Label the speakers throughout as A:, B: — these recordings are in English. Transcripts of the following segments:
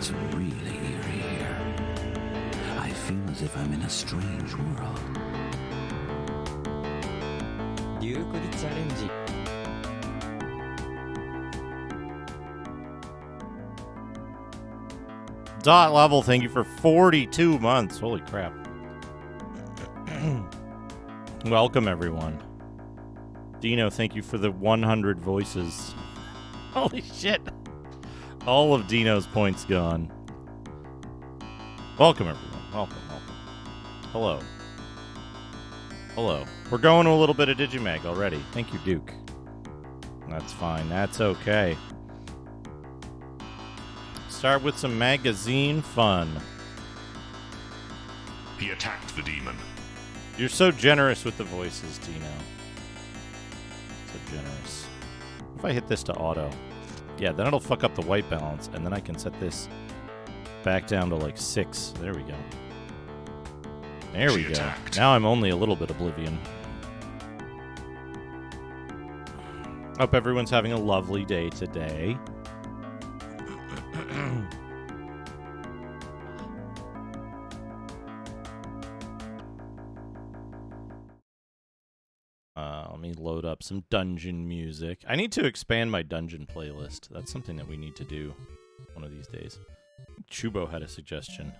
A: It's really eerie here. I feel as if I'm in a strange world.
B: リュークリチャレンジ
C: Dot level, thank you for 42 months. Holy crap. Welcome, everyone. Dino, thank you for the 100 voices. Holy shit. All of Dino's points gone. Welcome, everyone. Welcome. Hello. Hello. We're going to a little bit of Digimag already. Thank you, Duke. That's fine. That's okay. Start with some magazine fun.
D: He attacked the demon.
C: You're so generous with the voices, Dino. So generous. If I hit this to auto. Yeah, then it'll fuck up the white balance, and then I can set this back down to like 6. There we go. There we go.
D: Attacked.
C: Now I'm only a little bit oblivion. Hope everyone's having a lovely day today. Let me load up some dungeon music. I need to expand my dungeon playlist. That's something that we need to do one of these days. Chubo had a suggestion.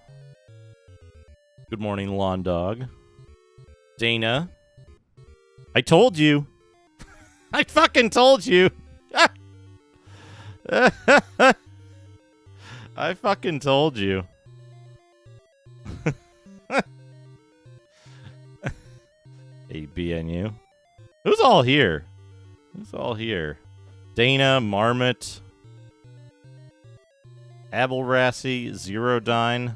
C: Good morning, Lawn Dog. Dana. I told you. I fucking told you. I fucking told you. Hey, BNU. Who's all here? Who's all here? Dana, Marmot, Abelrassi, Zerodyne.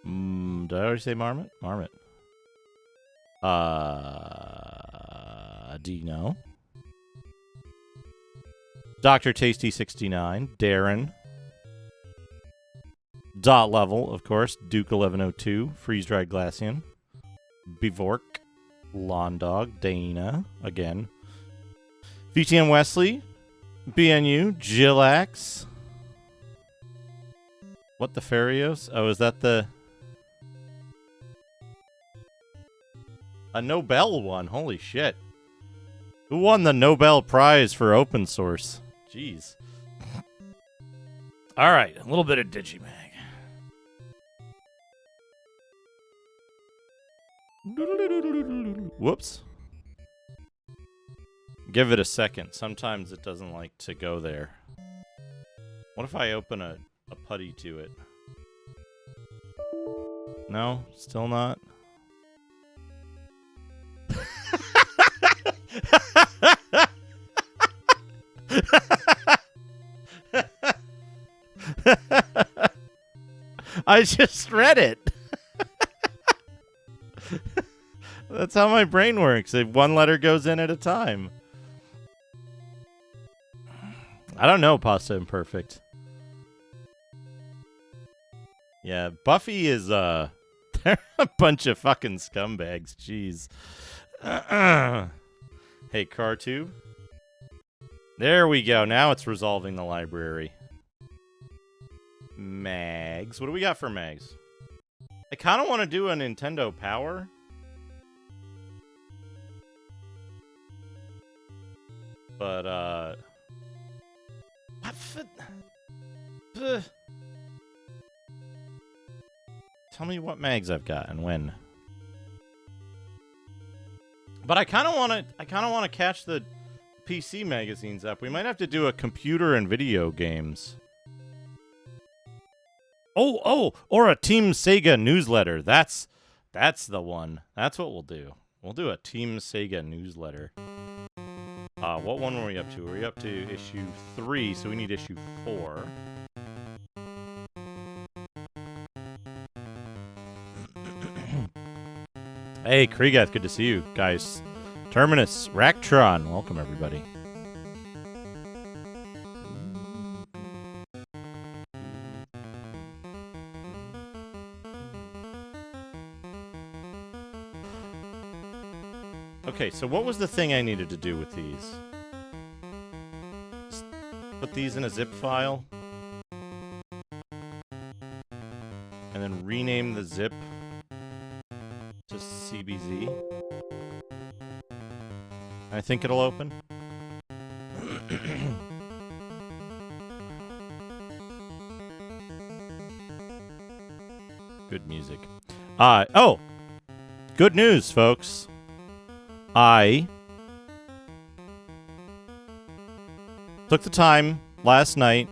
C: Did I already say Marmot? Marmot. Dino. Dr. Tasty 69, Darren. Dot level, of course, Duke 1102, Freeze Dried Glacian. Bevork, Lawn Dog, Dana, again. VTM Wesley, BNU, Jillax. What the Farios? Oh, is that the... A Nobel one, holy shit. Who won the Nobel Prize for open source? Jeez. Alright, a little bit of Digimag. Whoops. Give it a second. Sometimes it doesn't like to go there. What if I open a putty to it? No? Still not? I just read it. That's how my brain works. If one letter goes in at a time. I don't know, Pasta Imperfect. Yeah, Buffy is, they're a bunch of fucking scumbags. Jeez. Hey, CarTube. There we go. Now it's resolving the library. Mags. What do we got for Mags? I kind of want to do a Nintendo Power. But, tell me what mags I've got and when. But I kind of want to catch the PC magazines up. We might have to do a computer and video games. Oh, or a Team Sega newsletter. That's the one. That's what we'll do. We'll do a Team Sega newsletter. What one were we up to? We're up to issue 3, so we need issue 4. Hey, Krigath, good to see you, guys. Terminus, Ractron, welcome everybody. Okay, so what was the thing I needed to do with these? put these in a zip file. And then rename the zip to CBZ. I think it'll open. Good music. Oh! Good news, folks. I took the time last night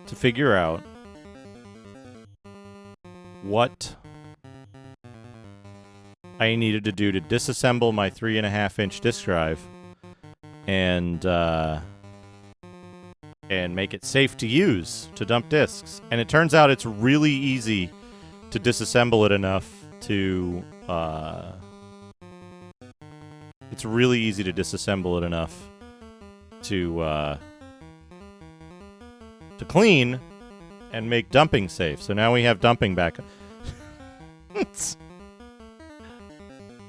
C: to figure out what I needed to do to disassemble my 3.5-inch disk drive and make it safe to use to dump disks. And it turns out it's really easy to disassemble it enough to to clean and make dumping safe. So now we have dumping back.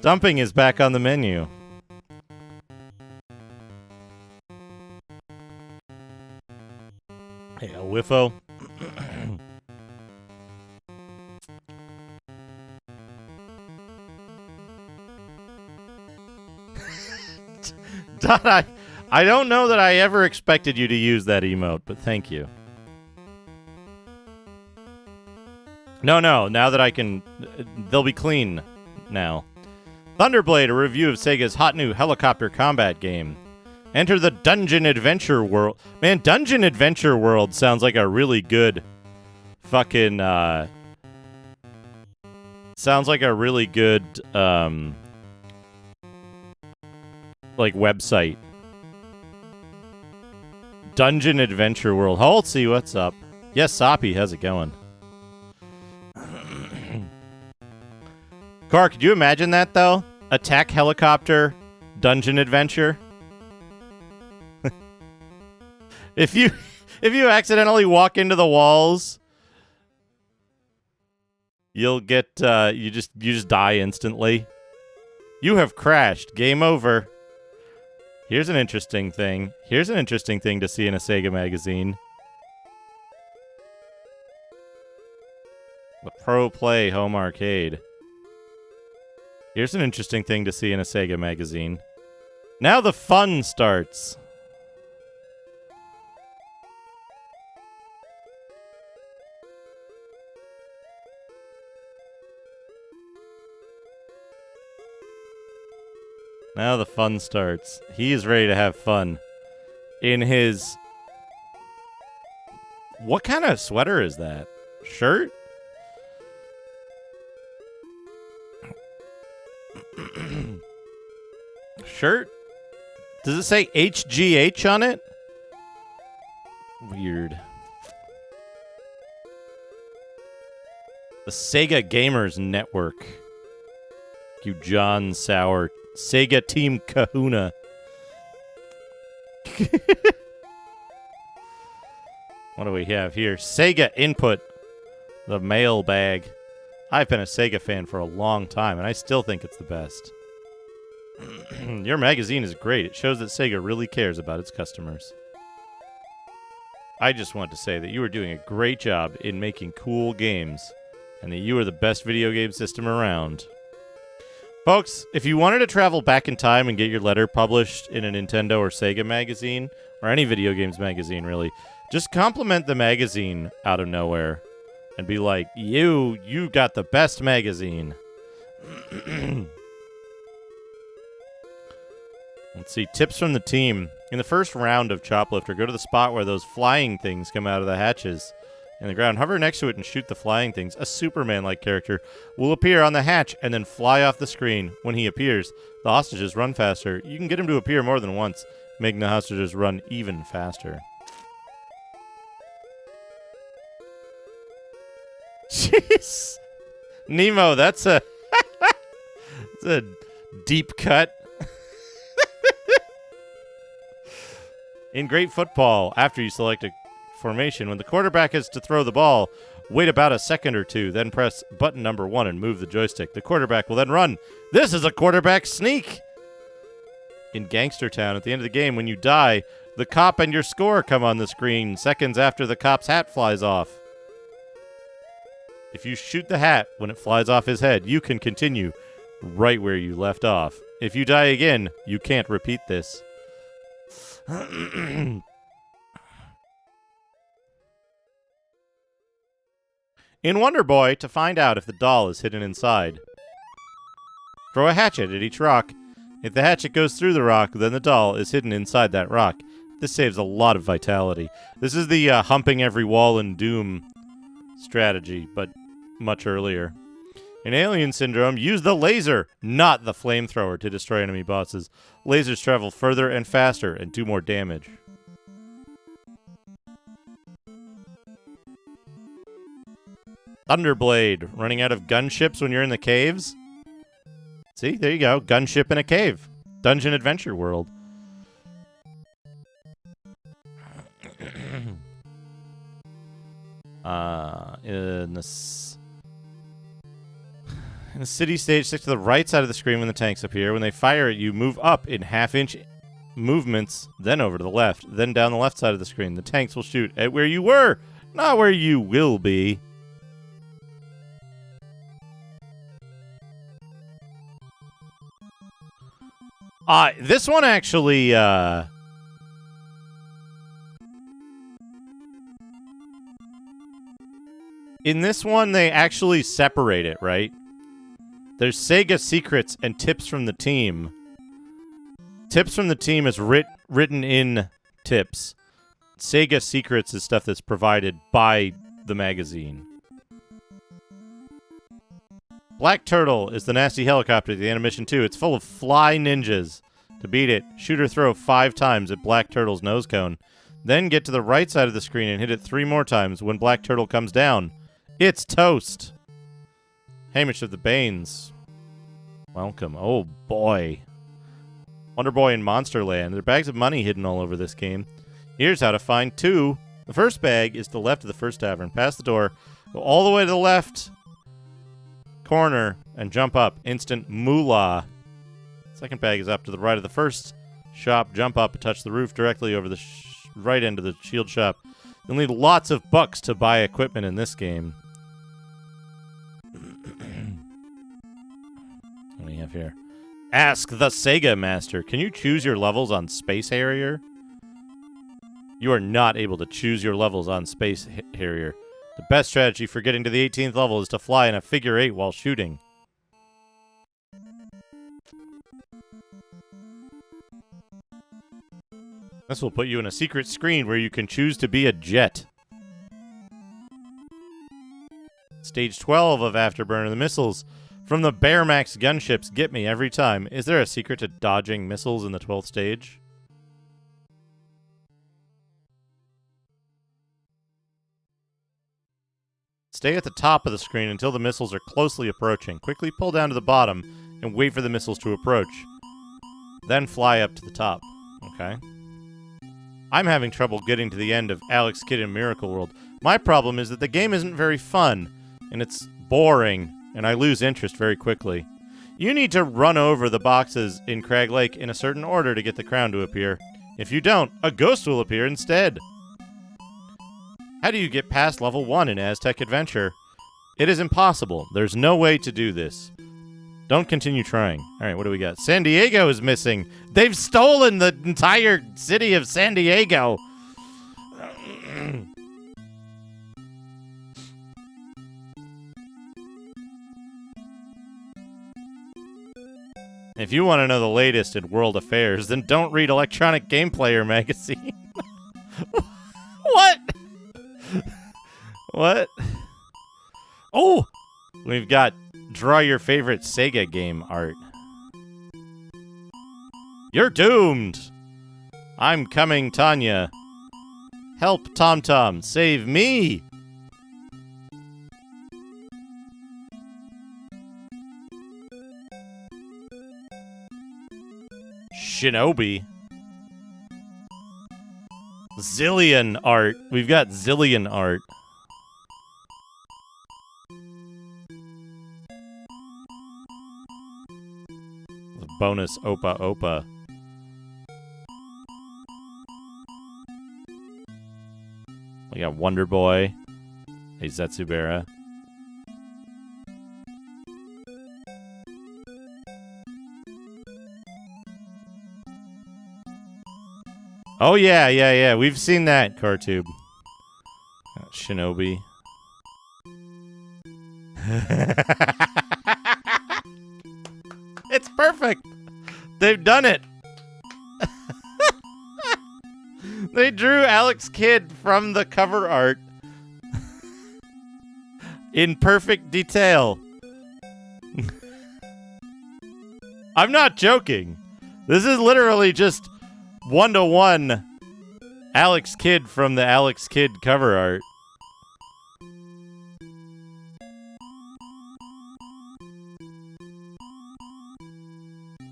C: Dumping is back on the menu. Hey, a whiffo. Dot, I don't know that I ever expected you to use that emote, but thank you. No, now that I can... They'll be clean now. Thunderblade, a review of Sega's hot new helicopter combat game. Enter the Dungeon Adventure World. Man, Dungeon Adventure World sounds like a really good fucking... sounds like a really good, like, website. Dungeon Adventure World. Let's see what's up. Yes, Soppy, how's it going? Car, could you imagine that, though? Attack helicopter, dungeon adventure. If you accidentally walk into the walls, you'll get you just die instantly. You have crashed. Game over. Here's an interesting thing. Here's an interesting thing to see in a Sega magazine. The Pro Play Home Arcade. Here's an interesting thing to see in a Sega magazine. Now the fun starts. Now the fun starts. He is ready to have fun. In his... What kind of sweater is that? Shirt? Shirt? Does it say HGH on it? Weird. The Sega Gamers Network. You John Sauer. Sega Team Kahuna. What do we have here? Sega Input. The mailbag. I've been a Sega fan for a long time, and I still think it's the best. Your magazine is great. It shows that Sega really cares about its customers. I just want to say that you are doing a great job in making cool games, and that you are the best video game system around. Folks, if you wanted to travel back in time and get your letter published in a Nintendo or Sega magazine, or any video games magazine, really, just compliment the magazine out of nowhere and be like, you got the best magazine. Let's see, tips from the team. In the first round of Choplifter, go to the spot where those flying things come out of the hatches in the ground. Hover next to it and shoot the flying things. A Superman-like character will appear on the hatch and then fly off the screen. When he appears, the hostages run faster. You can get him to appear more than once, making the hostages run even faster. Jeez. Nemo, that's a... that's a deep cut. In great football, after you select a formation, when the quarterback is to throw the ball, wait about a second or two, then press button number 1 and move the joystick. The quarterback will then run. This is a quarterback sneak. in Gangster Town. At the end of the game, when you die, the cop and your score come on the screen seconds after the cop's hat flies off. If you shoot the hat when it flies off his head, you can continue right where you left off. If you die again, you can't repeat this. In Wonder Boy, to find out if the doll is hidden inside, throw a hatchet at each rock. If the hatchet goes through the rock, then the doll is hidden inside that rock. This saves a lot of vitality. This is the humping every wall in Doom strategy, but much earlier. In Alien Syndrome, use the laser, not the flamethrower, to destroy enemy bosses. Lasers travel further and faster and do more damage. Thunderblade, running out of gunships when you're in the caves. See, there you go. Gunship in a cave. Dungeon Adventure World. In the city stage, stick to the right side of the screen when the tanks appear. When they fire at you, move up in half-inch movements, then over to the left, then down the left side of the screen. The tanks will shoot at where you were, not where you will be. This one actually, in this one, they actually separate it, right? There's Sega Secrets and Tips from the Team. Tips from the Team is written in Tips. Sega Secrets is stuff that's provided by the magazine. Black Turtle is the nasty helicopter at the end of Mission 2. It's full of fly ninjas. To beat it, shoot or throw 5 times at Black Turtle's nose cone. Then get to the right side of the screen and hit it 3 more times. When Black Turtle comes down, it's toast. Hamish of the Banes. Welcome. Oh, boy. Wonder Boy in Monsterland. There are bags of money hidden all over this game. Here's how to find 2. The first bag is to the left of the first tavern. Pass the door. Go all the way to the left corner and jump up. Instant moolah. Second bag is up to the right of the first shop. Jump up and touch the roof directly over the right end of the shield shop. You'll need lots of bucks to buy equipment in this game. What do you have here? Ask the Sega Master. Can you choose your levels on Space Harrier? You are not able to choose your levels on Space Harrier. The best strategy for getting to the 18th level is to fly in a figure 8 while shooting. This will put you in a secret screen where you can choose to be a jet. Stage 12 of Afterburner, the missiles from the Bearmax gunships get me every time. Is there a secret to dodging missiles in the 12th stage? Stay at the top of the screen until the missiles are closely approaching. Quickly pull down to the bottom and wait for the missiles to approach. Then fly up to the top. Okay. I'm having trouble getting to the end of Alex Kidd in Miracle World. My problem is that the game isn't very fun, and it's boring, and I lose interest very quickly. You need to run over the boxes in Crag Lake in a certain order to get the crown to appear. If you don't, a ghost will appear instead. How do you get past level 1 in Aztec Adventure? It is impossible. There's no way to do this. Don't continue trying. Alright, what do we got? San Diego is missing. They've stolen the entire city of San Diego. If you want to know the latest in world affairs, then don't read Electronic Game Player magazine. What? What? Oh! We've got draw your favorite Sega game art. You're doomed! I'm coming, Tanya. Help, TomTom. Save me! Shinobi. Zillion art. We've got Zillion art. The bonus Opa Opa. We got Wonder Boy. Hey, Zetsubera. Oh, yeah. We've seen that, Cartube. Shinobi. It's perfect. They've done it. They drew Alex Kidd from the cover art in perfect detail. I'm not joking. This is literally just 1-to-1 Alex Kidd from the Alex Kidd cover art.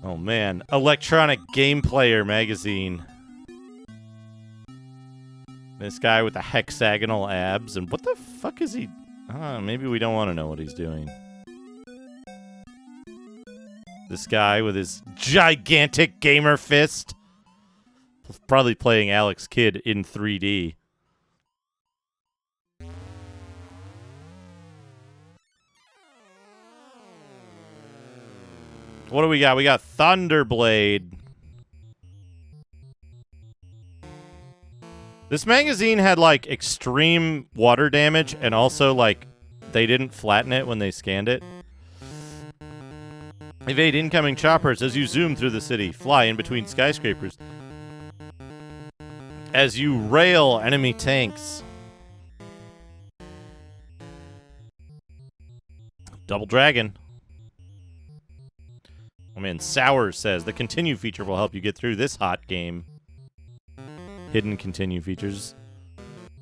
C: Oh man, Electronic Game Player magazine. This guy with the hexagonal abs, and what the fuck is he? Maybe we don't want to know what he's doing. This guy with his gigantic gamer fist. Probably playing Alex Kidd in 3D. What do we got? We got Thunderblade. This magazine had, like, extreme water damage, and also, like, they didn't flatten it when they scanned it. Evade incoming choppers as you zoom through the city. Fly in between skyscrapers. As you rail enemy tanks. Double Dragon. Oh man, Sour says, the continue feature will help you get through this hot game. Hidden continue features.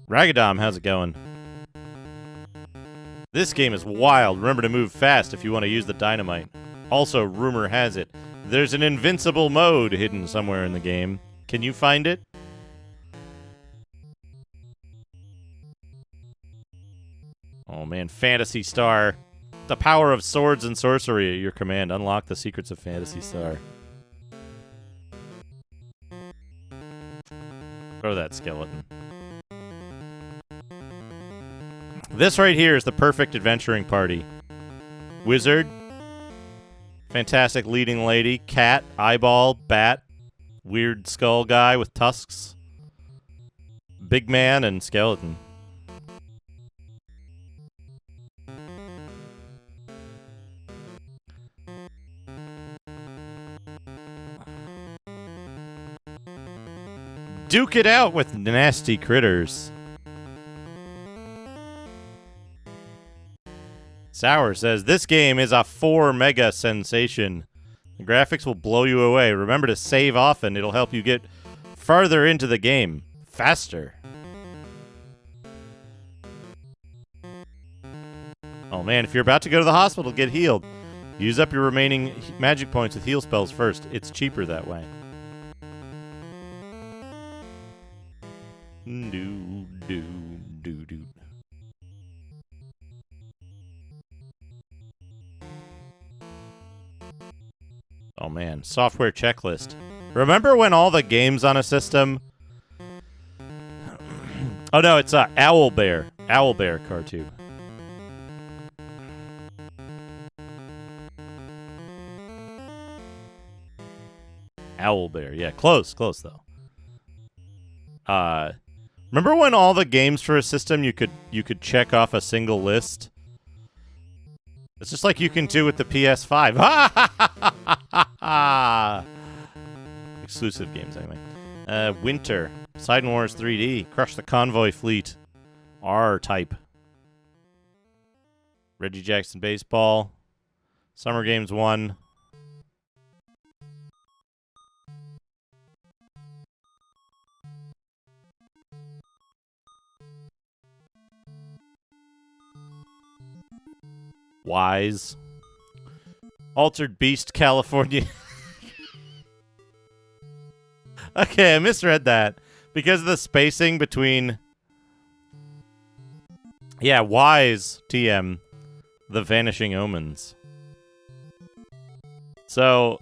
C: Ragadom, how's it going? This game is wild. Remember to move fast if you want to use the dynamite. Also, rumor has it, there's an invincible mode hidden somewhere in the game. Can you find it? Oh man, Phantasy Star. The power of swords and sorcery at your command. Unlock the secrets of Phantasy Star. Throw that skeleton. This right here is the perfect adventuring party. Wizard. Fantastic leading lady. Cat. Eyeball. Bat. Weird skull guy with tusks. Big man and skeleton. Duke it out with nasty critters. Sour says, this game is a 4 mega sensation. The graphics will blow you away. Remember to save often. It'll help you get farther into the game. Faster. Oh man, if you're about to go to the hospital, get healed. Use up your remaining magic points with heal spells first. It's cheaper that way. Do. Oh man, software checklist. Remember when all the games on a system... Oh no, it's Owlbear. Owlbear cartoon. Owlbear, yeah, close though. Remember when all the games for a system you could check off a single list? It's just like you can do with the PS5. Exclusive games anyway. Winter, Poseidon Wars 3D, Crush the Convoy Fleet, R-Type, Reggie Jackson Baseball, Summer Games 1. Wise. Altered Beast, California. Okay, I misread that. Because of the spacing between... Yeah, Wise, TM. The Vanishing Omens. So...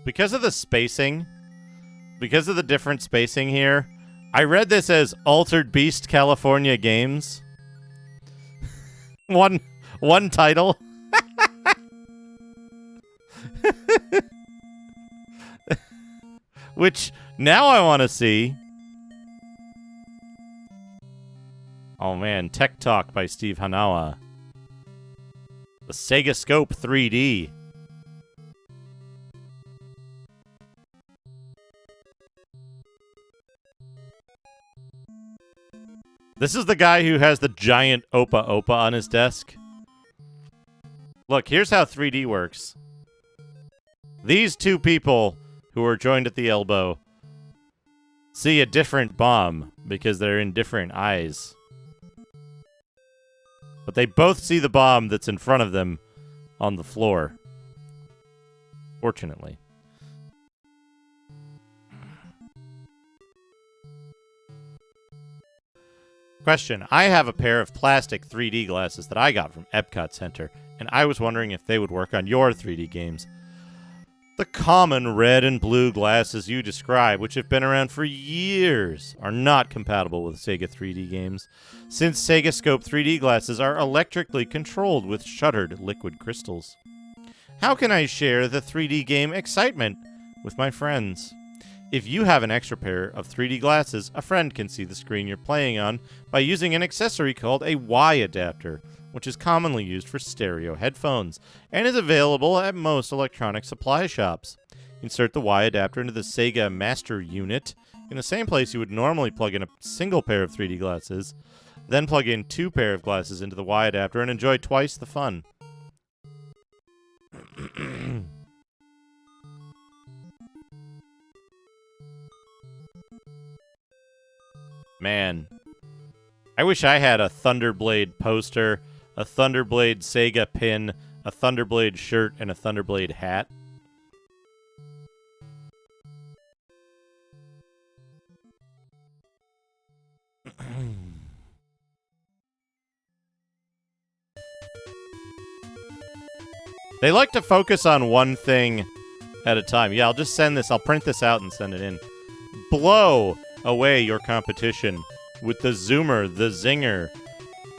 C: Because of the spacing... Because of the different spacing here... I read this as Altered Beast California Games. one title. Which now I want to see. Oh man, Tech Talk by Steve Hanawa. The Sega Scope 3D. This is the guy who has the giant Opa Opa on his desk. Look, here's how 3D works. These two people who are joined at the elbow see a different bomb because they're in different eyes. But they both see the bomb that's in front of them on the floor. Fortunately. Question. I have a pair of plastic 3D glasses that I got from Epcot Center, and I was wondering if they would work on your 3D games. The common red and blue glasses you describe, which have been around for years, are not compatible with Sega 3D games, since Sega Scope 3D glasses are electrically controlled with shuttered liquid crystals. How can I share the 3D game excitement with my friends? If you have an extra pair of 3D glasses, a friend can see the screen you're playing on by using an accessory called a Y adapter, which is commonly used for stereo headphones, and is available at most electronic supply shops. Insert the Y adapter into the Sega Master Unit in the same place you would normally plug in a single pair of 3D glasses, then plug in 2 pair of glasses into the Y adapter and enjoy twice the fun. Man, I wish I had a Thunderblade poster, a Thunderblade Sega pin, a Thunderblade shirt, and a Thunderblade hat. They like to focus on one thing at a time. Yeah, I'll just send this. I'll print this out and send it in. Blow away your competition with the Zoomer, the Zinger,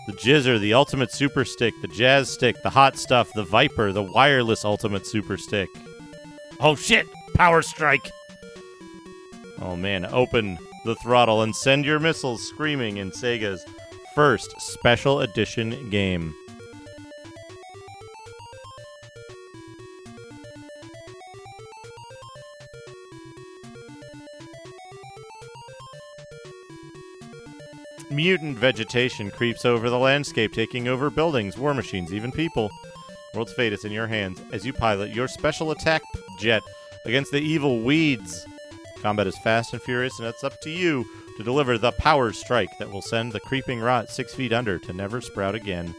C: the Jizzer, the Ultimate Super Stick, the Jazz Stick, the Hot Stuff, the Viper, the Wireless Ultimate Super Stick. Oh shit! Power Strike! Oh man, open the throttle and send your missiles screaming in Sega's first special edition game. Mutant vegetation creeps over the landscape, taking over buildings, war machines, even people. World's fate is in your hands as you pilot your special attack jet against the evil weeds. Combat is fast and furious, and it's up to you to deliver the Power Strike that will send the creeping rot 6 feet under to never sprout again.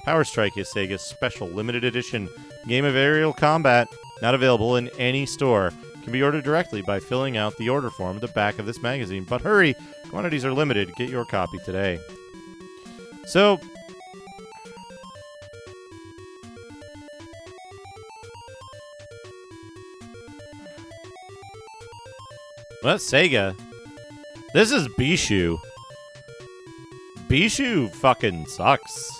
C: Power Strike is Sega's special limited edition game of aerial combat, not available in any store. Can be ordered directly by filling out the order form at the back of this magazine. But hurry! Quantities are limited. Get your copy today. So, well, that's Sega. This is Bishu. Bishu fucking sucks.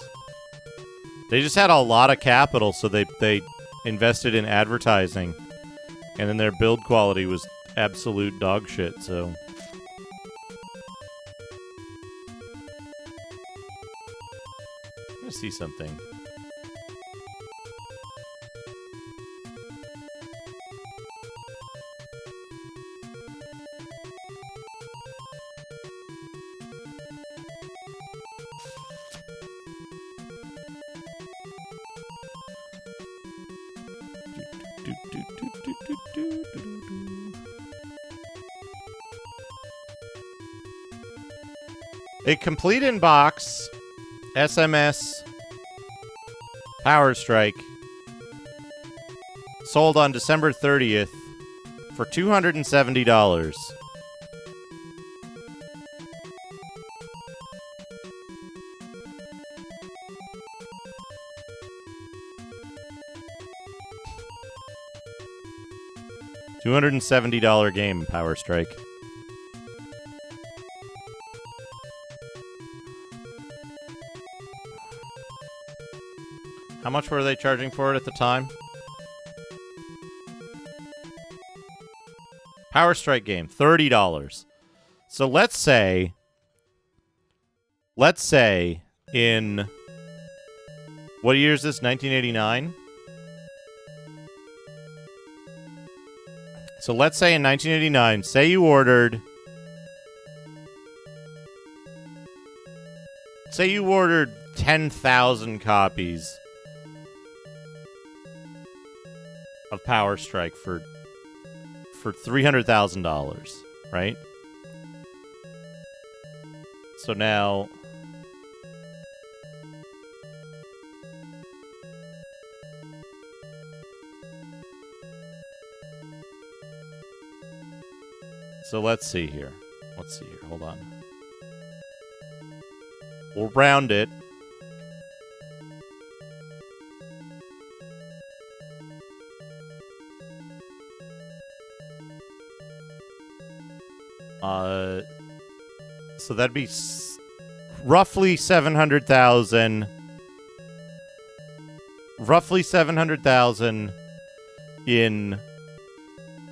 C: They just had a lot of capital, so they invested in advertising. And then their build quality was absolute dog shit, so... I'm gonna see something. A complete in-box SMS Power Strike sold on December 30th for $270. $270 game, Power Strike. How much were they charging for it at the time? Power Strike game, $30. So let's say in what year is this? 1989? So let's say in 1989, say you ordered 10,000 copies of Power Strike for $300,000, right? So now let's see here. Hold on. We'll round it. So that'd be roughly 700,000. Roughly 700,000 in...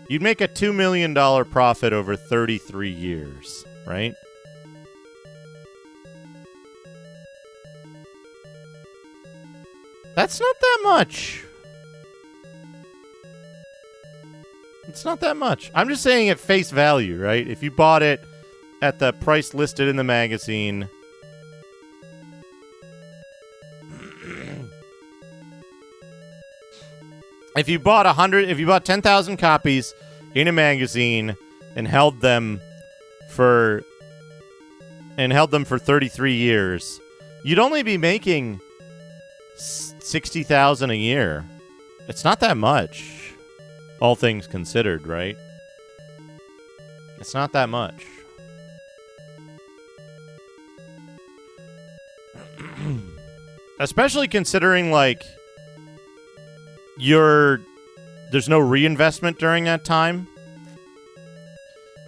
C: You'd make a $2 million profit over 33 years, right? That's not that much. It's not that much. I'm just saying at face value, right? If you bought it at the price listed in the magazine... If you bought 10,000 copies in a magazine and held them for 33 years, you'd only be making 60,000 a year. It's not that much, all things considered, right? It's not that much. Especially considering, like, there's no reinvestment during that time.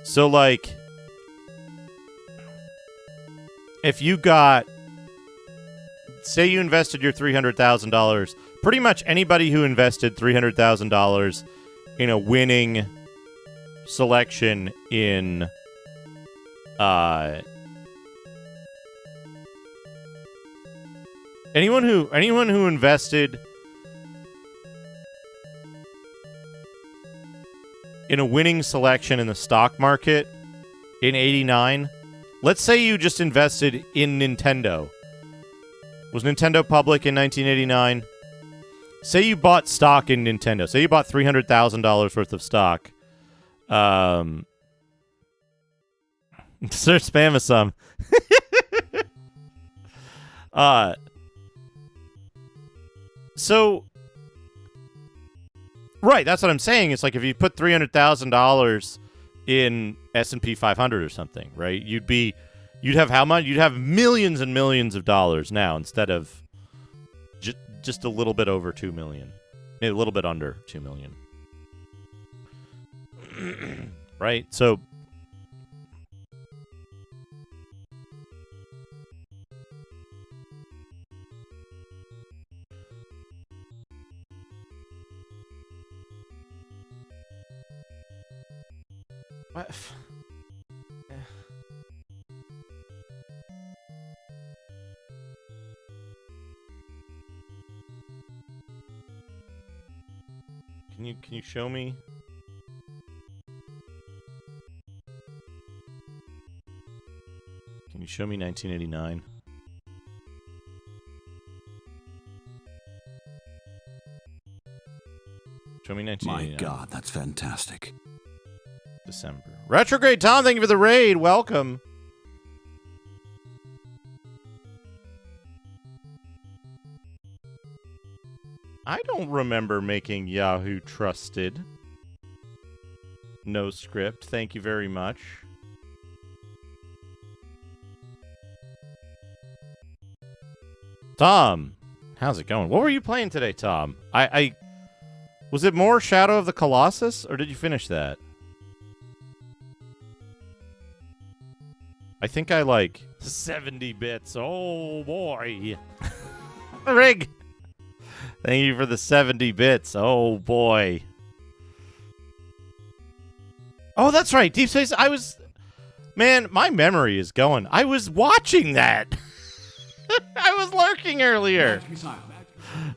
C: So, like, if you got, say you invested your $300,000, pretty much anybody who invested $300,000 in a winning selection in anyone who invested in a winning selection in the stock market in 89, let's say you just invested in Nintendo. Was Nintendo public in 1989? Say you bought stock in Nintendo. Say you bought $300,000 worth of stock. Sir spam some. So, right, that's what I'm saying. It's like if you put $300,000 in S&P 500 or something, right? You'd have how much? You'd have millions and millions of dollars now instead of just a little bit over 2 million. A little bit under 2 million. Right? So what? Can you show me? Can you show me 1989? Show me 1989.
A: My God, that's fantastic.
C: December. Retrograde Tom, thank you for the raid. Welcome. I don't remember making Yahoo trusted. No script. Thank you very much. Tom, how's it going? What were you playing today, Tom? I was it more Shadow of the Colossus, or did you finish that? I think I like 70 bits. Oh boy. Rig. Thank you for the 70 bits. Oh, boy. Oh, that's right. Deep Space. Man, my memory is going. I was watching that. I was lurking earlier.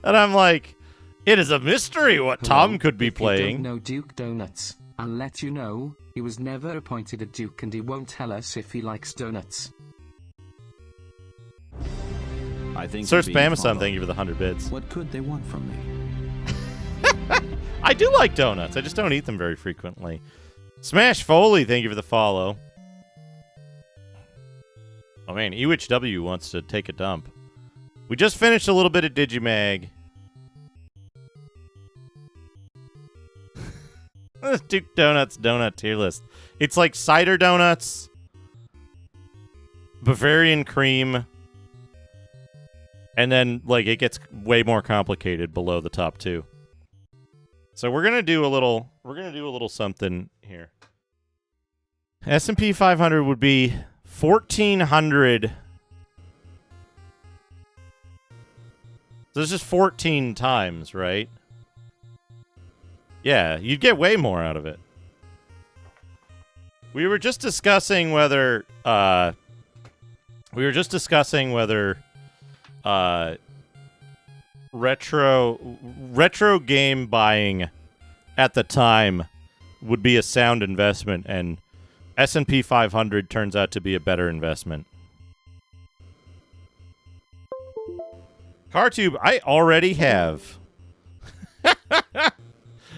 C: And I'm like, it is a mystery what Tom could be
B: If you
C: playing.
B: don't know Duke Donuts, I'll let you know. He was never appointed a Duke and he won't tell us if he likes donuts.
A: I think
C: Sir
A: you're being
C: Spamson,
A: followed.
C: thank you for the 100 bits.
A: What could they want from me?
C: I do like donuts. I just don't eat them very frequently. Smash Foley, thank you for the follow. Oh man, Ewitch W wants to take a dump. We just finished a little bit of Digimag. Duke Donuts donut tier list. It's like cider donuts, Bavarian cream, and then like it gets way more complicated below the top two. So we're gonna do a little something here. S&P 500 would be 1,400. So it's just 14 times, right? Yeah, you'd get way more out of it. We were just discussing whether retro game buying at the time would be a sound investment, and S&P 500 turns out to be a better investment. CarTube, I already have.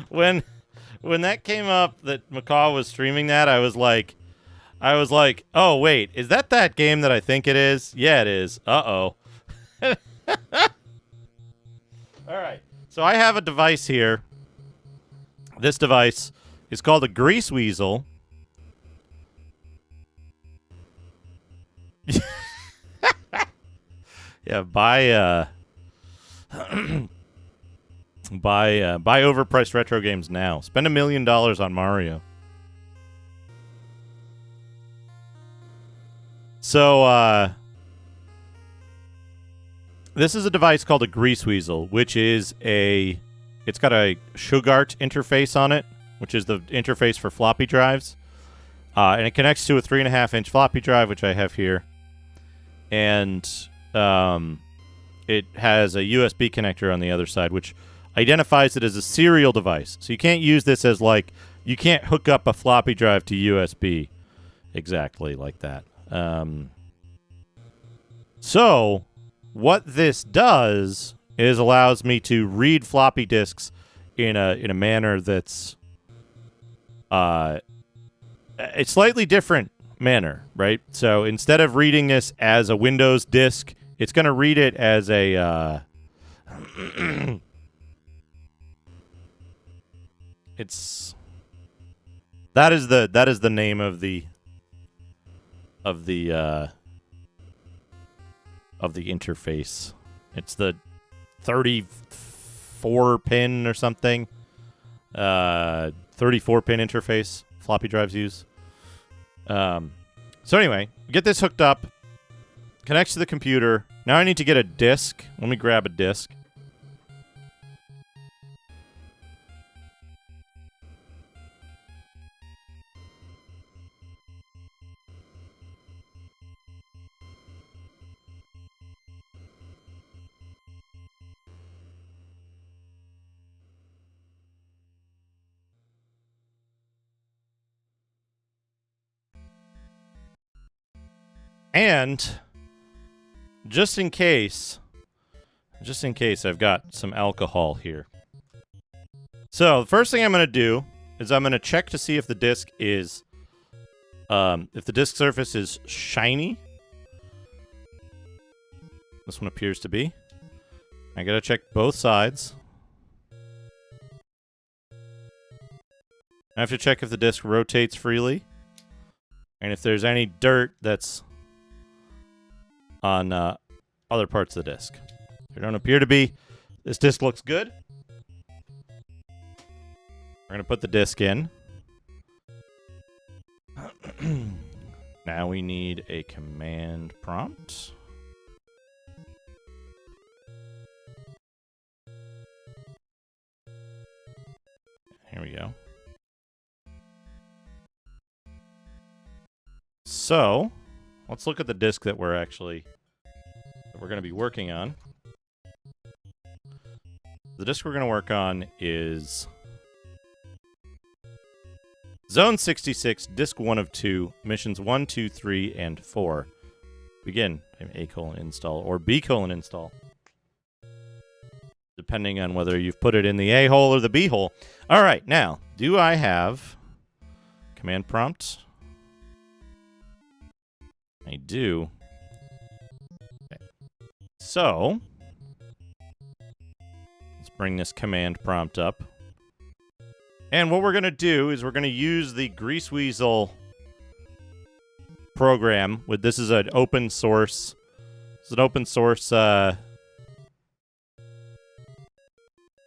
C: When that came up that Macaw was streaming that, I was like, oh wait, is that game that I think it is? Yeah, it is. Uh-oh. All right. So I have a device here. This device is called a Grease Weasel. Yeah, buy overpriced retro games now. Spend $1 million on Mario. So, this is a device called a Grease Weasel, which is it's got a Shugart interface on it, which is the interface for floppy drives. And it connects to a 3.5-inch floppy drive, which I have here. And it has a USB connector on the other side, which identifies it as a serial device. So you can't use this as you can't hook up a floppy drive to USB exactly like that. So what this does is allows me to read floppy disks in a manner that's a slightly different manner, right? So instead of reading this as a Windows disk, it's going to read it as a that is the name of the interface. It's the 34 pin or something. 34 pin interface floppy drives use. So anyway, get this hooked up, connects to the computer. Now I need to get a disk. Let me grab a disk. And just in case I've got some alcohol here. So the first thing I'm going to do is I'm going to check to see if the disk is, if the disk surface is shiny. This one appears to be. I got to check both sides. I have to check if the disk rotates freely, and if there's any dirt that's on other parts of the disk. There don't appear to be. This disk looks good. We're going to put the disk in. Now we need a command prompt. So, let's look at the disk that we're going to be working on. The disk we're going to work on is Zone 66, Disk 1 of 2, Missions 1, 2, 3, and 4. Begin A: install or B: install. Depending on whether you've put it in the A hole or the B hole. All right, now, do I have command prompt? I do. Okay. So, let's bring this command prompt up. And what we're going to do is we're going to use the Greaseweasel program. This is an open source. It's an open source. Oops.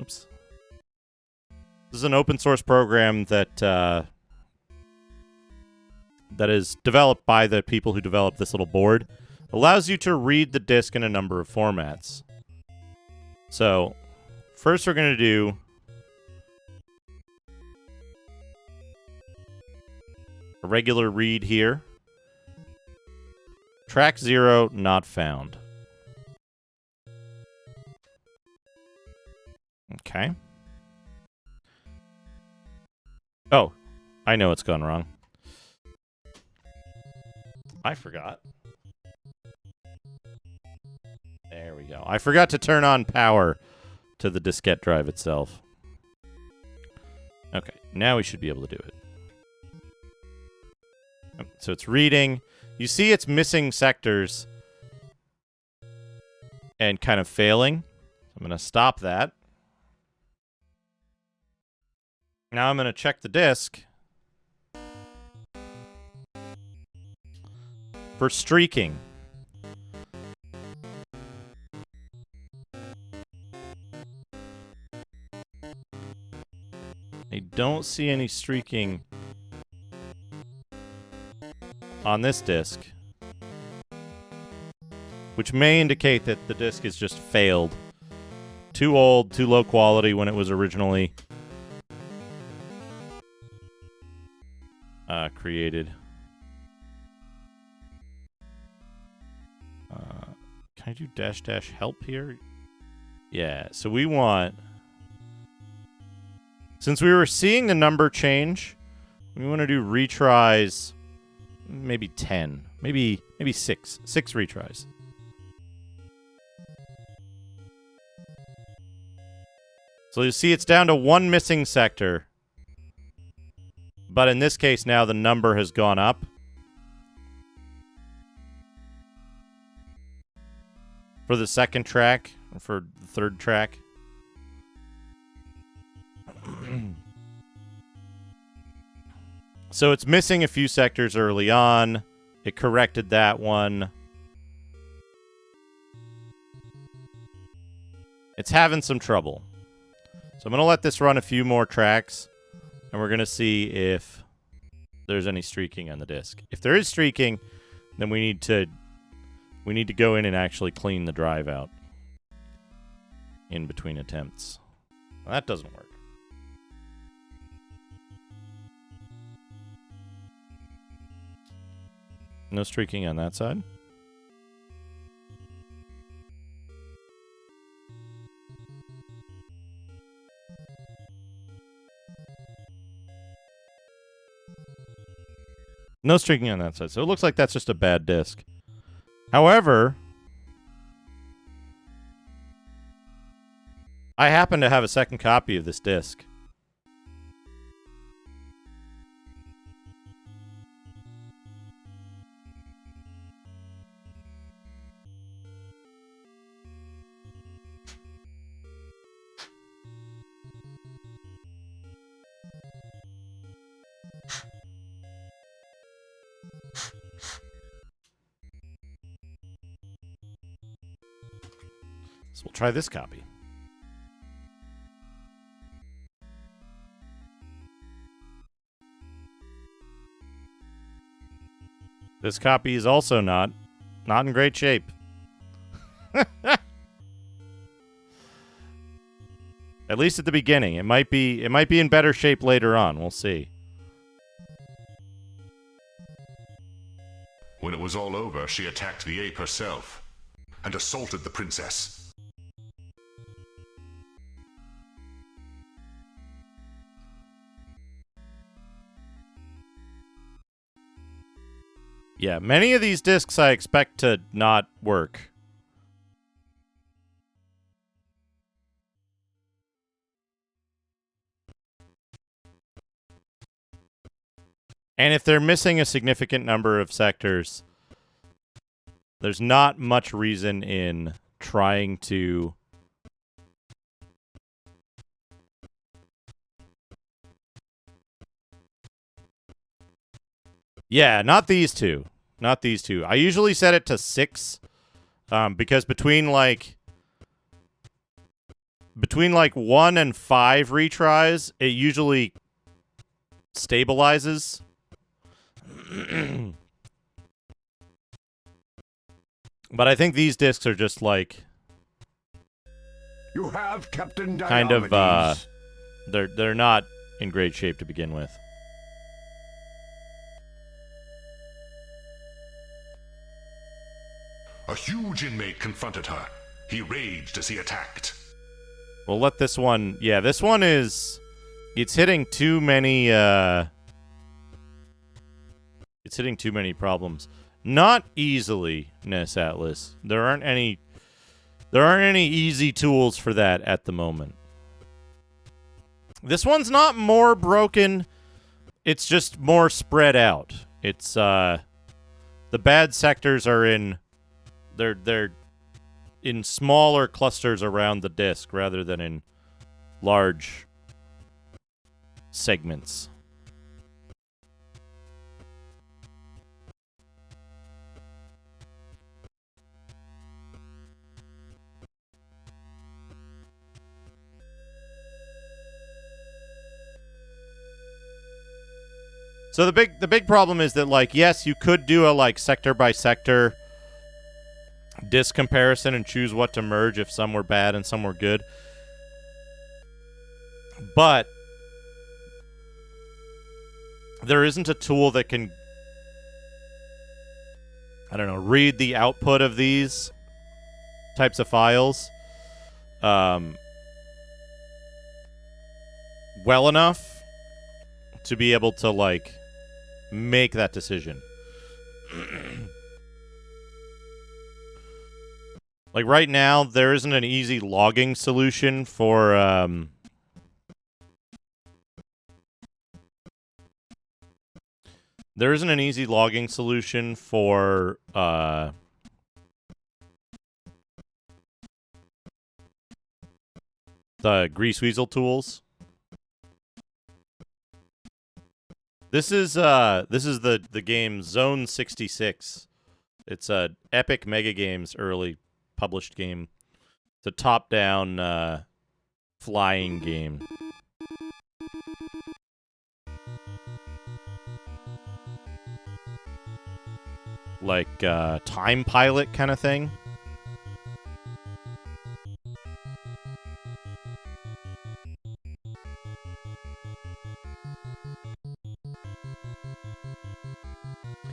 C: This is an open source program that is developed by the people who developed this little board. Allows you to read the disk in a number of formats. So, first we're going to do a regular read here. Track 0 not found. Okay. Oh, I know what's gone wrong. I forgot. There we go. I forgot to turn on power to the diskette drive itself. Okay, now we should be able to do it. So it's reading. You see it's missing sectors and kind of failing. I'm going to stop that. Now I'm going to check the disk for streaking. I don't see any streaking on this disk, which may indicate that the disk is just failed. Too old, too low quality when it was originally created. Can I do -- help here? Yeah, so we want... Since we were seeing the number change, we want to do retries, maybe 10, maybe 6 retries. So you see it's down to 1 missing sector. But in this case now the number has gone up. For the second track, or for the third track. So it's missing a few sectors early on. It corrected that one. It's having some trouble. So I'm going to let this run a few more tracks, and we're going to see if there's any streaking on the disk. If there is streaking, then we need to go in and actually clean the drive out in between attempts. Well, that doesn't work. No streaking on that side. No streaking on that side. So it looks like that's just a bad disk. However, I happen to have a second copy of this disk. So we'll try this copy. This copy is also not in great shape. At least at the beginning. It might be in better shape later on. We'll see.
D: When it was all over, she attacked the ape herself and assaulted the princess.
C: Yeah, many of these discs I expect to not work. And if they're missing a significant number of sectors, there's not much reason in trying to Yeah, not these two. Not these two. I usually set it to 6 because between like 1 and 5 retries, it usually stabilizes. But I think these discs are just like
D: You have Captain Diomedes.
C: kind of they're not in great shape to begin with.
D: A huge inmate confronted her. He raged as he attacked.
C: We'll let this one... Yeah, this one is... It's hitting too many... It's hitting too many problems. Not easily, Ness Atlas. There aren't any easy tools for that at the moment. This one's not more broken. It's just more spread out. It's, the bad sectors are in... They're in smaller clusters around the disk rather than in large segments. So the big problem is that, like, yes, you could do a like sector by sector disk comparison and choose what to merge if some were bad and some were good. But there isn't a tool that can, I don't know, read the output of these types of files well enough to be able to, like, make that decision. Like, right now, there isn't an easy logging solution for, there isn't an easy logging solution for, the Greaseweasel tools. This is the game Zone 66. It's a Epic Mega Games early published game. It's a top-down flying game. Like Time Pilot kind of thing.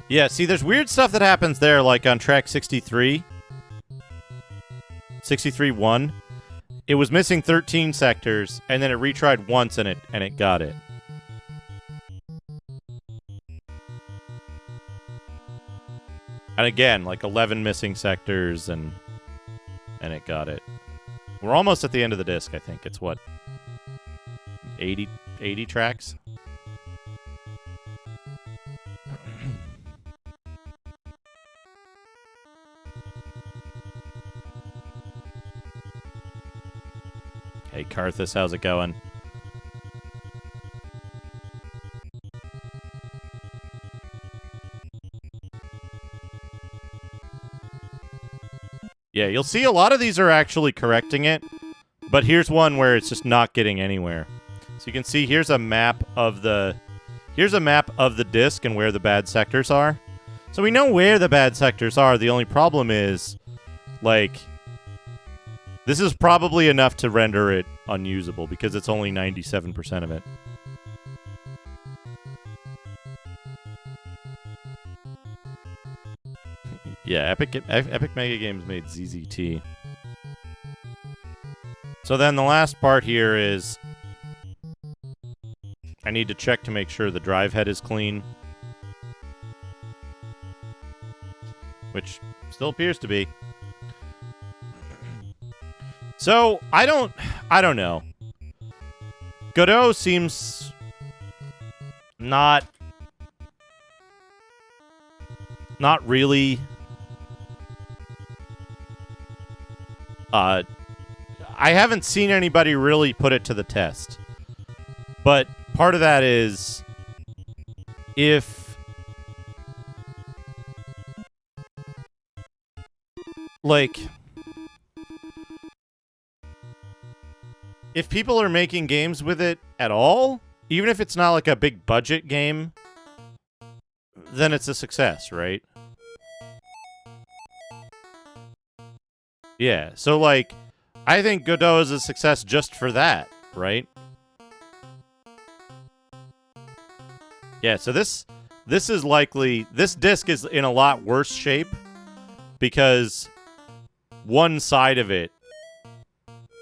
C: Yeah, see, there's weird stuff that happens there, like on track 63. 63-1. It was missing 13 sectors, and then it retried once, and it got it. And again, like 11 missing sectors, and it got it. We're almost at the end of the disc, I think. It's what? 80 tracks? Hey, Karthus, how's it going? Yeah, you'll see a lot of these are actually correcting it, but here's one where it's just not getting anywhere. So you can see here's a map of the disc and where the bad sectors are. So we know where the bad sectors are. The only problem is, like, this is probably enough to render it unusable because it's only 97% of it. Yeah, Epic Mega Games made ZZT. So then the last part here is I need to check to make sure the drive head is clean. Which still appears to be. So, I don't know. Godot seems not really I haven't seen anybody really put it to the test. But part of that is if people are making games with it at all, even if it's not like a big budget game, then it's a success, right? Yeah, so like, I think Godot is a success just for that, right? Yeah, so this is likely, this disc is in a lot worse shape because one side of it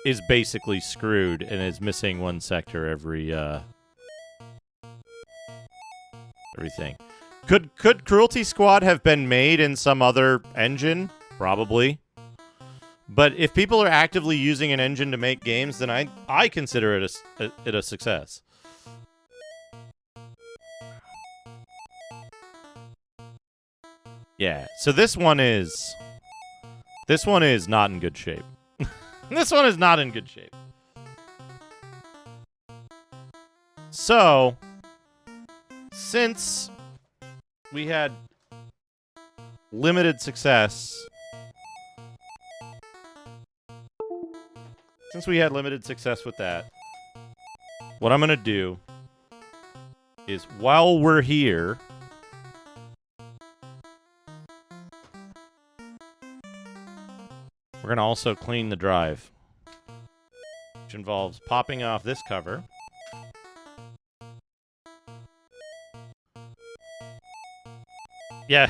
C: is basically screwed and is missing one sector everything. Could Cruelty Squad have been made in some other engine? Probably. But if people are actively using an engine to make games, then I consider it a success. Yeah, so this one is not in good shape. This one is not in good shape. So, since we had limited success with that, what I'm going to do is while we're here, we're going to also clean the drive, which involves popping off this cover. Yeah.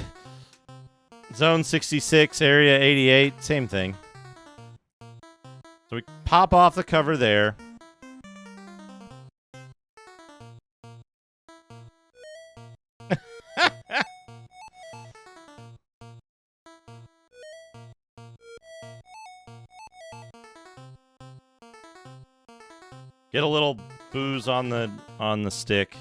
C: Zone 66, Area 88, same thing. So we pop off the cover there. Get a little booze on the stick.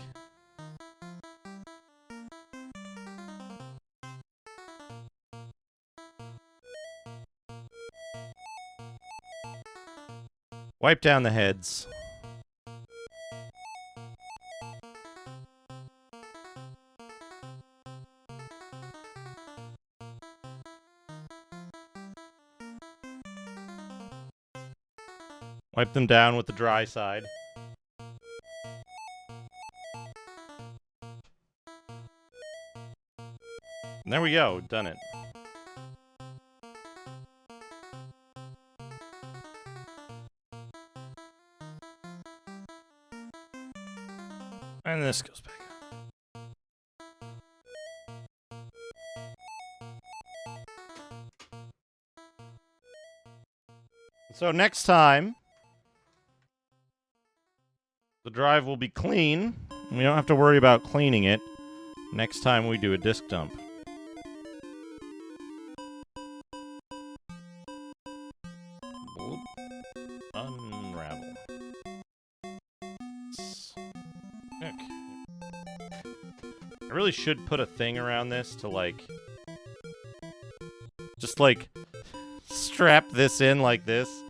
C: Wipe down the heads. Wipe them down with the dry side. And there we go, done it. And this goes back up. So next time, the drive will be clean. We don't have to worry about cleaning it next time we do a disk dump. Unravel. Okay. I really should put a thing around this to, like, just, like, strap this in like this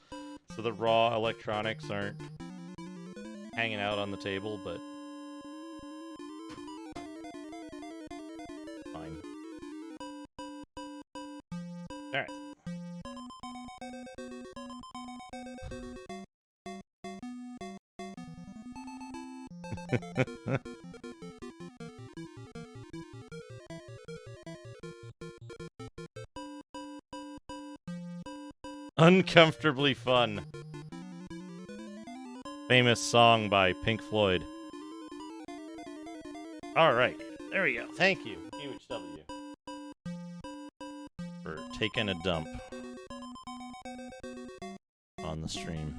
C: so the raw electronics aren't hanging out on the table, but fine. Alright. Uncomfortably fun. Famous song by Pink Floyd. Alright, there we go. Thank you, UHW. taking a dump on the stream.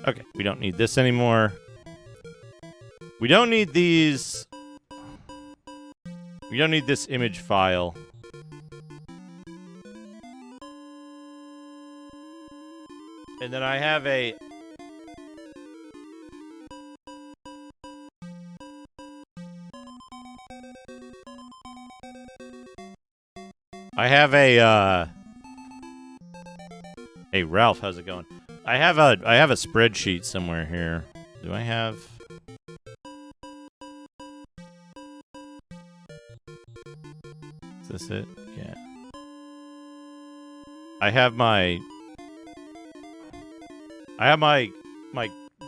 C: Okay, we don't need this anymore. We don't need these. We don't need this image file. And then I have a... Hey, Ralph, how's it going? I have a spreadsheet somewhere here. Do I have... Is this it? Yeah. I have my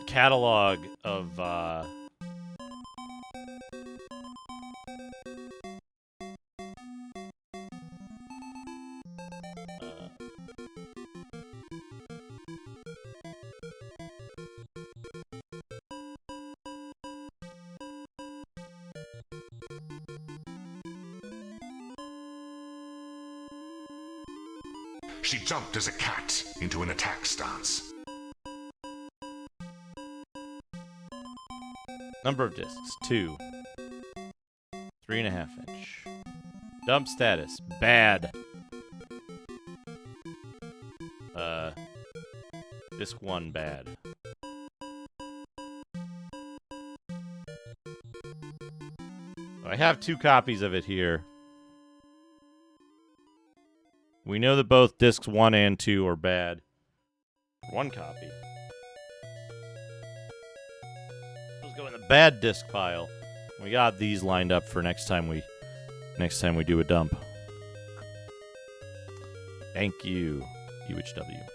C: catalog of
D: She jumped as a cat into an attack stance.
C: number of discs, 2. 3.5 inch. Dump status, bad. Disc 1, bad. I have 2 copies of it here. We know that both discs 1 and 2 are bad. 1 copy. Let's go in the bad disc pile. We got these lined up for next time we do a dump. Thank you, UHW.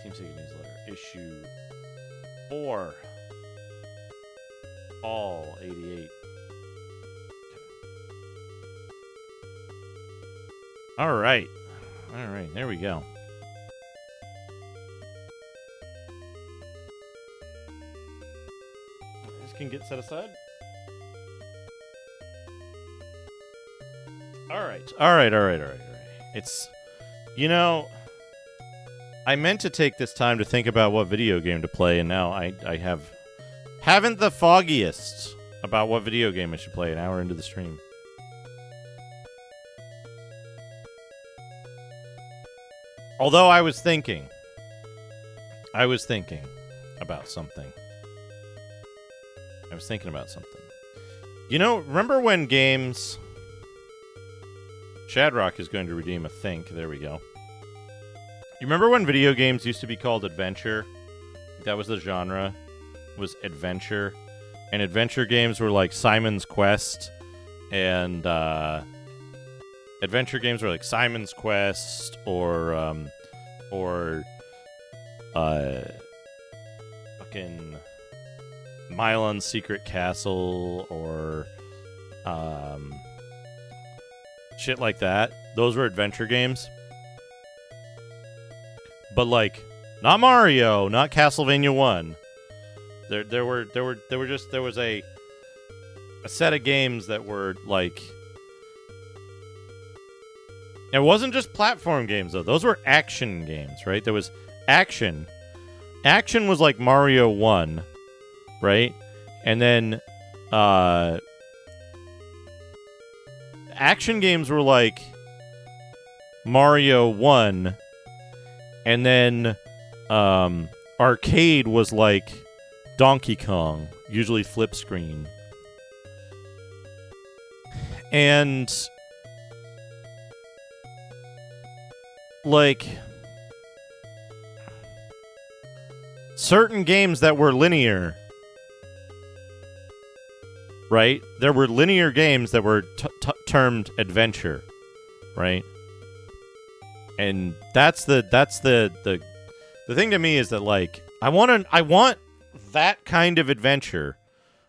C: Team Sega newsletter issue 4. All 88. All right, there we go. This can get set aside. All right. It's, you know, I meant to take this time to think about what video game to play, and now I haven't the foggiest about what video game I should play an hour into the stream. Although I was thinking about something. You know, remember when games... Shadrock is going to redeem a think. There we go. You remember when video games used to be called adventure? That was the genre, was adventure. And adventure games were like Simon's Quest and, adventure games were like Simon's Quest or fucking Milon's Secret Castle or shit like that. Those were adventure games. But like not Mario, not Castlevania 1. There was a set of games that were like, it wasn't just platform games, though. Those were action games, right? There was action. Action was like Mario 1, right? And then, action games were like Mario 1. And then, arcade was like Donkey Kong, usually flip screen. And... like certain games that were linear, right? There were linear games that were termed adventure, right? And that's the thing to me is that like I want that kind of adventure.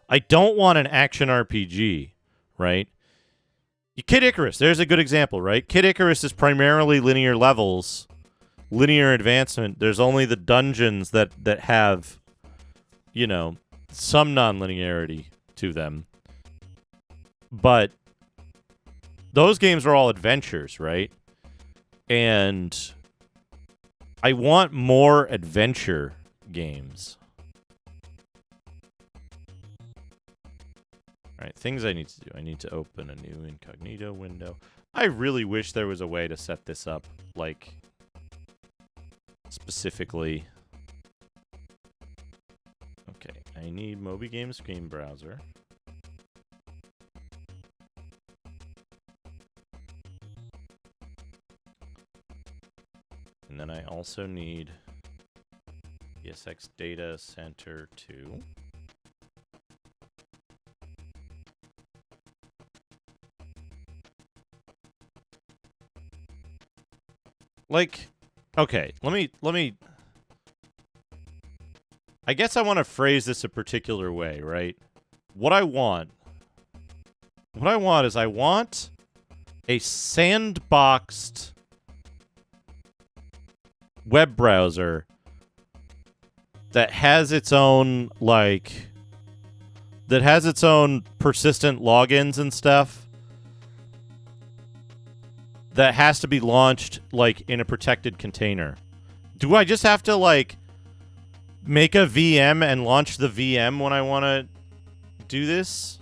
C: I don't want an action RPG, right? Kid Icarus, there's a good example, right? Kid Icarus is primarily linear levels, linear advancement. There's only the dungeons that have, you know, some non-linearity to them. But those games are all adventures, right? And I want more adventure games. All right, things I need to do. I need to open a new incognito window. I really wish there was a way to set this up, like, specifically. Okay, I need Moby Games game browser. And then I also need ESX Data Center 2. Like, okay, let me I guess I want to phrase this a particular way, right? What I want is I want a sandboxed web browser that has its own, like, that has its own persistent logins and stuff, that has to be launched, like, in a protected container. Do I just have to, like, make a VM and launch the VM when I want to do this?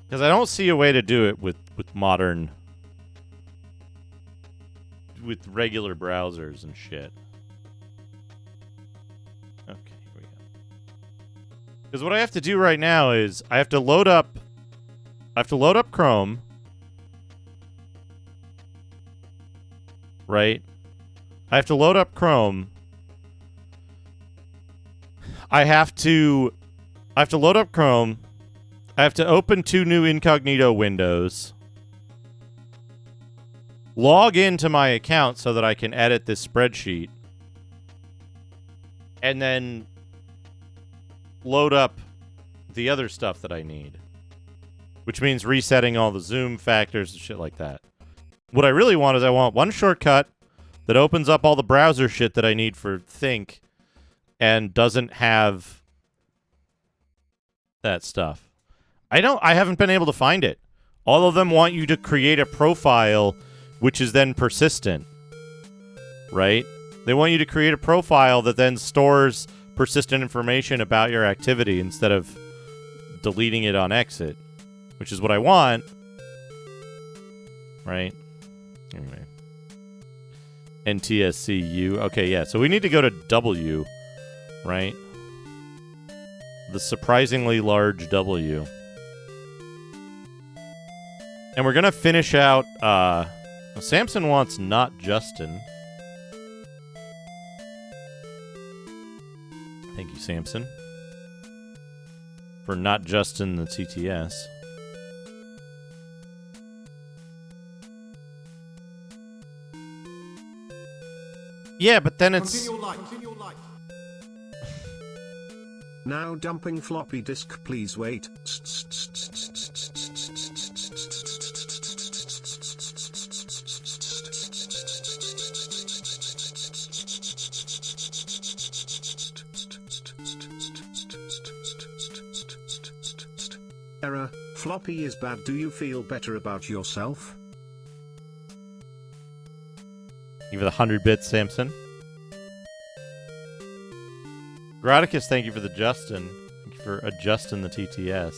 C: Because I don't see a way to do it with modern, with regular browsers and shit. Okay, here we go. Because what I have to do right now is I have to load up Chrome, right? I have to load up Chrome. I have to load up Chrome. I have to open 2 new incognito windows. Log into my account so that I can edit this spreadsheet. And then load up the other stuff that I need. Which means resetting all the zoom factors and shit like that. What I really want is I want one shortcut that opens up all the browser shit that I need for Think and doesn't have that stuff. I haven't been able to find it. All of them want you to create a profile which is then persistent. Right? They want you to create a profile that then stores persistent information about your activity instead of deleting it on exit, which is what I want. Right? Anyway. NTSCU. Okay, yeah. So we need to go to W, right? The surprisingly large W. And we're going to finish out... Samson wants not Justin. Thank you, Samson. For not Justin the TTS. Yeah, but then it's...
E: Continue light. Now dumping floppy disk, please wait. Error, floppy is bad. Do you feel better about yourself?
C: Give it 100 bits, Samson. Graticus, thank you for the Justin. Thank you for adjusting the TTS.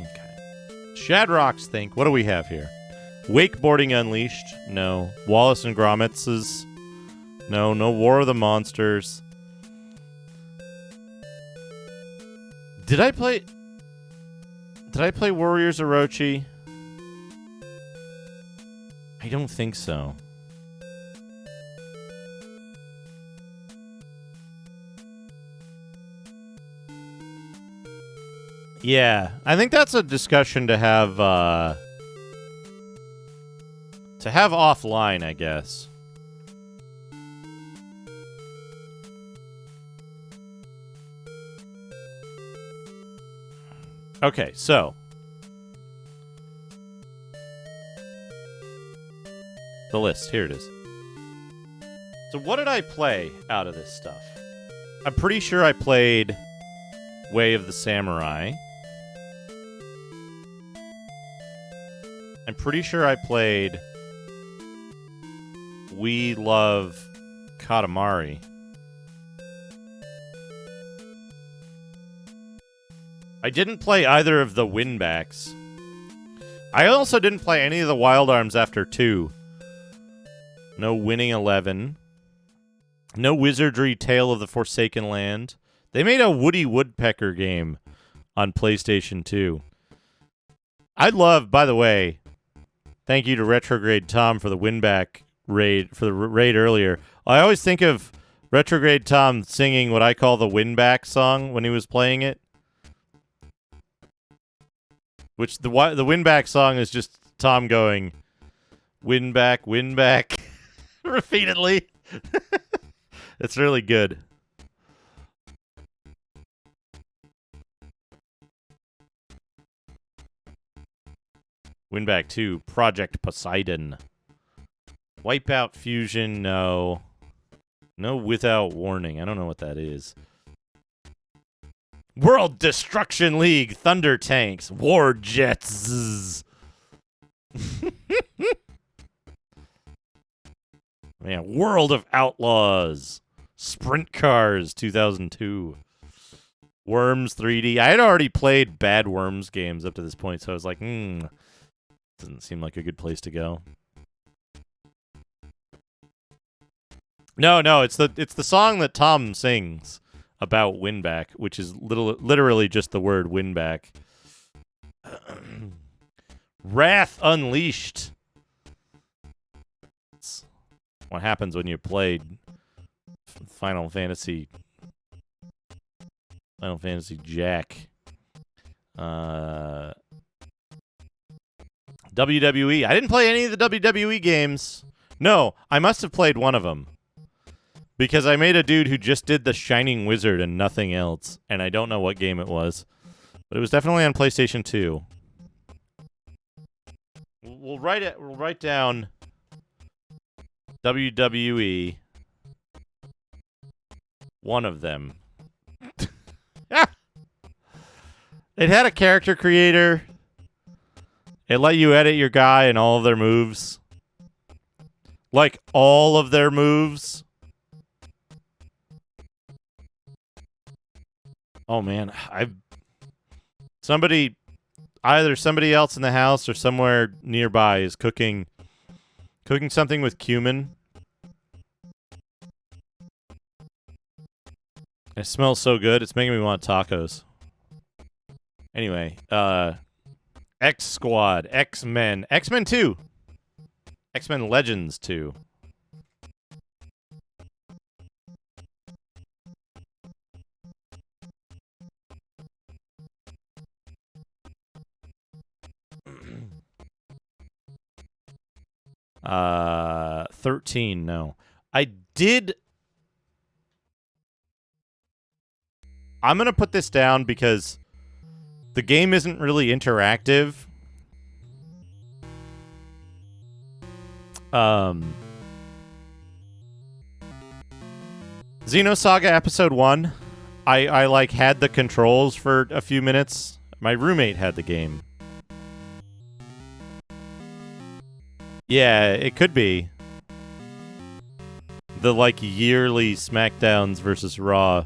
C: Okay. Shadrocks think. What do we have here? Wakeboarding Unleashed? No. Wallace and Gromitz's? No. No War of the Monsters. Did I play Warriors Orochi? I don't think so. Yeah, I think that's a discussion to have offline, I guess. Okay, so the list, here it is. So what did I play out of this stuff? I'm pretty sure I played Way of the Samurai. I'm pretty sure I played We Love Katamari. I didn't play either of the Winbacks. I also didn't play any of the Wild Arms after 2. No Winning 11. No Wizardry Tale of the Forsaken Land. They made a Woody Woodpecker game on PlayStation 2. I'd love, by the way, thank you to Retrograde Tom for the Winback raid, for the raid earlier. I always think of Retrograde Tom singing what I call the Winback song when he was playing it. Which the Winback song is just Tom going, Winback, Winback, repeatedly. It's really good. Winback 2, Project Poseidon. Wipeout Fusion, no. No Without Warning. I don't know what that is. World Destruction League, Thunder Tanks, War Jets. Man, World of Outlaws, Sprint Cars, 2002. Worms 3D. I had already played bad Worms games up to this point, so I was like, doesn't seem like a good place to go. No, it's the song that Tom sings about Winback, which is literally just the word Winback. Wrath Unleashed. It's what happens when you played Final Fantasy Jack. WWE. I didn't play any of the WWE games. No, I must have played one of them. Because I made a dude who just did the Shining Wizard and nothing else, and I don't know what game it was. But it was definitely on PlayStation 2. We'll write down WWE. One of them. It had a character creator. It let you edit your guy and all of their moves. Like, all of their moves. Oh, man. Either somebody else in the house or somewhere nearby is cooking something with cumin. It smells so good. It's making me want tacos. Anyway, X Squad, X-Men, X-Men 2, X-Men Legends 2. Uh, 13, no. I'm going to put this down because the game isn't really interactive. Xenosaga Episode 1, I like had the controls for a few minutes. My roommate had the game. Yeah, it could be. The, like, yearly SmackDowns versus Raw.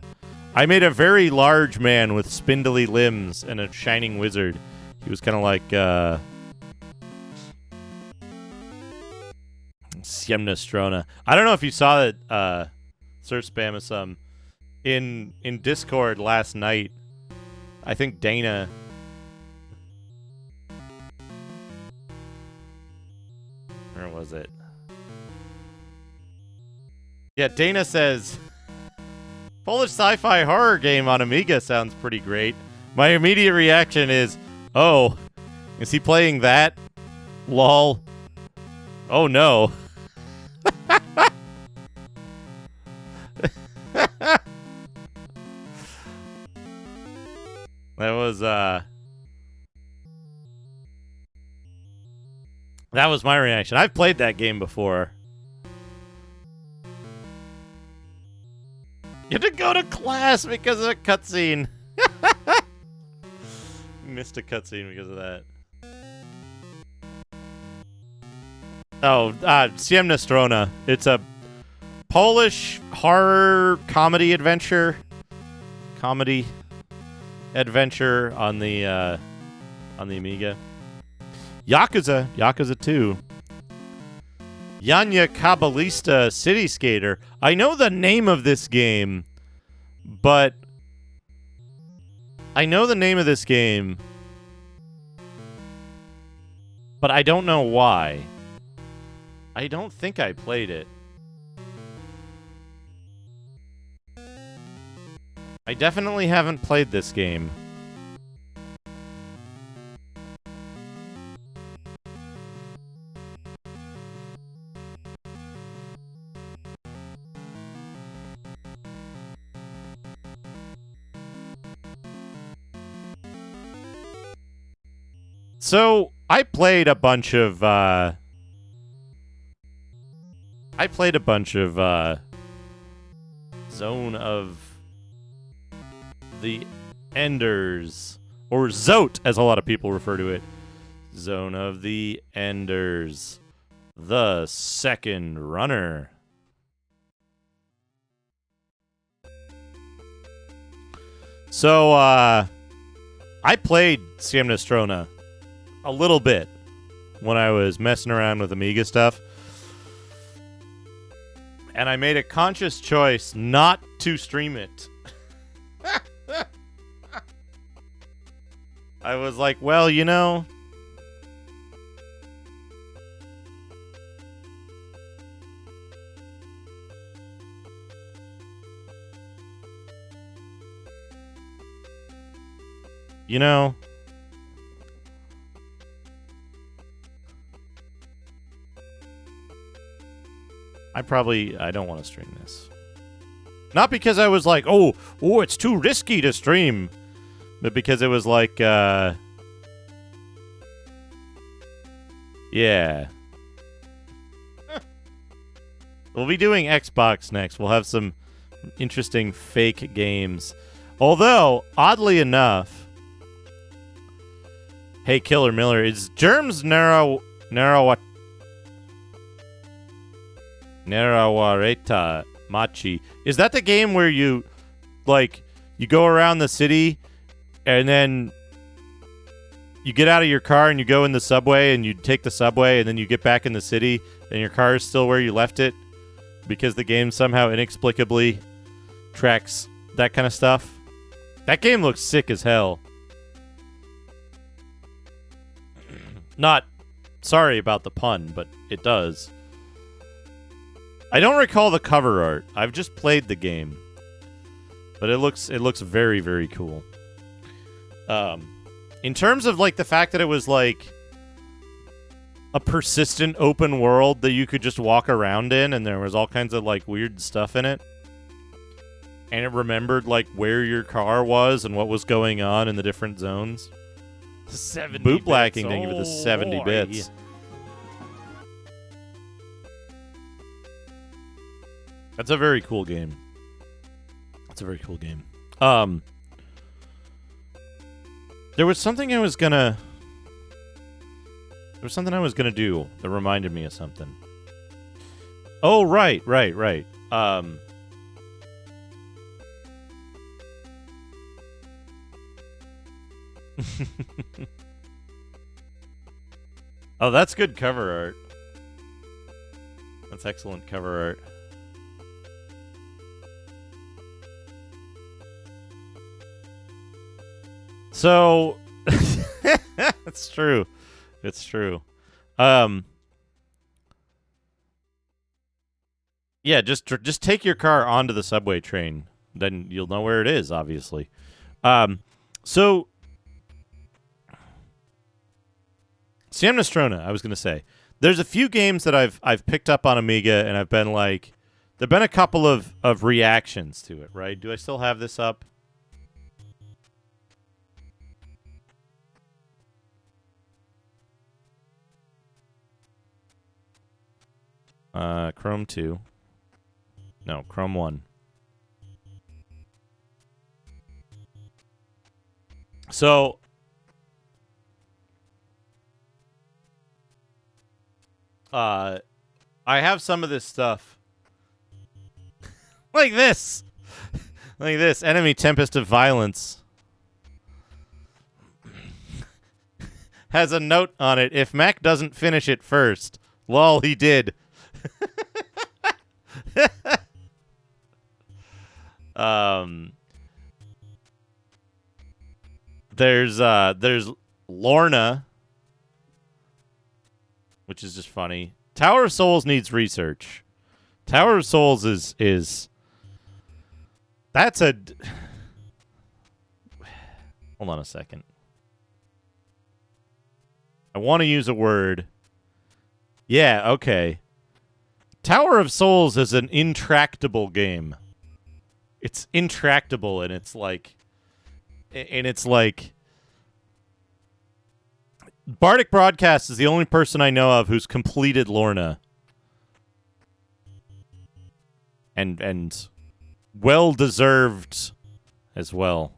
C: I made a very large man with spindly limbs and a shining wizard. He was kind of like, Siemnastrona. I don't know if you saw it, Sir Spamasum, in Discord last night. I think Dana... Where was it? Yeah, Dana says, Polish sci-fi horror game on Amiga sounds pretty great. My immediate reaction is, oh, is he playing that? Lol. Oh no. That That was my reaction. I've played that game before. You had to go to class because of a cutscene. Missed a cutscene because of that. Oh, Ciemna Strona. It's a Polish horror comedy adventure on the Amiga. Yakuza 2. Yanya Kabbalista City Skater. I know the name of this game, but I don't know why. I don't think I played it. I definitely haven't played this game. So, I played a bunch of Zone of the Enders, or Zote, as a lot of people refer to it. Zone of the Enders, the second runner. So, I played Ciemna Strona a little bit when I was messing around with Amiga stuff. And I made a conscious choice not to stream it. I was like, well, you know, I don't want to stream this. Not because I was like, oh, it's too risky to stream, but because it was like, yeah. We'll be doing Xbox next. We'll have some interesting fake games. Although, oddly enough, hey, Killer Miller, is Germs Narawareta Machi. Is that the game where you go around the city and then you get out of your car and you go in the subway and you take the subway and then you get back in the city and your car is still where you left it because the game somehow inexplicably tracks that kind of stuff? That game looks sick as hell. Not sorry about the pun, but it does. I don't recall the cover art. I've just played the game, but it looks very, very cool. In terms of like the fact that it was like a persistent open world that you could just walk around in, and there was all kinds of like weird stuff in it, and it remembered like where your car was and what was going on in the different zones.
F: 70
C: Bootblacking
F: bits.
C: didn't give it the 70
F: boy.
C: bits. That's a very cool game. There was something I was gonna do that reminded me of something. Oh, right. Oh, that's good cover art. That's excellent cover art. So, it's true. Yeah, just take your car onto the subway train. Then you'll know where it is, obviously. So, Ciemna Strona, I was going to say. There's a few games that I've picked up on Amiga, and I've been like, there've been a couple of reactions to it, right? Do I still have this up? Chrome 2. No, Chrome 1. So I have some of this stuff. Like this. Like this. Enemy Tempest of Violence. Has a note on it. If Mac doesn't finish it first. Lol, he did. There's Lorna, which is just funny. Tower of Souls needs research. Tower of Souls is that's a hold on a second. I want to use a word. Yeah, okay. Tower of Souls is an intractable game. It's intractable, and it's like Bardic Broadcast is the only person I know of who's completed Lorna. And well deserved as well.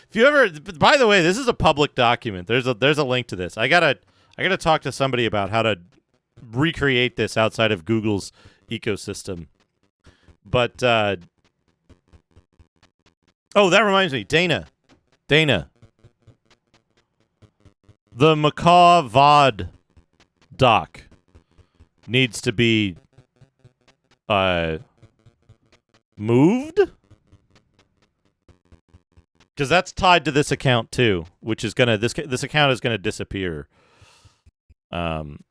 C: If you ever, by the way, this is a public document. There's a link to this. I gotta talk to somebody about how to recreate this outside of Google's ecosystem. But oh, that reminds me, Dana, the Macaw VOD doc needs to be moved. Because that's tied to this account too, which is gonna this account is gonna disappear. And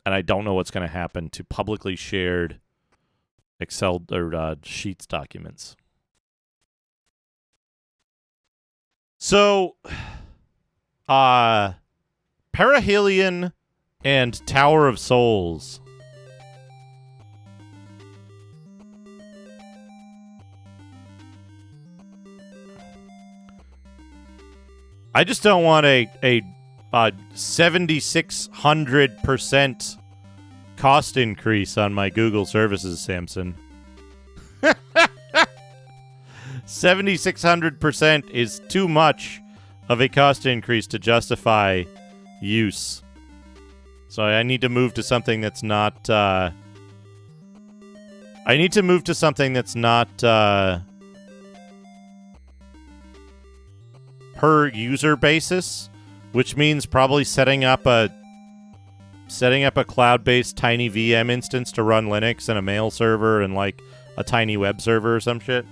C: I don't know what's gonna happen to publicly shared Excel or Sheets documents. So, Perihelion and Tower of Souls. I just don't want a 7,600% cost increase on my Google services, Samson. 7,600% is too much of a cost increase to justify use. So I need to move to something that's not. I need to move to something that's not per user basis, which means probably setting up a cloud-based tiny VM instance to run Linux and a mail server and like a tiny web server or some shit.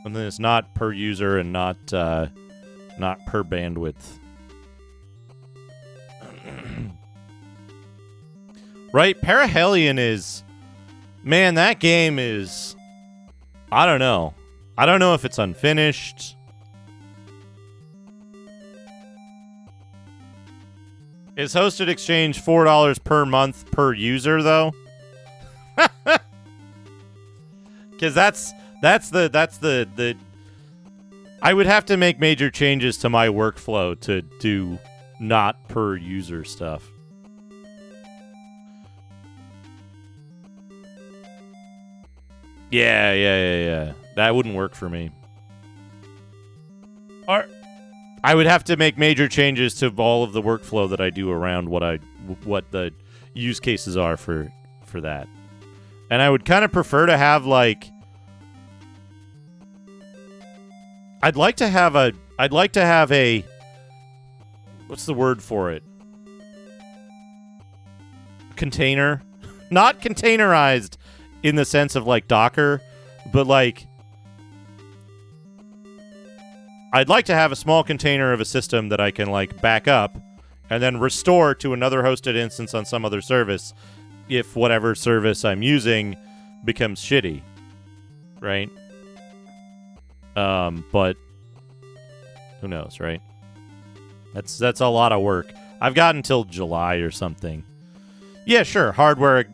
C: And then it's not per user and not per bandwidth. Right? Perihelion is... Man, that game is... I don't know. I don't know if it's unfinished. Is Hosted Exchange $4 per month per user though? Because that's the I would have to make major changes to my workflow to do not per user stuff. Yeah. That wouldn't work for me. Or I would have to make major changes to all of the workflow that I do around what the use cases are for that. And I would kind of prefer to have like I'd like to have a what's the word for it? Container. Not containerized in the sense of like Docker, but like I'd like to have a small container of a system that I can like back up and then restore to another hosted instance on some other service if whatever service I'm using becomes shitty. Right? But who knows, right? That's a lot of work. I've got until July or something. Yeah, sure. Hardware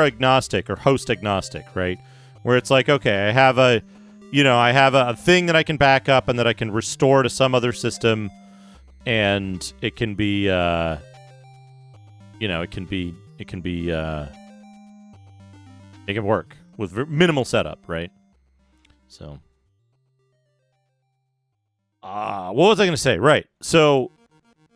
C: agnostic or host agnostic, right? Where it's like, okay, I have a thing that I can back up and that I can restore to some other system, and it can be, it can work with minimal setup, right? So, what was I going to say? Right. So,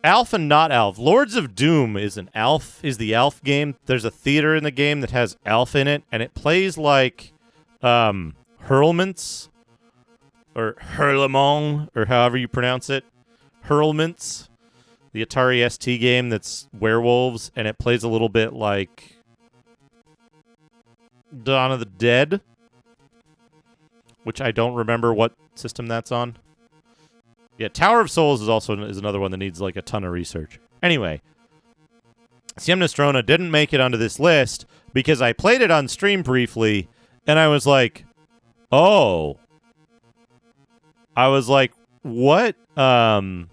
C: Alf and not Alf. Lords of Doom is the Alf game. There's a theater in the game that has Alf in it, and it plays like Hurlments or Hurlemont or however you pronounce it. Hurlments, the Atari ST game that's werewolves, and it plays a little bit like Dawn of the Dead, which I don't remember what system that's on. Yeah, Tower of Souls is another one that needs like a ton of research. Anyway, Siem Nostromo didn't make it onto this list because I played it on stream briefly, and I was like, oh. I was like, what? I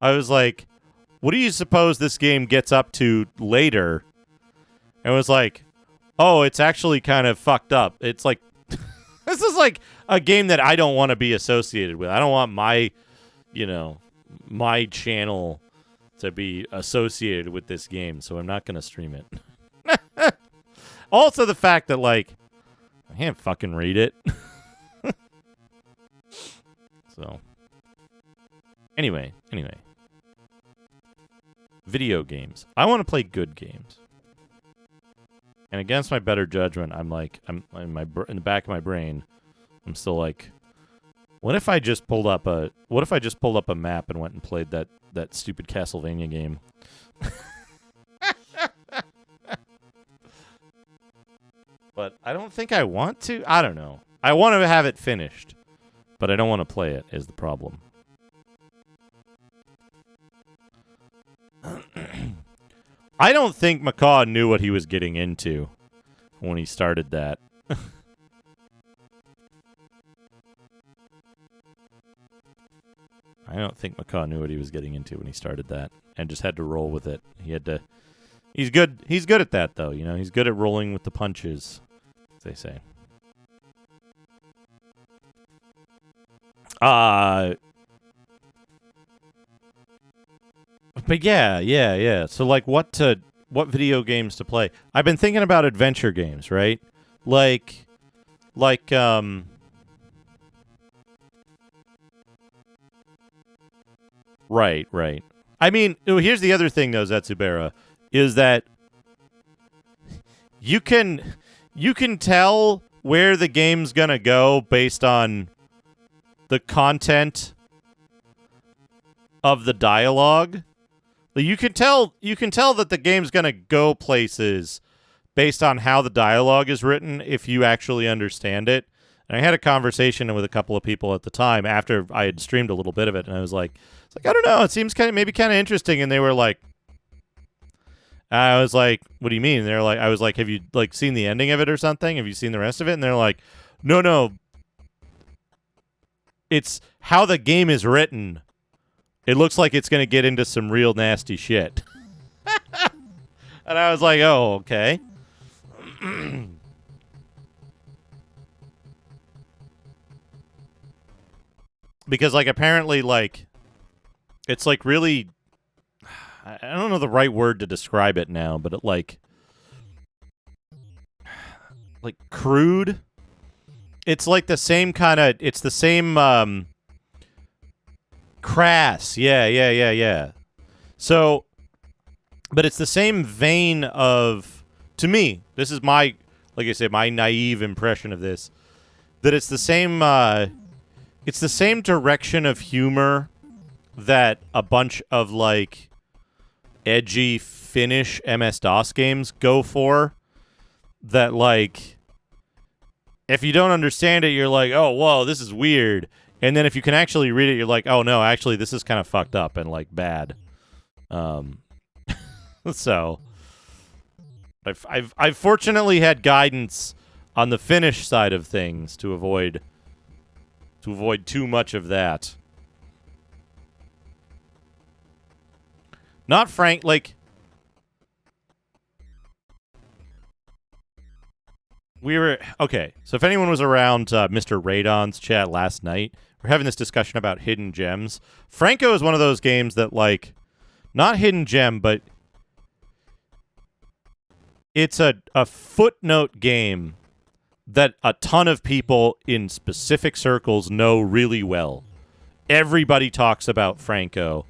C: was like, what do you suppose this game gets up to later? And it was like, oh, it's actually kind of fucked up. It's like, this is like a game that I don't want to be associated with. I don't want my channel to be associated with this game, so I'm not going to stream it. Also, the fact that, like, I can't fucking read it. So, anyway. Video games. I want to play good games. And against my better judgment, I'm in the back of my brain, I'm still like, what if I just pulled up a map and went and played that stupid Castlevania game? But I don't think I want to. I don't know. I want to have it finished, but I don't want to play it is the problem. I don't think Macaw knew what he was getting into when he started that. I don't think Macaw knew what he was getting into when he started that and just had to roll with it. He's good at that, though. You know, he's good at rolling with the punches, as they say. But yeah. So, like, what video games to play? I've been thinking about adventure games, right? Right. I mean, here's the other thing, though, Zetsubera, is that you can tell where the game's gonna go based on the content of the dialogue. You can tell that the game's gonna go places based on how the dialogue is written if you actually understand it. And I had a conversation with a couple of people at the time after I had streamed a little bit of it, and I was like, I don't know, it seems kind of interesting. And they were like, I was like, what do you mean? And they're like, I was like, have you like seen the ending of it or something? Have you seen the rest of it? And they're like, no. It's how the game is written. It looks like it's going to get into some real nasty shit. And I was like, oh, okay. Because, like, apparently, like, it's, like, really... I don't know the right word to describe it now, but it, like, crude. It's, like, the same kind of... It's the same, crass. Yeah. So, but it's the same vein of... To me, this is my... Like I say, my naive impression of this. That it's the same... It's the same direction of humor that a bunch of, like, edgy Finnish MS-DOS games go for. That, like, if you don't understand it, you're like, oh, whoa, this is weird. And then if you can actually read it, you're like, oh, no, actually, this is kind of fucked up and, like, bad. So, I've fortunately had guidance on the finish side of things to avoid too much of that. Not Frank, like, we were, okay, so if anyone was around Mr. Radon's chat last night, we're having this discussion about hidden gems. Franco is one of those games that, like, not hidden gem, but it's a footnote game that a ton of people in specific circles know really well. Everybody talks about Franco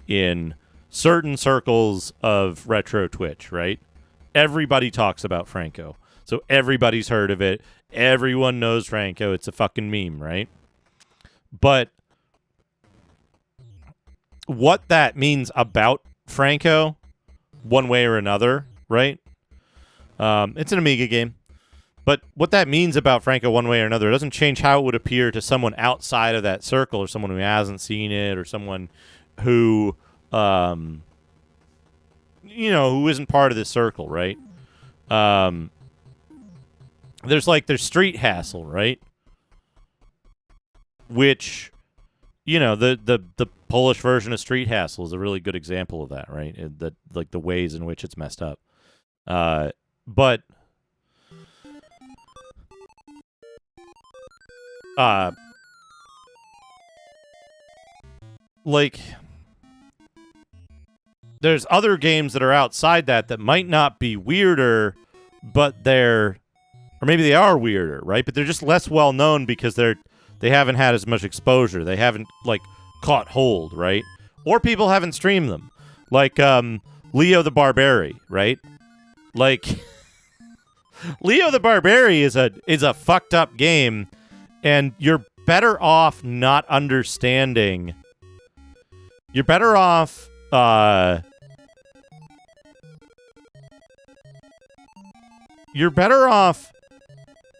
C: in certain circles of retro Twitch, right? Everybody talks about Franco. So everybody's heard of it. Everyone knows Franco. It's a fucking meme, right? But what that means about Franco, one way or another, right? It's an Amiga game. But what that means about Franco one way or another, it doesn't change how it would appear to someone outside of that circle, or someone who hasn't seen it, or someone who, who isn't part of this circle, right? There's Street Hassle, right? Which, the Polish version of Street Hassle is a really good example of that, right? The ways in which it's messed up. But there's other games that are outside that might not be weirder, but or maybe they are weirder, right? But they're just less well known because they haven't had as much exposure. They haven't caught hold, right? Or people haven't streamed them, like Leo the Barbary, right? Like Leo the Barbary is a fucked up game, and you're better off not understanding. You're better off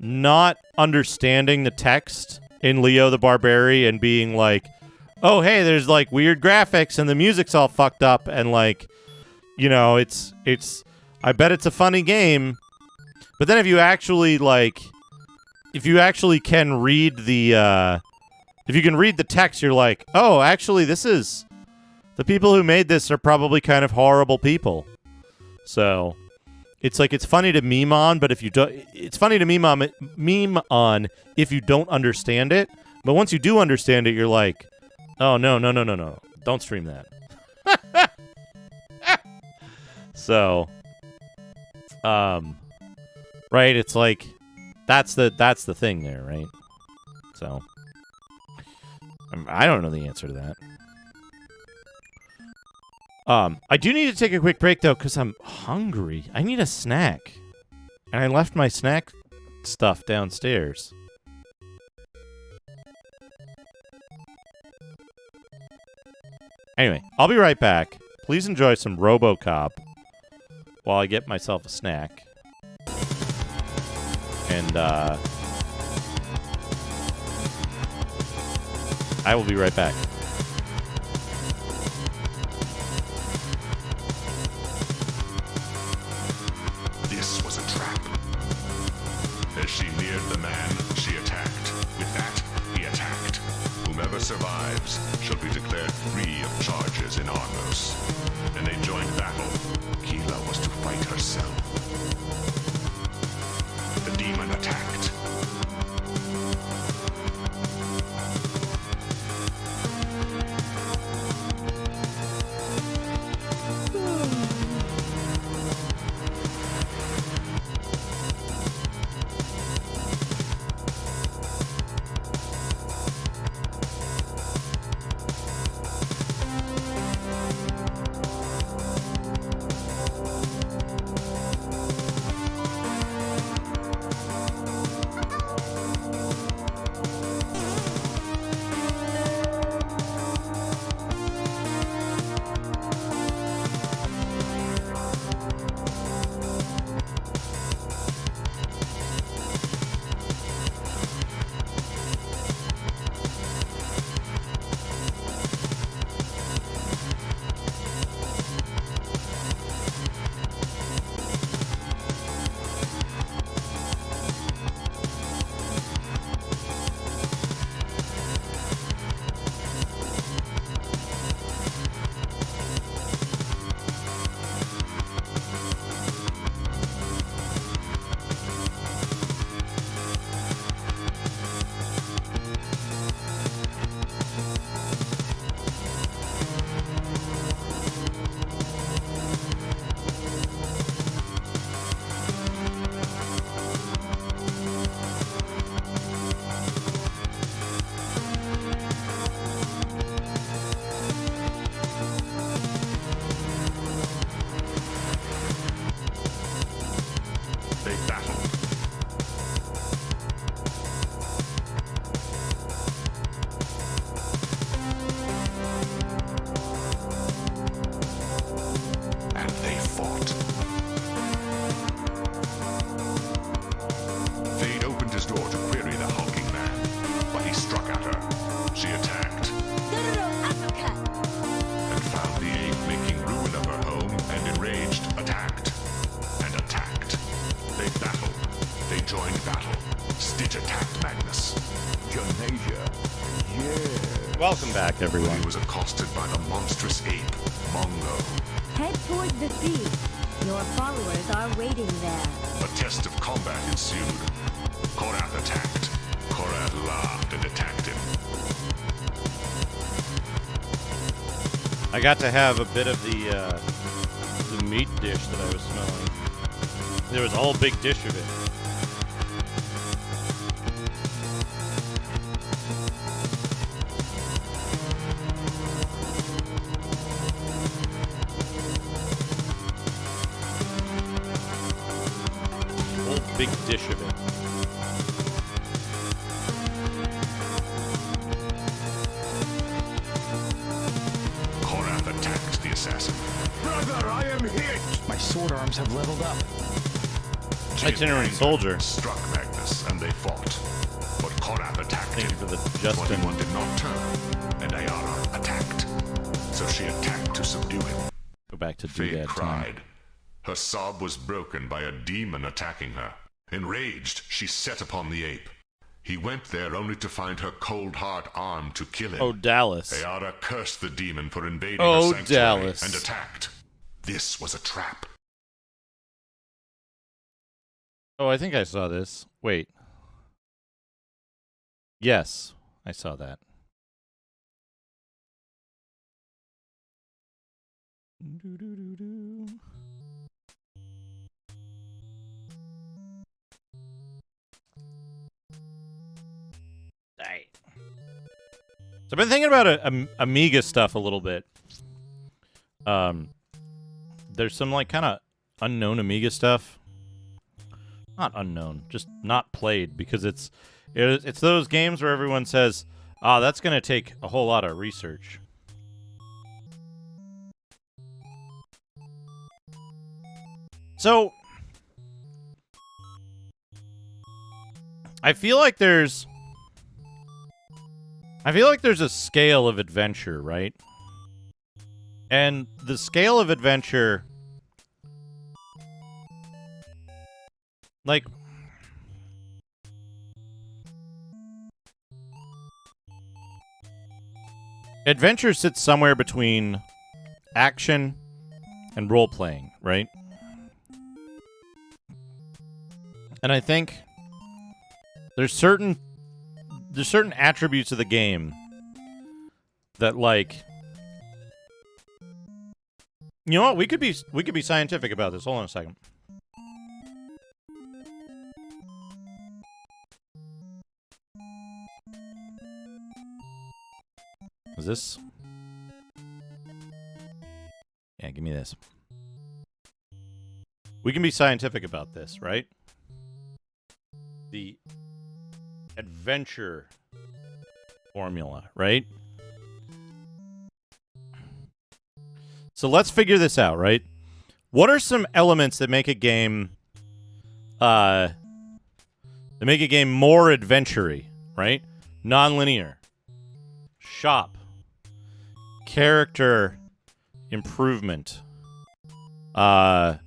C: not understanding the text in Leo the Barbary and being like, oh, hey, there's weird graphics and the music's all fucked up and it's I bet it's a funny game. But then if you actually can read the if you can read the text, you're like, oh, actually the people who made this are probably kind of horrible people. So it's funny to meme on, but it's funny to meme on if you don't understand it. But once you do understand it, you're like, oh, no, don't stream that. So, right, it's that's the thing there, right? So, I don't know the answer to that. I do need to take a quick break, though, because I'm hungry. I need a snack. And I left my snack stuff downstairs. Anyway, I'll be right back. Please enjoy some RoboCop while I get myself a snack. And, I will be right back.
D: This was a trap. As she neared the man, she attacked. With that, he attacked. Whomever survives shall be declared free of charges in Argos. In a joint battle, Keela was to fight herself. The demon attacked.
C: everyone.
D: He was accosted by the monstrous ape, Mongo.
F: Head toward the thief. Your followers are waiting there.
D: A test of combat ensued. Korath attacked. Korath laughed and attacked him.
C: I got to have a bit of the meat dish that I was smelling. There was a whole big dish of it. Whole big dish of it.
D: Korath attacked the assassin.
G: Brother, I am hit! My sword arms have leveled up.
C: Itinerant soldier.
D: Struck Magnus and they fought. But Korath attacked
C: Thank you
D: him.
C: for the Justin.
D: 21 did not turn, and Ayara attacked. So she attacked to subdue him.
C: Go back to
D: Fate
C: Doodad time.
D: cried. Her sob was broken by a demon attacking her. Enraged, she set upon the ape. He went there only to find her cold heart armed to kill him.
C: Oh, Dallas.
D: Ayara cursed the demon for invading
C: Oh,
D: her sanctuary
C: Dallas.
D: and attacked. This was a trap.
C: Oh, I think I saw this. Wait. Yes, I saw that. So I've been thinking about Amiga stuff a little bit. There's some like kind of unknown Amiga stuff. Not unknown, just not played because it's those games where everyone says, "Ah, that's going to take a whole lot of research." So I feel like there's a scale of adventure, right? And the scale of adventure, like, adventure sits somewhere between action and role-playing, right? And I think there's certain attributes of the game that, like, you know what? We could be scientific about this. Hold on a second. Is this? Yeah, give me this. We can be scientific about this, right? The adventure formula, right? So let's figure this out, right? What are some elements that make a game more adventure-y, right? Non-linear. Shop. Character improvement. What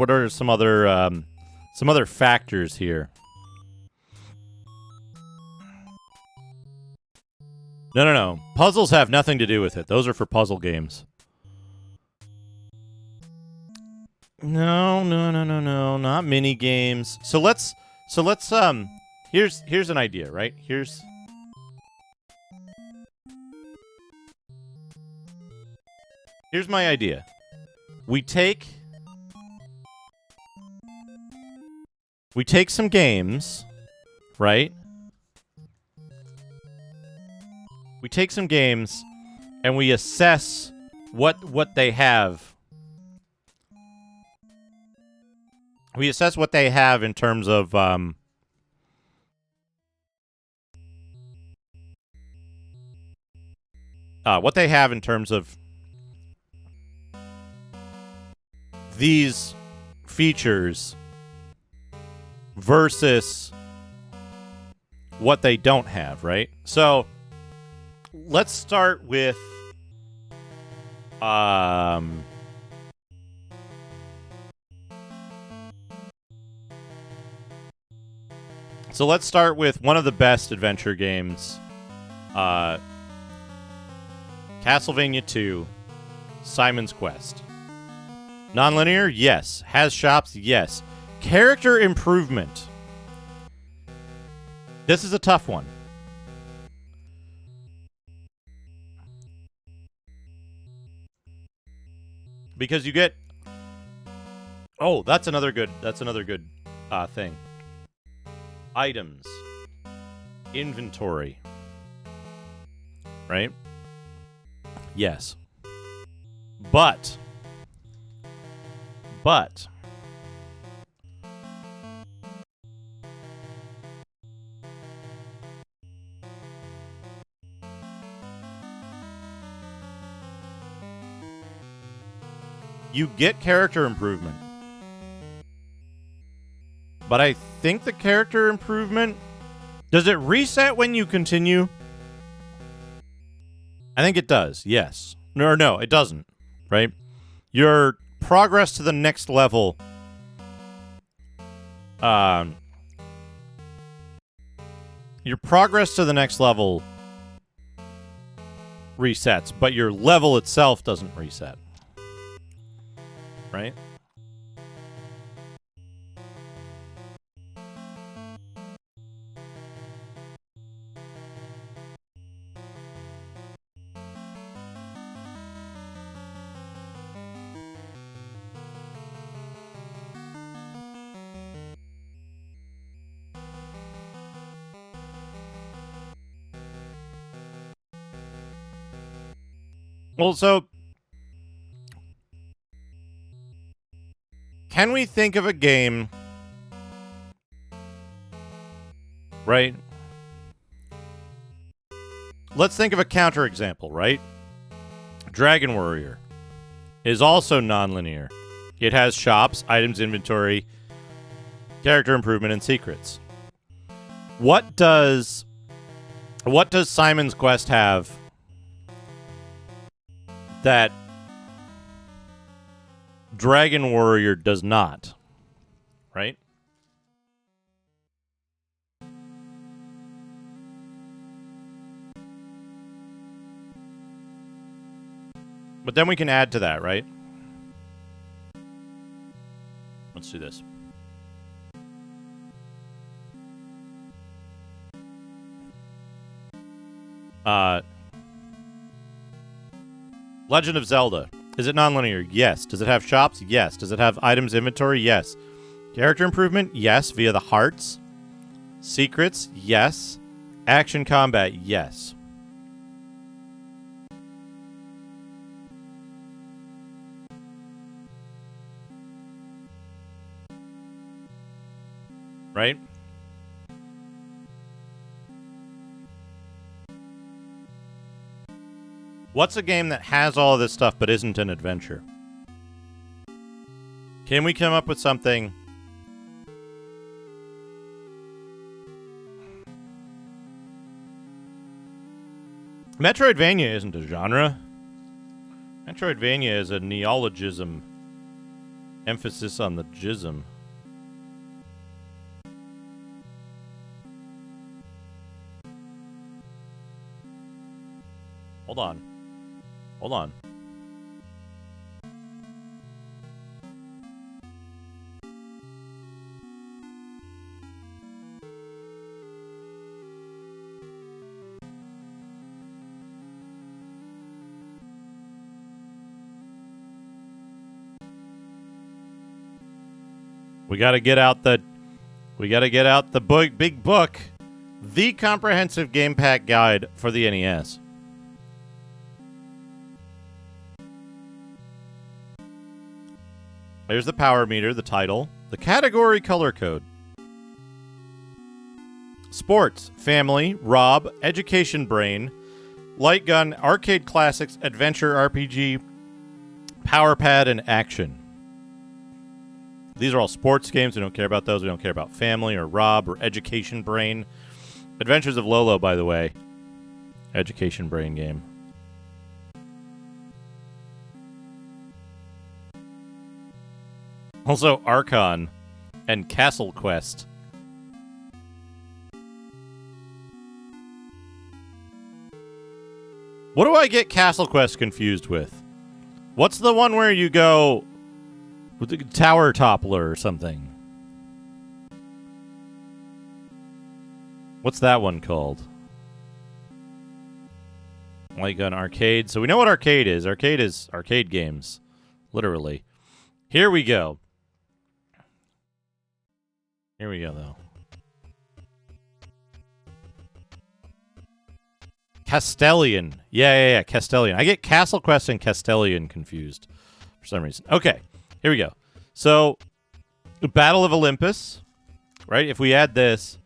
C: are some other factors here? No. Puzzles have nothing to do with it. Those are for puzzle games. No. Not mini games. So let's here's an idea, right? Here's my idea. We take some games, right? We take some games and we assess what they have. We assess what they have in terms of these features versus what they don't have, right? So let's start with So let's start with one of the best adventure games. Castlevania 2, Simon's Quest. Non-linear? Yes. Has shops? Yes. Character improvement. This is a tough one. Because you get... Oh, that's another good thing. Items. Inventory. Right? Yes. But you get character improvement. But I think the character improvement... Does it reset when you continue? I think it does, yes. No, it doesn't, right? Your progress to the next level... your progress to the next level resets, but your level itself doesn't reset. Right? Well, so... Can we think of a game... Right? Let's think of a counterexample, right? Dragon Warrior is also non-linear. It has shops, items, inventory, character improvement, and secrets. What does Simon's Quest have that Dragon Warrior does not? Right? But then we can add to that, right? Let's do this. Legend of Zelda. Is it nonlinear? Yes. Does it have shops? Yes. Does it have items inventory? Yes. Character improvement? Yes. Via the hearts. Secrets? Yes. Action combat? Yes. Right? What's a game that has all of this stuff but isn't an adventure? Can we come up with something? Metroidvania isn't a genre. Metroidvania is a neologism. Emphasis on the jism. Hold on. Hold on. We got to get out the big book, the comprehensive game pack guide for the NES. There's the power meter, the title, the category color code. Sports, family, Rob, education brain, light gun, arcade classics, adventure RPG, power pad, and action. These are all sports games. We don't care about those. We don't care about family or Rob or education brain. Adventures of Lolo, by the way. Education brain game. Also, Archon and Castle Quest. What do I get Castle Quest confused with? What's the one where you go with the tower toppler or something? What's that one called? Like an arcade. So we know what arcade is. Arcade is arcade games. Literally. Here we go. Here we go, though. Castellian. Yeah. Castellian. I get Castle Quest and Castellian confused for some reason. Okay. Here we go. So, the Battle of Olympus. Right? If we add this.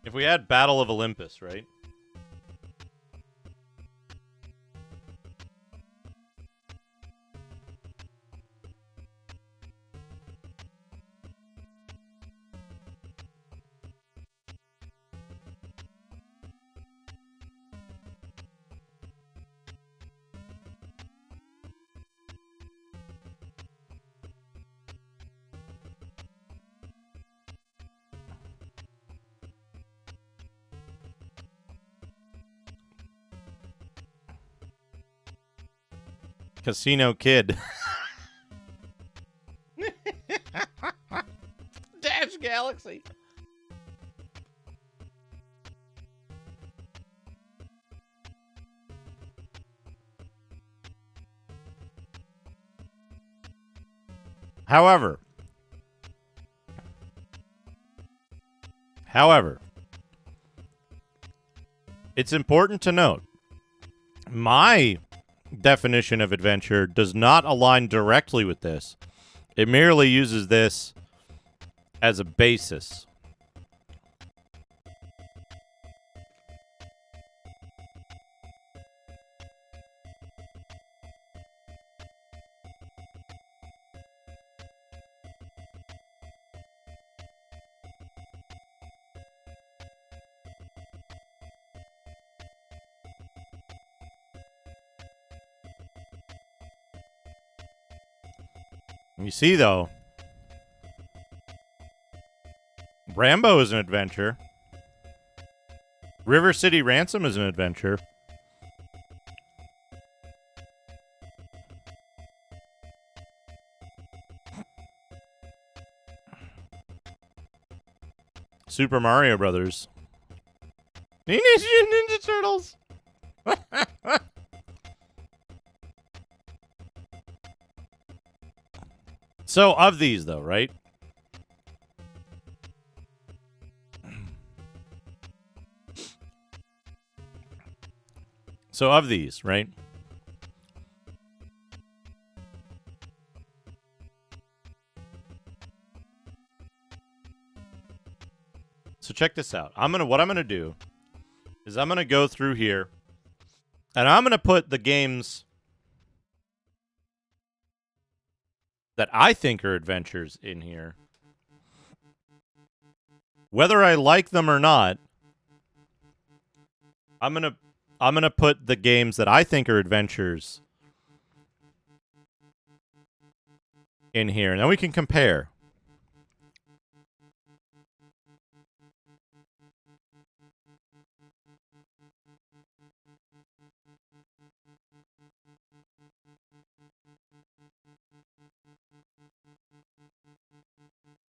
C: If we add Battle of Olympus, right? Casino Kid. Dash Galaxy. However, it's important to note my definition of adventure does not align directly with this. It merely uses this as a basis. You see, though, Rambo is an adventure. River City Ransom is an adventure. Super Mario Brothers. Teenage Mutant Ninja Turtles. So, of these, though, right? So, of these, right? So, check this out. What I'm gonna do is I'm gonna go through here, and I'm gonna put the games that I think are adventures in here. Whether I like them or not, I'm gonna put the games that I think are adventures in here, and then we can compare.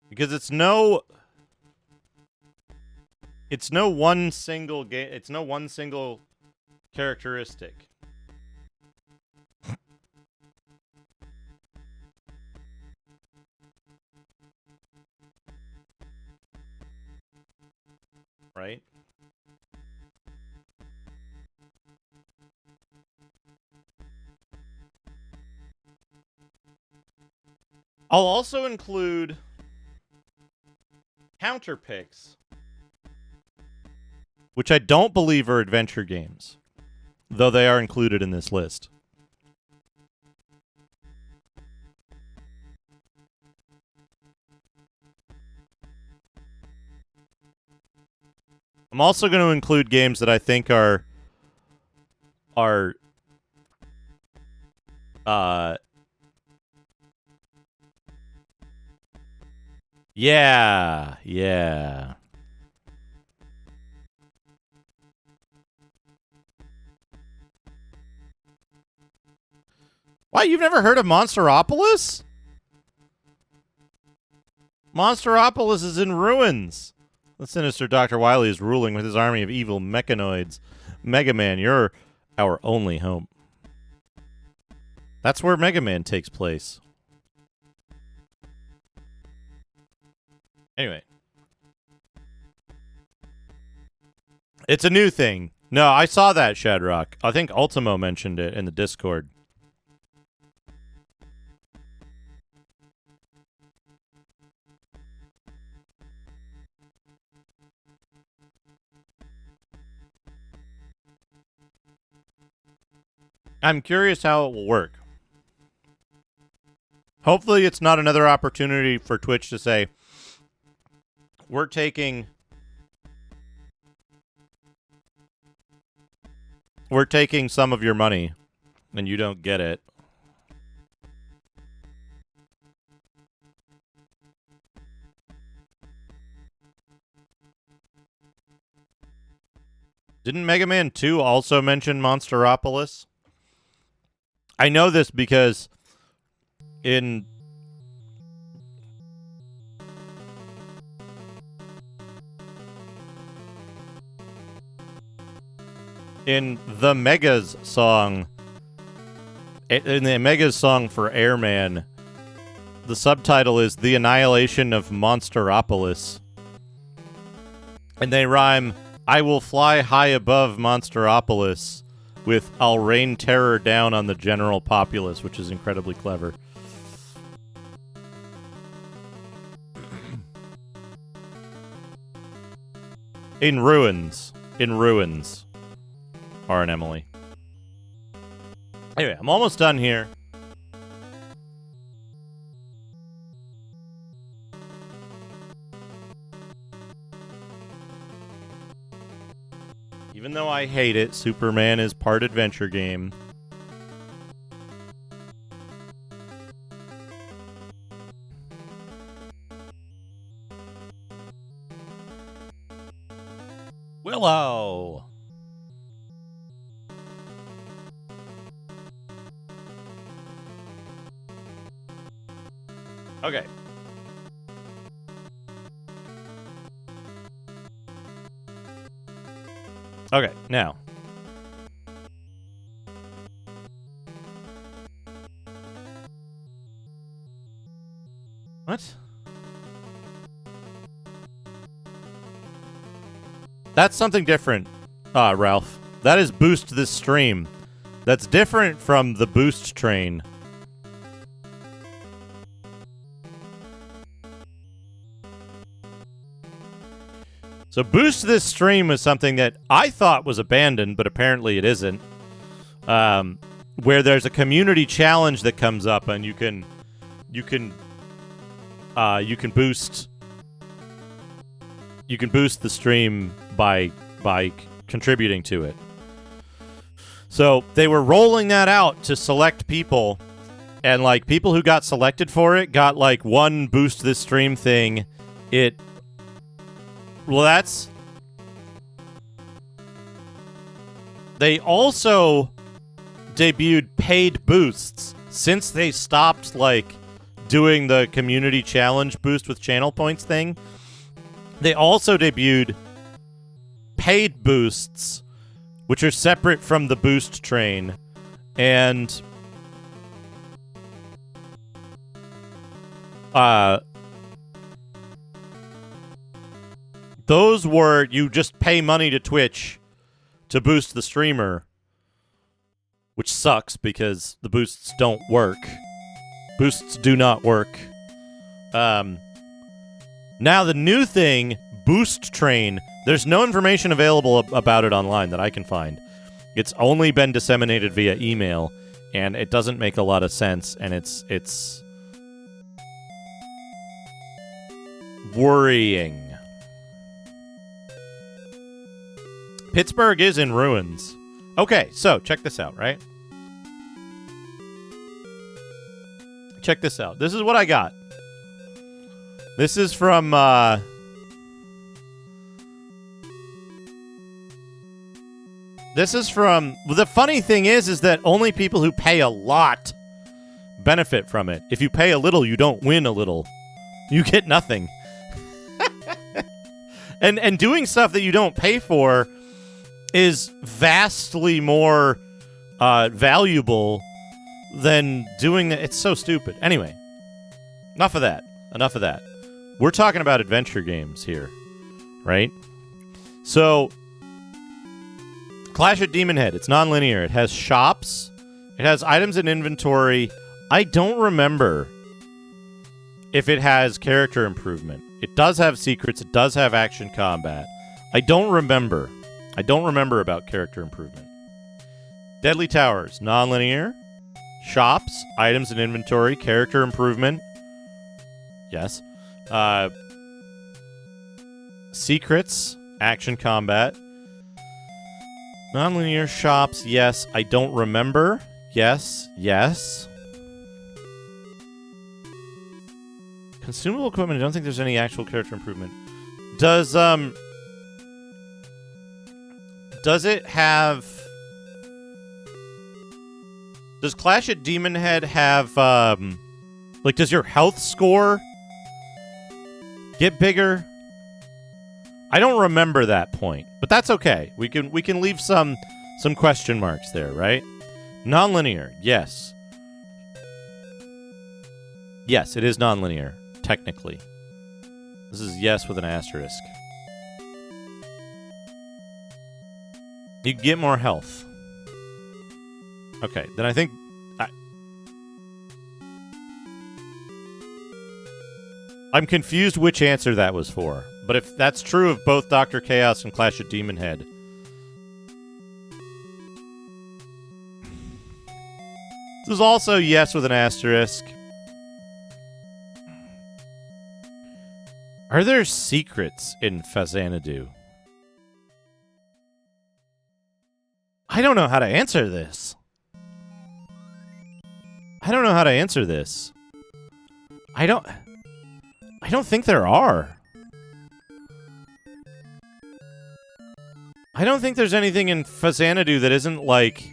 C: Because it's no one single game. It's no one single characteristic. Right? I'll also include counter picks, which I don't believe are adventure games, though they are included in this list. I'm also going to include games that I think are yeah. Why, you've never heard of Monsteropolis? Monsteropolis is in ruins. The sinister Dr. Wily is ruling with his army of evil mechanoids. Mega Man, you're our only hope. That's where Mega Man takes place. Anyway. It's a new thing. No, I saw that, Shadrock. I think Ultimo mentioned it in the Discord. I'm curious how it will work. Hopefully it's not another opportunity for Twitch to say, we're taking some of your money and you don't get it. Didn't Mega Man 2 also mention Monsteropolis? I know this because in the Megas song, in the Megas song for Airman, the subtitle is The Annihilation of Monsteropolis. And they rhyme, I will fly high above Monsteropolis with I'll rain terror down on the general populace, which is incredibly clever. In ruins. R and Emily. Anyway, I'm almost done here. Even though I hate it, Superman is part adventure game. Willow! Okay. Okay, now. What? That's something different, Ralph. That is Boost This Stream. That's different from the Boost Train. So Boost This Stream was something that I thought was abandoned, but apparently it isn't. Where there's a community challenge that comes up, and you can boost the stream by contributing to it. So they were rolling that out to select people, and like people who got selected for it got like one Boost This Stream thing. They also debuted paid boosts since they stopped like doing the community challenge boost with channel points thing. They also debuted paid boosts, which are separate from the boost train, and those were, you just pay money to Twitch to boost the streamer, which sucks because the boosts don't work. Boosts do not work. Now the new thing, Boost Train, there's no information available about it online that I can find. It's only been disseminated via email, and it doesn't make a lot of sense, and it's worrying. Pittsburgh is in ruins. Okay, so check this out, right? Check this out. This is what I got. This is from the funny thing is that only people who pay a lot benefit from it. If you pay a little, you don't win a little. You get nothing. and doing stuff that you don't pay for is vastly more valuable than doing that. It's so stupid. Anyway, enough of that. Enough of that. We're talking about adventure games here, right? So, Clash at Demon Head. It's non-linear. It has shops. It has items in inventory. I don't remember if it has character improvement. It does have secrets. It does have action combat. I don't remember. I don't remember about character improvement. Deadly Towers. Non-linear. Shops. Items in inventory. Character improvement. Yes. Secrets. Action combat. Non-linear shops. Yes. I don't remember. Yes. Yes. Consumable equipment. I don't think there's any actual character improvement. Does it have... Does Clash at Demon Head have, like, does your health score get bigger? I don't remember that point, but that's okay. We can leave some question marks there, right? Non-linear, yes. Yes, it is non-linear, technically. This is yes with an asterisk. You get more health. Okay, then I think... I'm confused which answer that was for. But if that's true of both Dr. Chaos and Clash of Demon Head... This is also yes with an asterisk. Are there secrets in Phazanadu? I don't know how to answer this. I don't know how to answer this. I don't think there are. I don't think there's anything in Phazanadu that isn't like...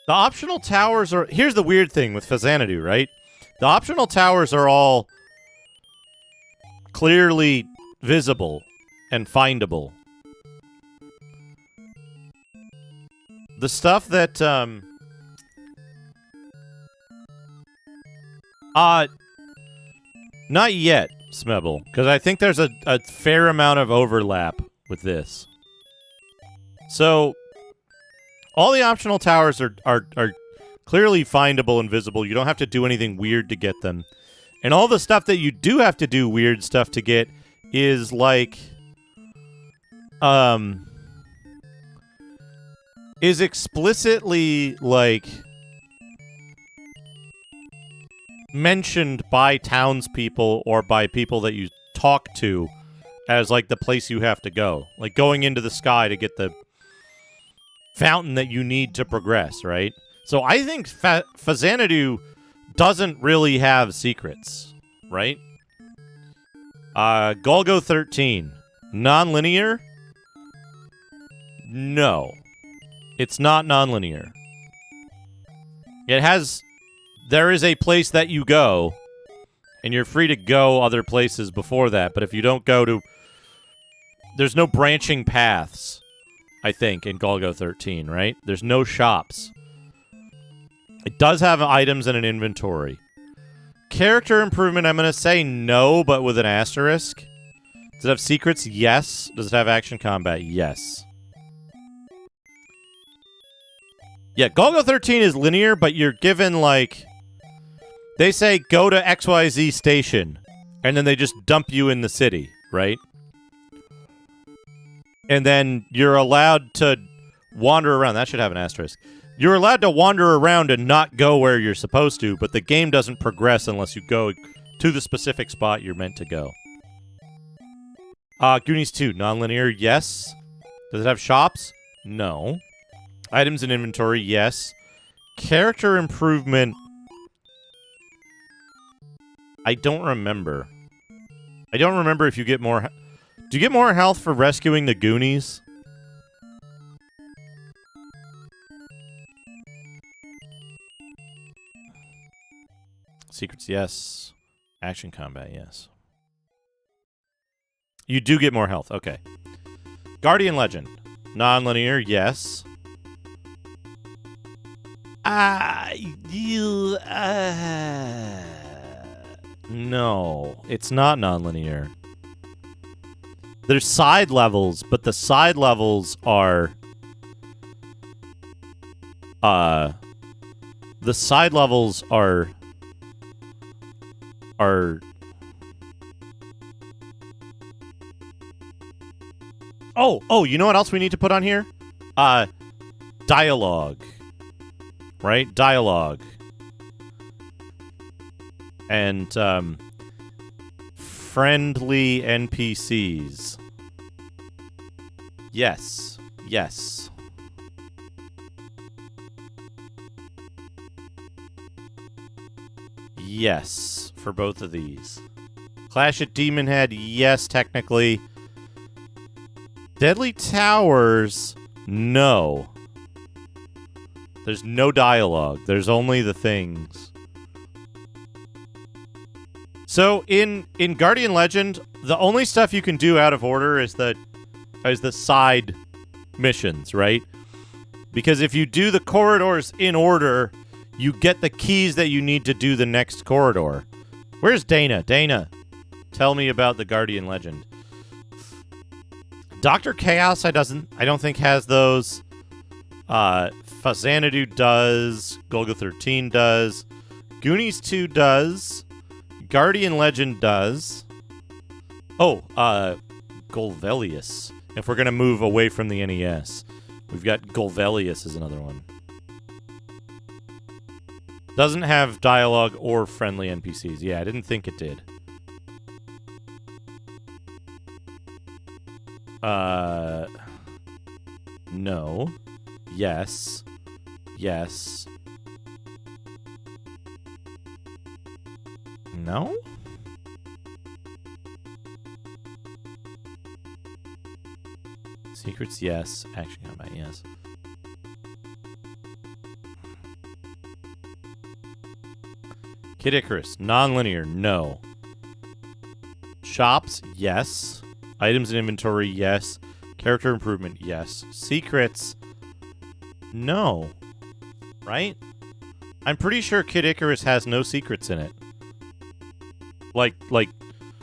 C: The optional towers are... Here's the weird thing with Phazanadu, right? The optional towers are all clearly visible and findable. The stuff that, not yet, Smebble, because I think there's a fair amount of overlap with this. So, all the optional towers are clearly findable and visible. You don't have to do anything weird to get them. And all the stuff that you do have to do weird stuff to get is like, is explicitly, like, mentioned by townspeople or by people that you talk to as, like, the place you have to go. Like, going into the sky to get the fountain that you need to progress, right? So I think Phazanadu doesn't really have secrets, right? Golgo 13. Non-linear? No. It's not non-linear. It has... There is a place that you go, and you're free to go other places before that, but if you don't go to... There's no branching paths, I think, in Golgo 13, right? There's no shops. It does have items and an inventory. Character improvement, I'm going to say no, but with an asterisk. Does it have secrets? Yes. Does it have action combat? Yes. Yeah, Golgo 13 is linear, but you're given, like... They say, go to XYZ station, and then they just dump you in the city, right? And then you're allowed to wander around. That should have an asterisk. You're allowed to wander around and not go where you're supposed to, but the game doesn't progress unless you go to the specific spot you're meant to go. Goonies 2, non-linear, yes. Does it have shops? No. Items in inventory, yes. Character improvement, I don't remember. I don't remember if you get more... Do you get more health for rescuing the Goonies? Secrets, yes. Action combat, yes. You do get more health. Okay. Guardian Legend. Non-linear, yes. No, it's not non-linear. There's side levels, but the side levels are... The side levels are... Oh, you know what else we need to put on here? Dialogue. Right? Dialogue. And, friendly NPCs. Yes. Yes. Yes, for both of these. Clash at Demon Head, yes, technically. Deadly Towers, no. There's no dialogue. There's only the things. So in Guardian Legend, the only stuff you can do out of order is the side missions, right? Because if you do the corridors in order, you get the keys that you need to do the next corridor. Where's Dana? Dana, tell me about the Guardian Legend. Dr. Chaos, I don't think has those. Fazanadu does. Golgo 13 does. Goonies 2 does. Guardian Legend does. Oh, Golvelius. If we're gonna move away from the NES, we've got Golvelius as another one. Doesn't have dialogue or friendly NPCs. Yeah, I didn't think it did. No. Yes. Yes. No? Secrets, yes. Action combat, yes. Kid Icarus, non-linear, no. Shops, yes. Items in inventory, yes. Character improvement, yes. Secrets, no. Right? I'm pretty sure Kid Icarus has no secrets in it. Like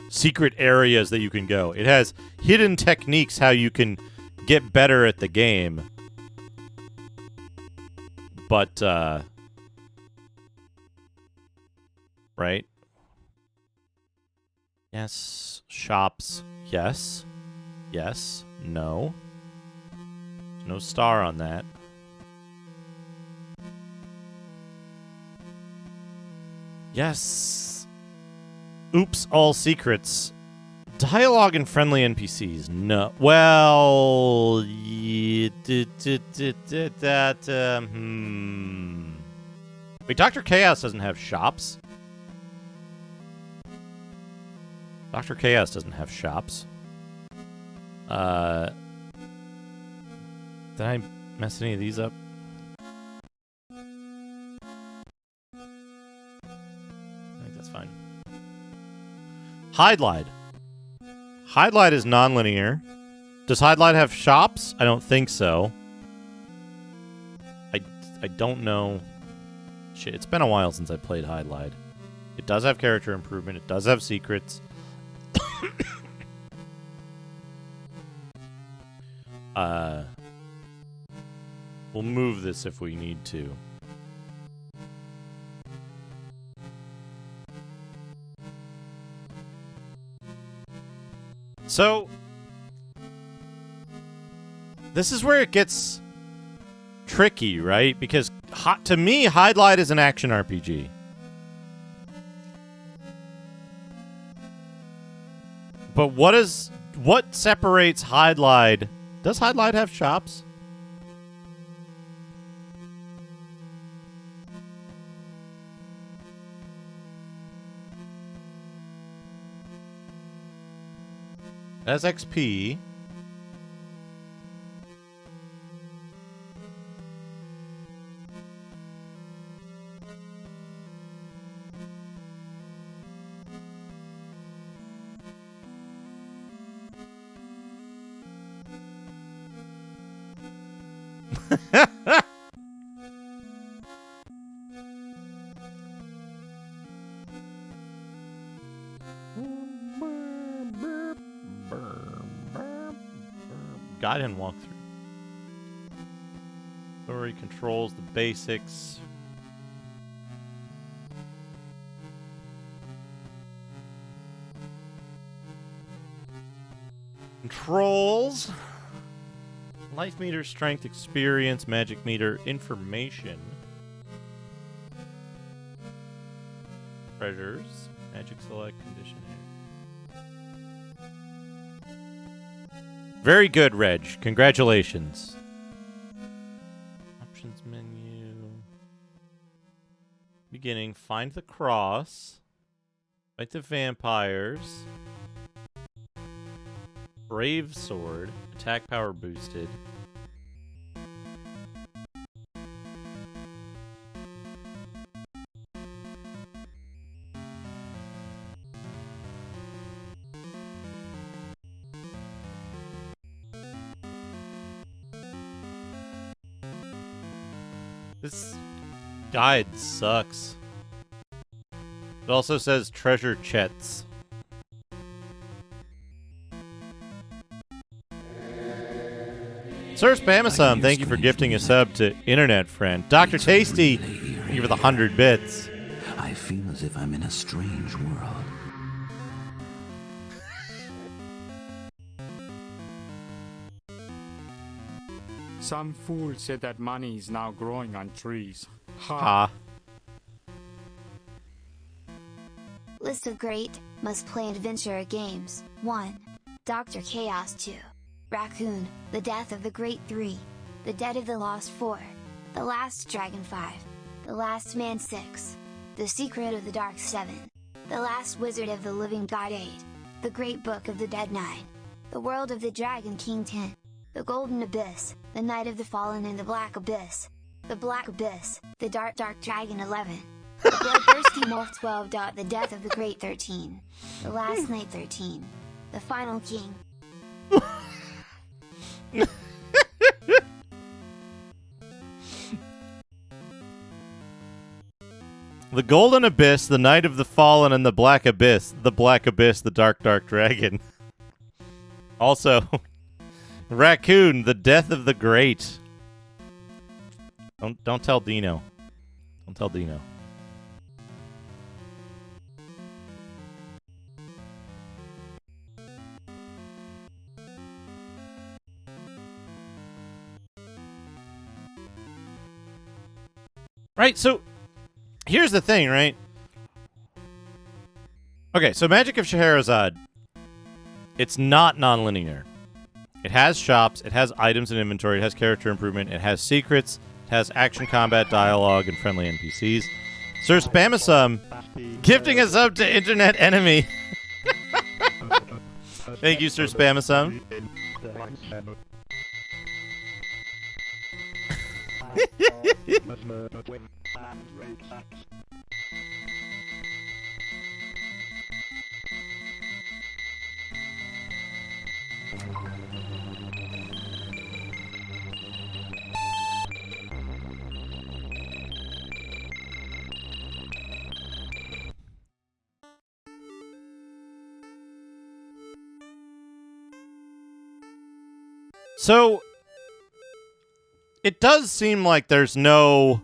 C: secret areas that you can go. It has hidden techniques how you can get better at the game. But, right? Yes. Shops. Yes. Yes. No. There's no star on that. Yes. Oops, all secrets. Dialogue and friendly NPCs. No. Well, Wait, Dr. Chaos doesn't have shops. Dr. Chaos doesn't have shops. Did I mess any of these up? I think that's fine. Hydlide. Hydlide is non-linear. Does Hydlide have shops? I don't think so. I don't know. Shit, it's been a while since I played Hydlide. It does have character improvement. It does have secrets. We'll move this if we need to. So, this is where it gets tricky, right? Because to me, Hydlide is an action RPG. But what separates Hydlide? Does Hydlide have shops? It has XP. Got him walkthrough. Story controls, the basics. Controls. Life meter, strength, experience, magic meter, information. Treasures, magic select, condition. Very good, Reg. Congratulations. Options menu. Beginning. Find the cross. Fight the vampires. Brave sword. Attack power boosted. This guide sucks. It also says treasure chests. Sir Spamasum, thank you for gifting a sub to Internet Friend. Dr. Tasty, thank you for the 100 bits.
A: I feel as if I'm in a strange world.
G: Some fool said that money is now growing on trees.
C: Ha.
H: List of great, must-play adventure games. 1. Dr. Chaos 2. Raccoon, The Death of the Great 3. The Dead of the Lost 4. The Last Dragon 5. The Last Man 6. The Secret of the Dark 7. The Last Wizard of the Living God 8. The Great Book of the Dead 9. The World of the Dragon King 10. The Golden Abyss, The Night of the Fallen and the Black Abyss. The Black Abyss, The Dark Dragon 11. The Bloodthirsty Morph 12. The Death of the Great 13. The Last Night 13. The Final King.
C: The Golden Abyss, The Night of the Fallen, and the Black Abyss. The Black Abyss, The Dark Dragon. Also, Raccoon, The Death of the Great. Don't tell Dino. Don't tell Dino. Right, so here's the thing, right? Okay, so Magic of Scheherazade, it's not nonlinear. It has shops, it has items and inventory, it has character improvement, it has secrets, it has action combat, dialogue, and friendly NPCs. Sir Spamasum, gifting us up to Internet Enemy. Thank you, Sir Spamasum. So, it does seem like there's no...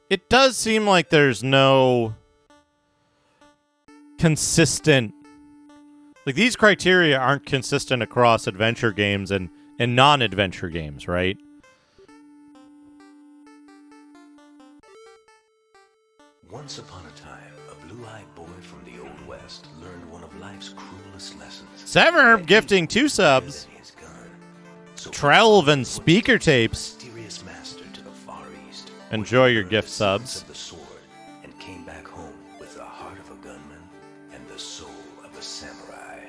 C: It does seem like there's no consistent... Like, these criteria aren't consistent across adventure games and non-adventure games, right?
A: Once upon a time, a blue-eyed boy from the Old West learned one of life's cruelest lessons.
C: Severherb gifting 2 subs. Trelvin speaker tapes.
A: Mysterious master to the far east.
C: Enjoy your gift subs.
A: Of the sword and came back home with the heart of a gunman and the soul of a samurai.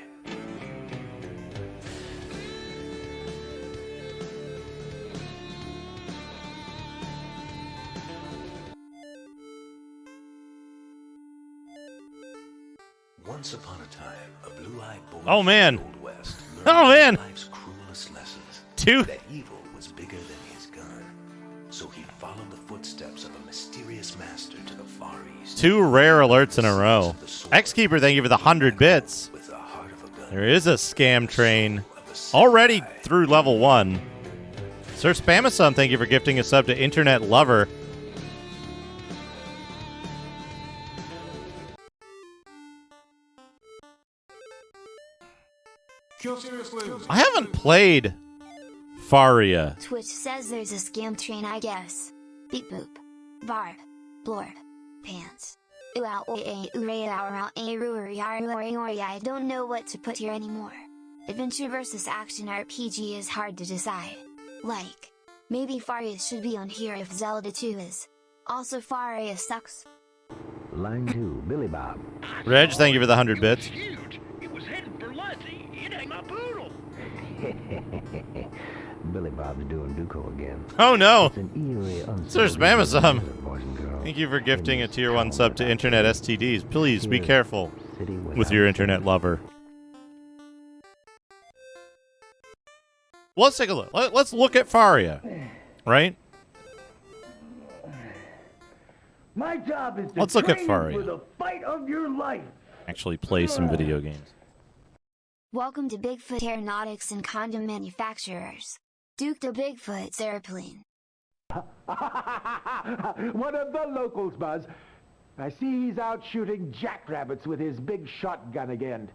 A: Once upon a time, a blue-eyed boy
C: Oh, man.
A: from the Old West learned
C: Oh,
A: one of
C: man.
A: life's cruelest lessons.
C: Two.
A: That evil was bigger than his gun. So he followed the footsteps of a mysterious master to the Far East.
C: 2 rare alerts in a row. Xkeeper, thank you for the 100 bits.
A: With the heart of a gun.
C: There is a scam train
A: of a
C: already
A: samurai.
C: through level 1. Sir Spamasum, thank you for gifting a sub to Internet Lover. I haven't played Faria.
H: Twitch says there's a scam train, I guess. Beep boop. Barb. Blorb. Pants. I don't know what to put here anymore. Adventure versus action RPG is hard to decide. Like, maybe Faria should be on here if Zelda 2 is. Also, Faria sucks.
I: Line 2, Billy Bob.
C: Reg, thank you for the 100 bits.
J: Huge. It was heading for Lutzy. It ain't my poodle.
I: Billy Bob's doing Duco again.
C: Oh no!
I: It's an eerie,
C: Sir
I: unsettling
C: Spamasum,
I: desert, boys and girls.
C: thank you for gifting a tier 1 sub to Internet STDs. Please be careful
I: City
C: with
I: without
C: your Internet lover. Let's take a look. Let's look at Faria, right?
I: My job is to
C: Let's look at
I: train
C: Faria.
I: for the fight of your life.
C: Actually play some video games.
H: Welcome to Bigfoot Aeronautics and Condom Manufacturers. Duke the Bigfoot's airplane.
I: One of the locals, Buzz. I see he's out shooting jackrabbits with his big shotgun again.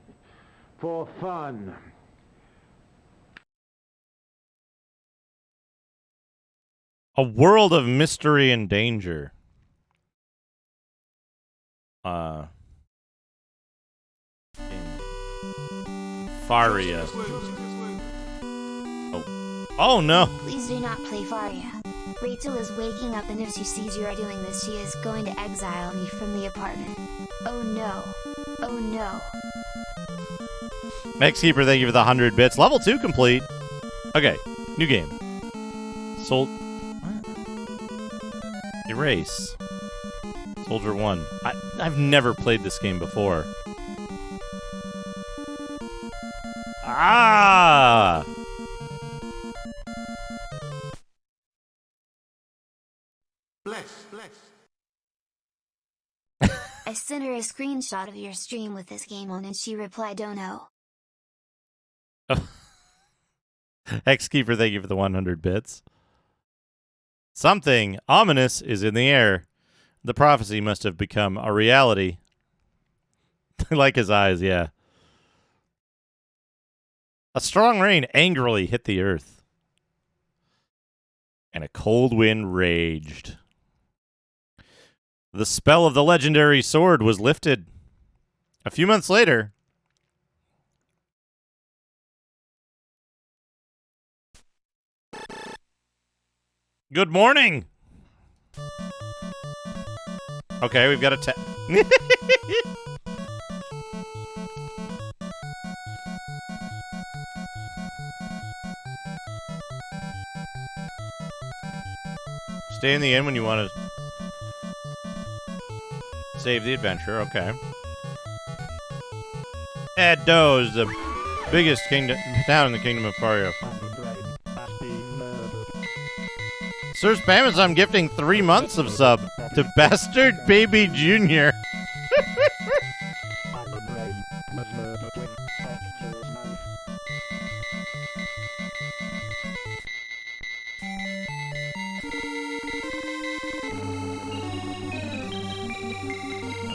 I: For fun.
C: A world of mystery and danger. Faria. Oh no!
H: Please do not play Faria. Rachel is waking up, and if she sees you are doing this, she is going to exile me from the apartment. Oh no. Oh no.
C: Maxkeeper, thank you for the 100 bits. Level 2 complete. Okay, new game. Sold. Erase. Soldier 1. I've never played this game before. Ah!
H: I sent her a screenshot of your stream with this game on, and she replied, "Oh no."
C: Xkeeper, thank you for the 100 bits. Something ominous is in the air. The prophecy must have become a reality. I like his eyes, yeah. A strong rain angrily hit the earth, and a cold wind raged. The spell of the legendary sword was lifted. A few months later, good morning. Okay, we've got a Stay in the inn when you want to save the adventure. Okay. Edo is the biggest town in the Kingdom of Faria. Sir Spammers, I'm gifting 3 months of sub to Bastard Baby Jr.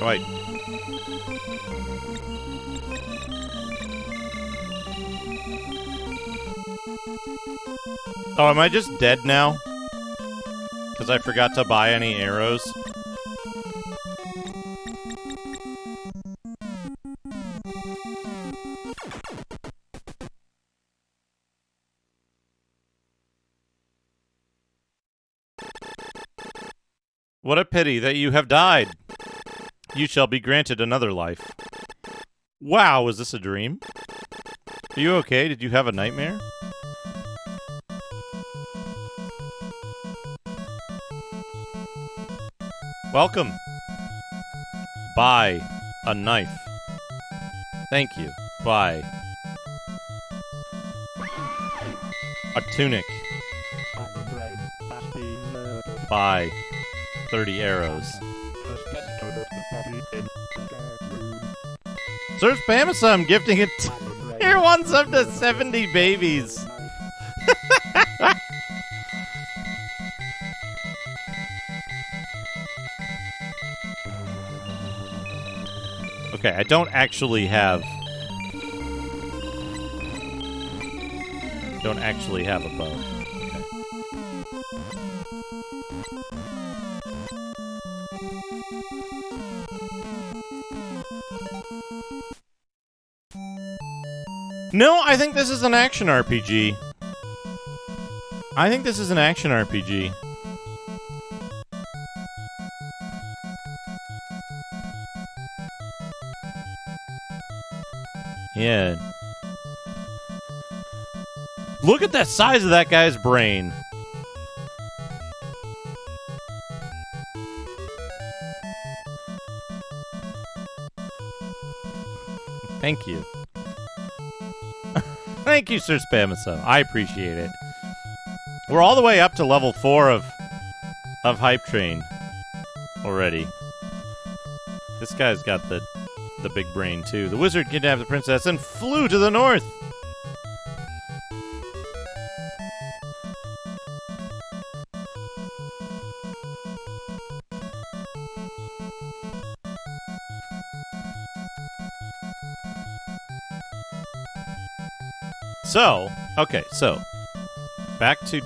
C: Right. Oh, am I just dead now? Because I forgot to buy any arrows? What a pity that you have died. You shall be granted another life. Wow, was this a dream? Are you okay? Did you have a nightmare? Welcome. Buy a knife. Thank you. Bye. A tunic. Bye. 30 arrows. Sir Spamasa, I'm gifting it. Tier 1 sub to 70 babies. Okay, I don't actually have a bow. Okay. No, I think this is an action RPG. Yeah. Look at the size of that guy's brain. Thank you. Thank you, Sir Spamasa. I appreciate it. We're all the way up to level 4 of Hype Train already. This guy's got the big brain, too. The wizard kidnapped the princess and flew to the north. So, okay, so back to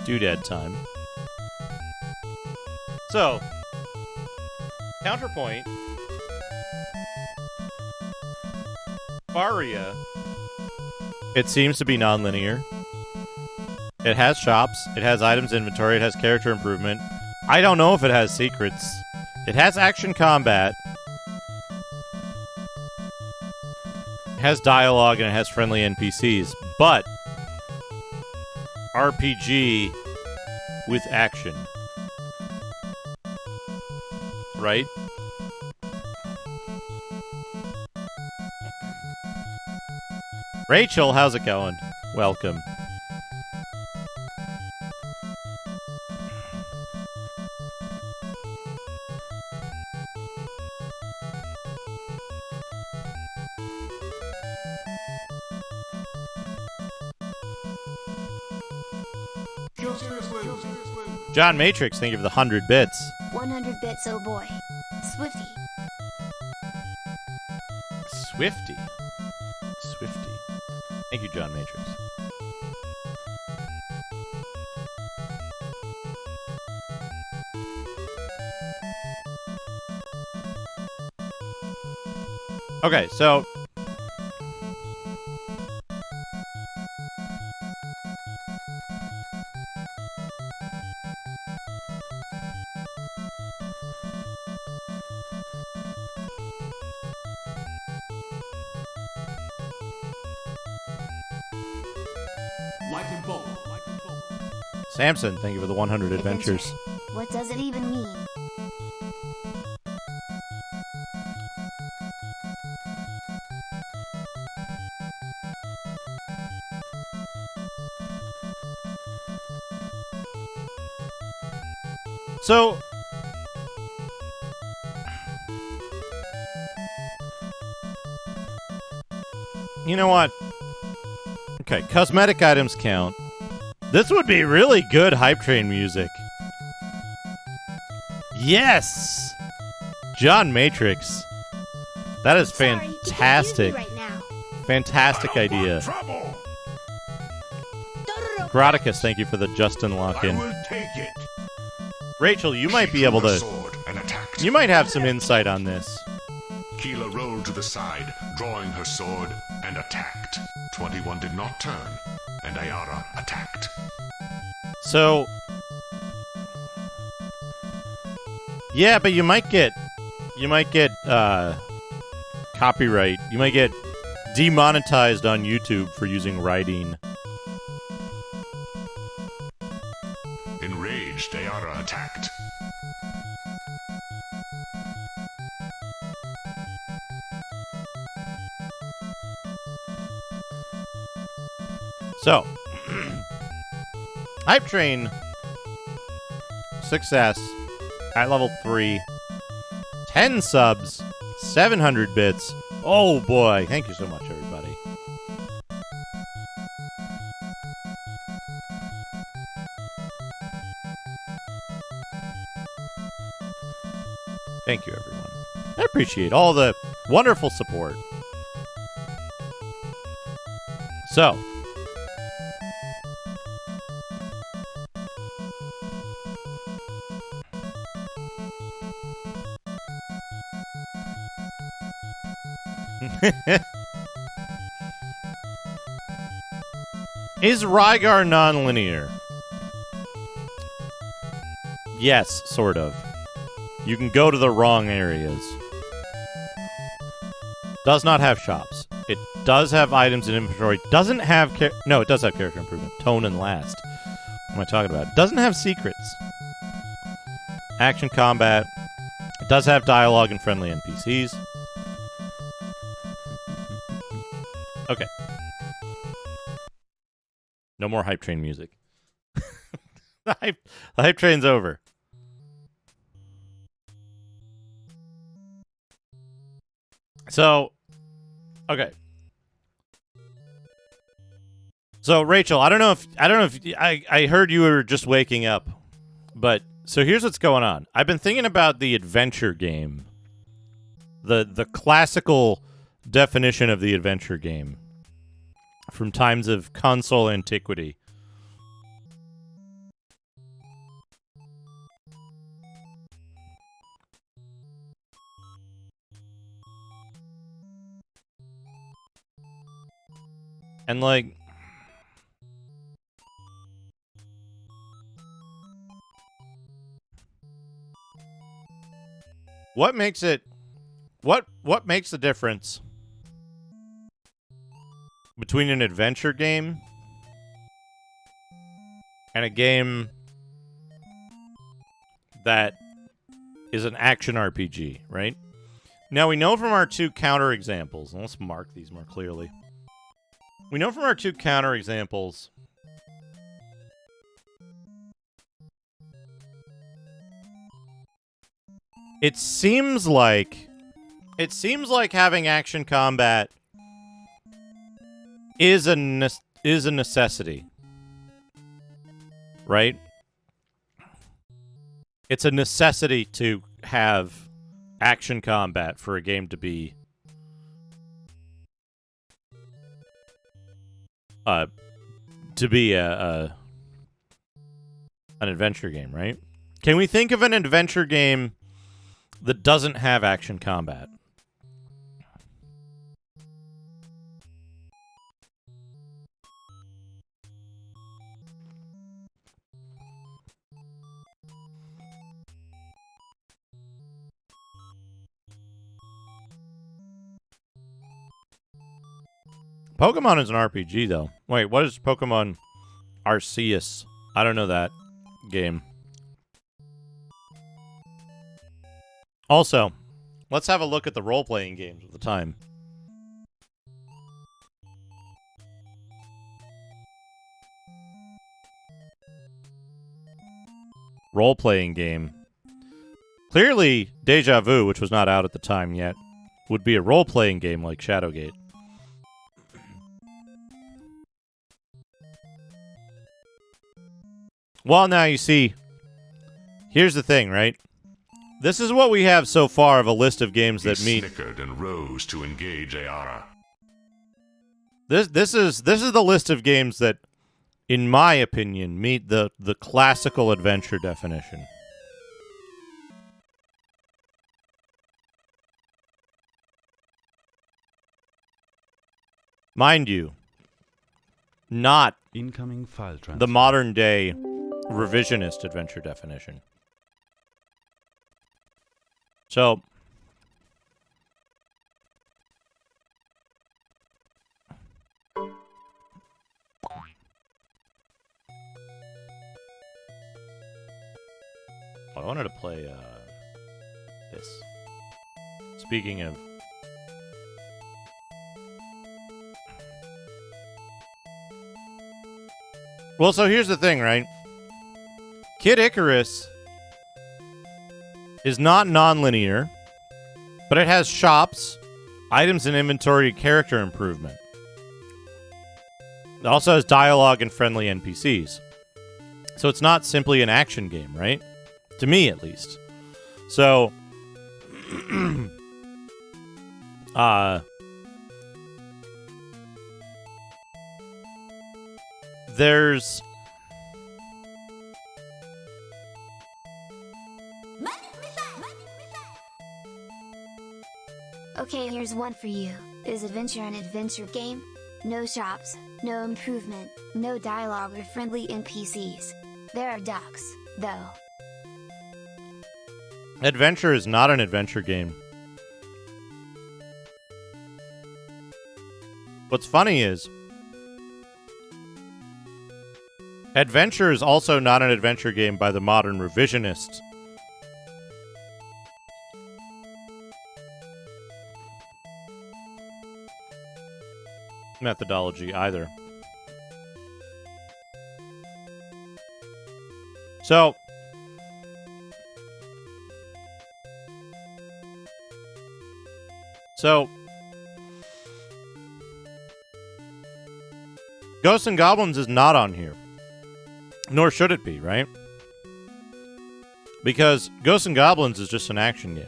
C: Doodad time. So, counterpoint. Faria. It seems to be non-linear. It has shops. It has items inventory. It has character improvement. I don't know if it has secrets. It has action combat. It has dialogue and it has friendly NPCs. But RPG with action. Right? Rachel, how's it going? Welcome. John Matrix, thank you for the 100 bits.
H: 100 bits, oh boy. Swifty.
C: Swifty. Thank you, John Matrix. Okay, so Samson, thank you for the 100 adventures.
H: What does it even mean?
C: So, you know what? Okay, cosmetic items count. This would be really good Hype Train music. Yes! John Matrix. That is fantastic.
F: Sorry, you can't use me right now.
C: Fantastic idea. Graticus, thank you for the Justin lock-in.
D: I will take it.
C: Rachel, you might be able to...
D: Sword and attacked.
C: You might have some insight on this.
D: Keela rolled to the side, drawing her sword, and attacked. 21 did not turn, and Ayara attacked.
C: So... Yeah, but you might get copyright. You might get demonetized on YouTube for using writing.
D: Enraged, Ayara attacked.
C: So, Hype Train success at level 3. 10 subs, 700 bits. Oh boy, thank you so much, everybody. Thank you, everyone. I appreciate all the wonderful support. So, is Rygar non-linear? Yes, sort of. You can go to the wrong areas. Does not have shops. It does have items in inventory. Doesn't have no, it does have character improvement. Tone and last. What am I talking about? Doesn't have secrets. Action combat. It does have dialogue and friendly NPCs. Okay. No more Hype Train music. the hype train's over. So, okay. So Rachel, I don't know if I heard you were just waking up, but so here's what's going on. I've been thinking about the adventure game, the classical definition of the adventure game from times of console antiquity. And like, what makes it, what makes the difference between an adventure game and a game that is an action RPG, right? Now we know from our two counter examples, and let's mark these more clearly. We know from our two counter examples it seems like having action combat is a necessity. Right? It's a necessity to have action combat for a game to be an adventure game, right? Can we think of an adventure game that doesn't have action combat? Pokemon is an RPG, though. Wait, what is Pokemon Arceus? I don't know that game. Also, let's have a look at the role-playing games of the time. Role-playing game. Clearly, Deja Vu, which was not out at the time yet, would be a role-playing game like Shadowgate. Well, now you see, here's the thing, right? This is what we have so far of a list of games that meet.
D: He snickered and rose to engage Ayara.
C: This is the list of games that, in my opinion, meet the classical adventure definition. Mind you, not
K: incoming file transfer.
C: The modern day revisionist adventure definition. So, I wanted to play this. Speaking of Well, so here's the thing, right? Kid Icarus is not non-linear, but it has shops, items in inventory, character improvement. It also has dialogue and friendly NPCs. So it's not simply an action game, right? To me, at least. So, there's...
H: Okay, here's one for you. Is Adventure an adventure game? No shops, no improvement, no dialogue or friendly NPCs. There are ducks, though.
C: Adventure is not an adventure game. What's funny is, Adventure is also not an adventure game by the modern revisionist. Methodology either. So, Ghosts and Goblins is not on here. Nor should it be, right? Because Ghosts and Goblins is just an action game.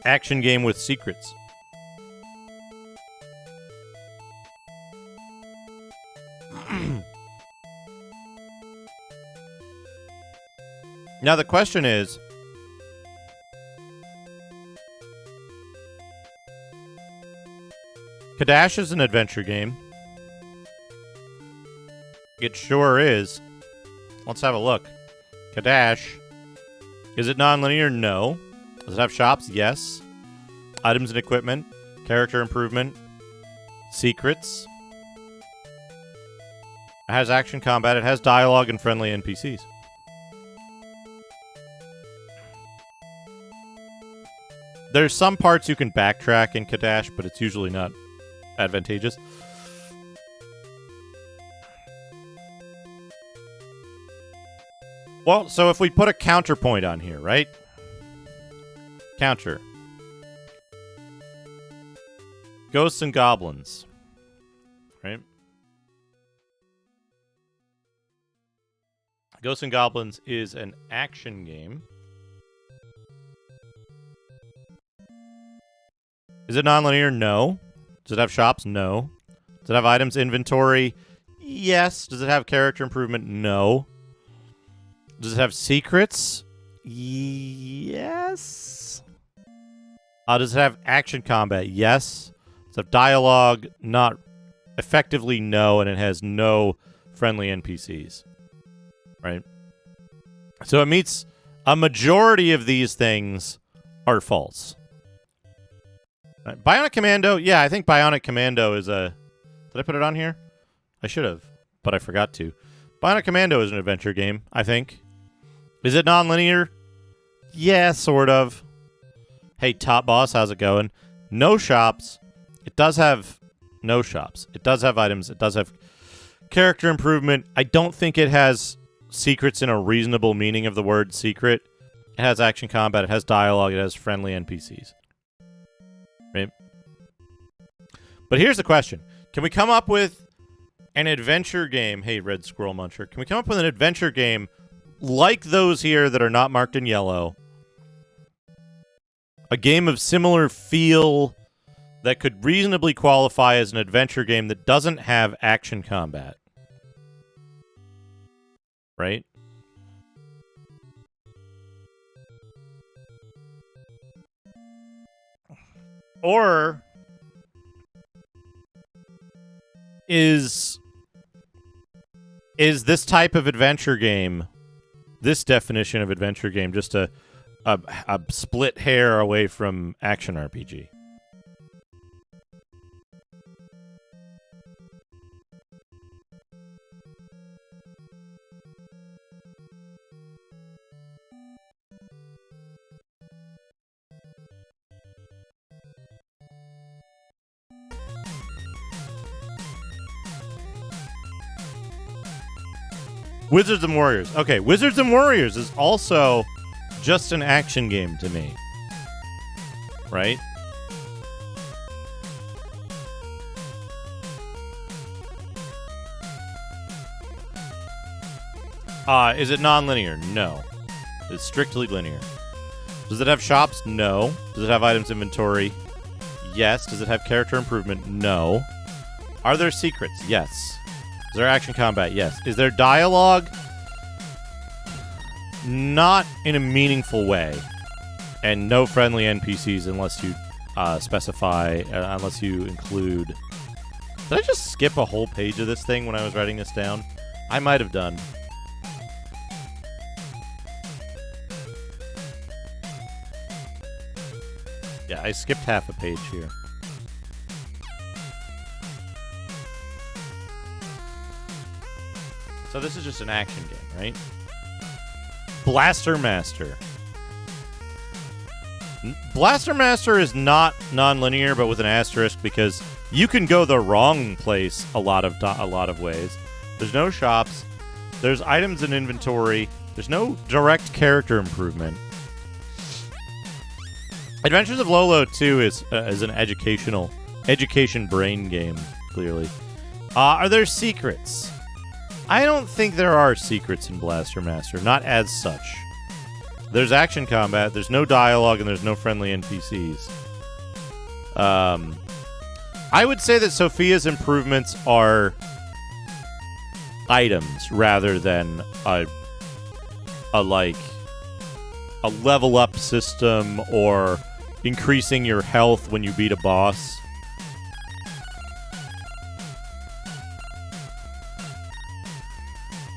C: Action game with secrets. Now the question is, Kadash is an adventure game. It sure is. Let's have a look. Kadash. Is it non-linear? No. Does it have shops? Yes. Items and equipment. Character improvement. Secrets. It has action combat. It has dialogue and friendly NPCs. There's some parts you can backtrack in Kadash, but it's usually not advantageous. Well, so if we put a counterpoint on here, right? Counter. Ghosts and Goblins. Right? Ghosts and Goblins is an action game. Is it non-linear? No. Does it have shops? No. Does it have items inventory? Yes. Does it have character improvement? No. Does it have secrets? Yes. Does it have action combat? Yes. Does it have dialogue? Not effectively, no. And it has no friendly NPCs. Right? So it meets a majority of these things are false. Bionic Commando, yeah, I think Bionic Commando is a... Did I put it on here? I should have, but I forgot to. Bionic Commando is an adventure game, I think. Is it non-linear? Yeah, sort of. Hey, Top Boss, how's it going? No shops. It does have no shops. It does have items. It does have character improvement. I don't think it has secrets in a reasonable meaning of the word secret. It has action combat. It has dialogue. It has friendly NPCs. Right? But here's the question. Can we come up with an adventure game? Hey, Red Squirrel Muncher. Can we come up with an adventure game like those here that are not marked in yellow? A game of similar feel that could reasonably qualify as an adventure game that doesn't have action combat. Right? Or is this type of adventure game, this definition of adventure game, just a split hair away from action RPG? Wizards and Warriors. Okay, Wizards and Warriors is also just an action game to me. Right? Is it non-linear? No. It's strictly linear. Does it have shops? No. Does it have items inventory? Yes. Does it have character improvement? No. Are there secrets? Yes. Is there action combat? Yes. Is there dialogue? Not in a meaningful way. And no friendly NPCs unless you specify, unless you include... Did I just skip a whole page of this thing when I was writing this down? I might have done. Yeah, I skipped half a page here. So this is just an action game, right? Blaster Master. Blaster Master is not non-linear, but with an asterisk, because you can go the wrong place a lot of ways. There's no shops. There's items in inventory. There's no direct character improvement. Adventures of Lolo 2 is an education brain game, clearly. Are there secrets? I don't think there are secrets in Blaster Master, not as such. There's action combat, there's no dialogue, and there's no friendly NPCs. I would say that Sophia's improvements are items rather than a level up system or increasing your health when you beat a boss.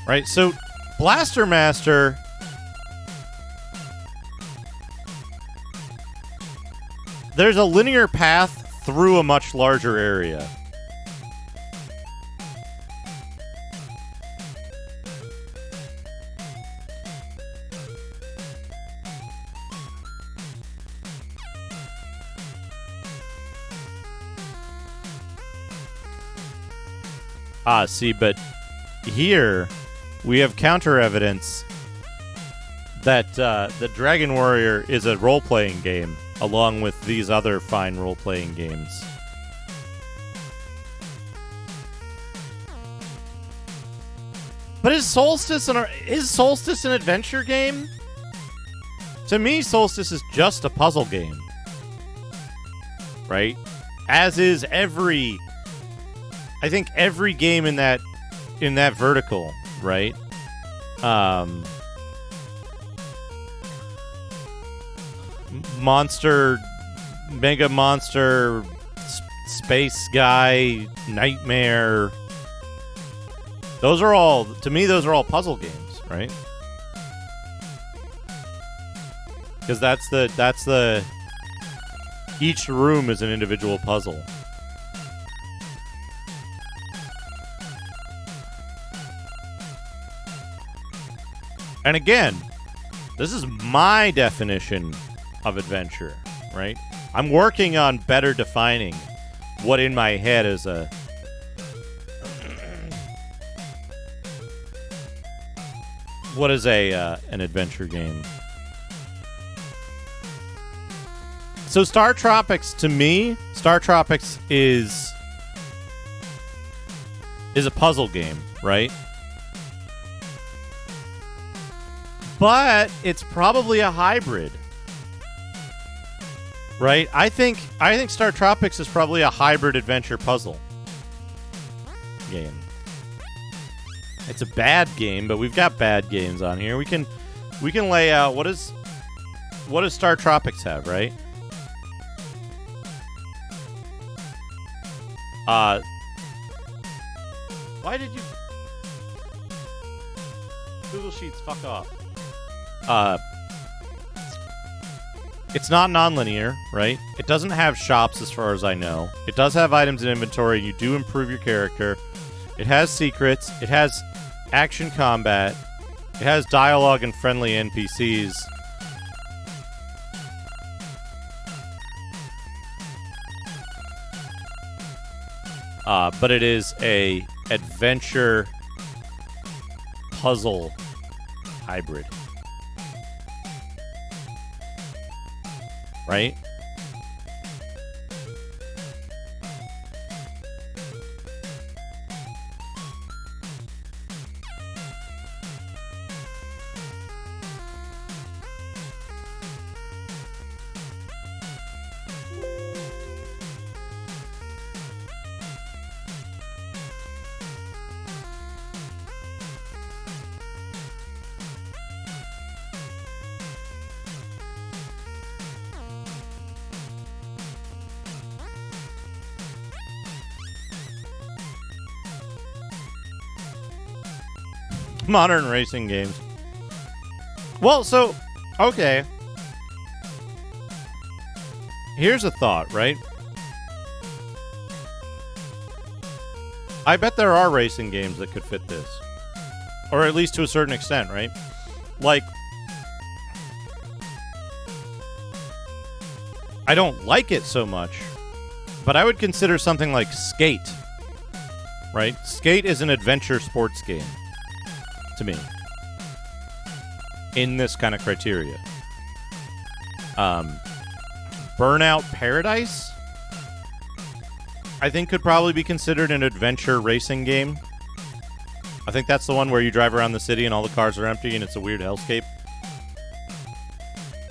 C: Right, so Blaster Master there's a linear path through a much larger area. See, but here we have counter evidence that the Dragon Warrior is a role-playing game, along with these other fine role-playing games. But is Solstice an adventure game? To me, Solstice is just a puzzle game, right? As is I think every game in that vertical, right? Monster, Mega Monster, Space Guy, Nightmare. Those are all puzzle games, right? Because that's the each room is an individual puzzle. And again, this is my definition of adventure, right? I'm working on better defining what in my head is an adventure game. So Star Tropics, to me, Star Tropics is a puzzle game, right? But it's probably a hybrid, right? I think Star Tropics is probably a hybrid adventure puzzle game. It's a bad game, but we've got bad games on here. We can lay out what does Star Tropics have, right? Why did you Google Sheets fuck off? It's not non-linear, right? It doesn't have shops as far as I know. It does have items in inventory, and you do improve your character. It has secrets. It has action combat. It has dialogue and friendly NPCs. But it is a adventure puzzle hybrid. Right? Modern racing games. Well, so, okay. Here's a thought, right? I bet there are racing games that could fit this. Or at least to a certain extent, right? Like, I don't like it so much, but I would consider something like Skate, right? Skate is an adventure sports game. To me, in this kind of criteria. Burnout Paradise, I think, could probably be considered an adventure racing game. I think that's the one where you drive around the city and all the cars are empty and it's a weird hellscape.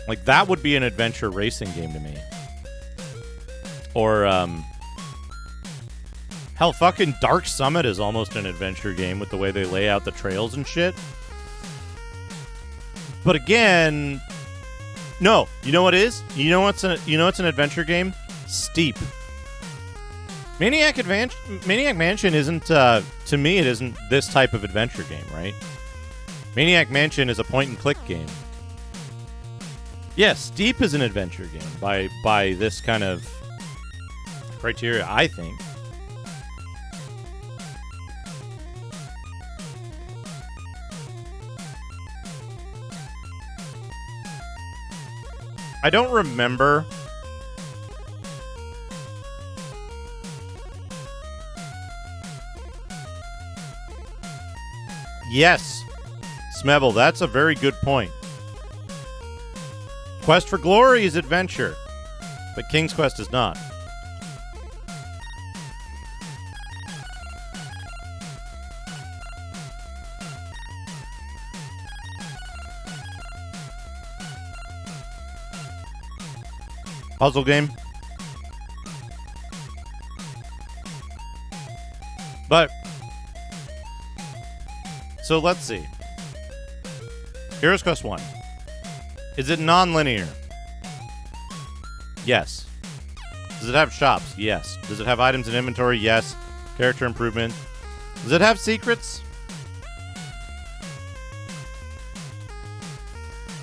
C: Like, that would be an adventure racing game to me. Or, hell, fucking Dark Summit is almost an adventure game with the way they lay out the trails and shit. But again, no. You know what it is? You know what's an adventure game? Steep. Maniac Mansion isn't, to me, it isn't this type of adventure game, right? Maniac Mansion is a point-and-click game. Yes, Steep is an adventure game by this kind of criteria, I think. I don't remember. Yes, Smebble, that's a very good point. Quest for Glory is adventure, but King's Quest is not. Puzzle game. But, so let's see. Heroes Quest 1. Is it non-linear? Yes. Does it have shops? Yes. Does it have items in inventory? Yes. Character improvement. Does it have secrets?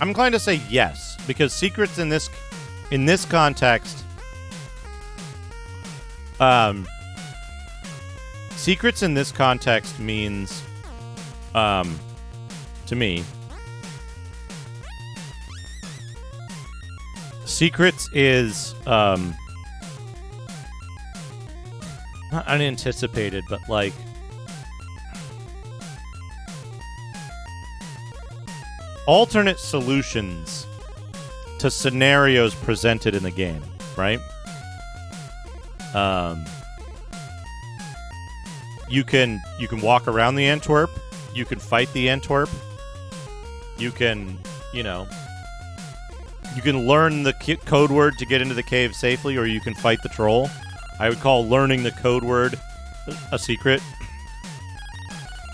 C: I'm inclined to say yes, because secrets in this context, secrets in this context means, to me, secrets is, not unanticipated, but like, alternate solutions to scenarios presented in the game, right? You can walk around the Antwerp. You can fight the Antwerp. You can, you can learn the code word to get into the cave safely, or you can fight the troll. I would call learning the code word a secret.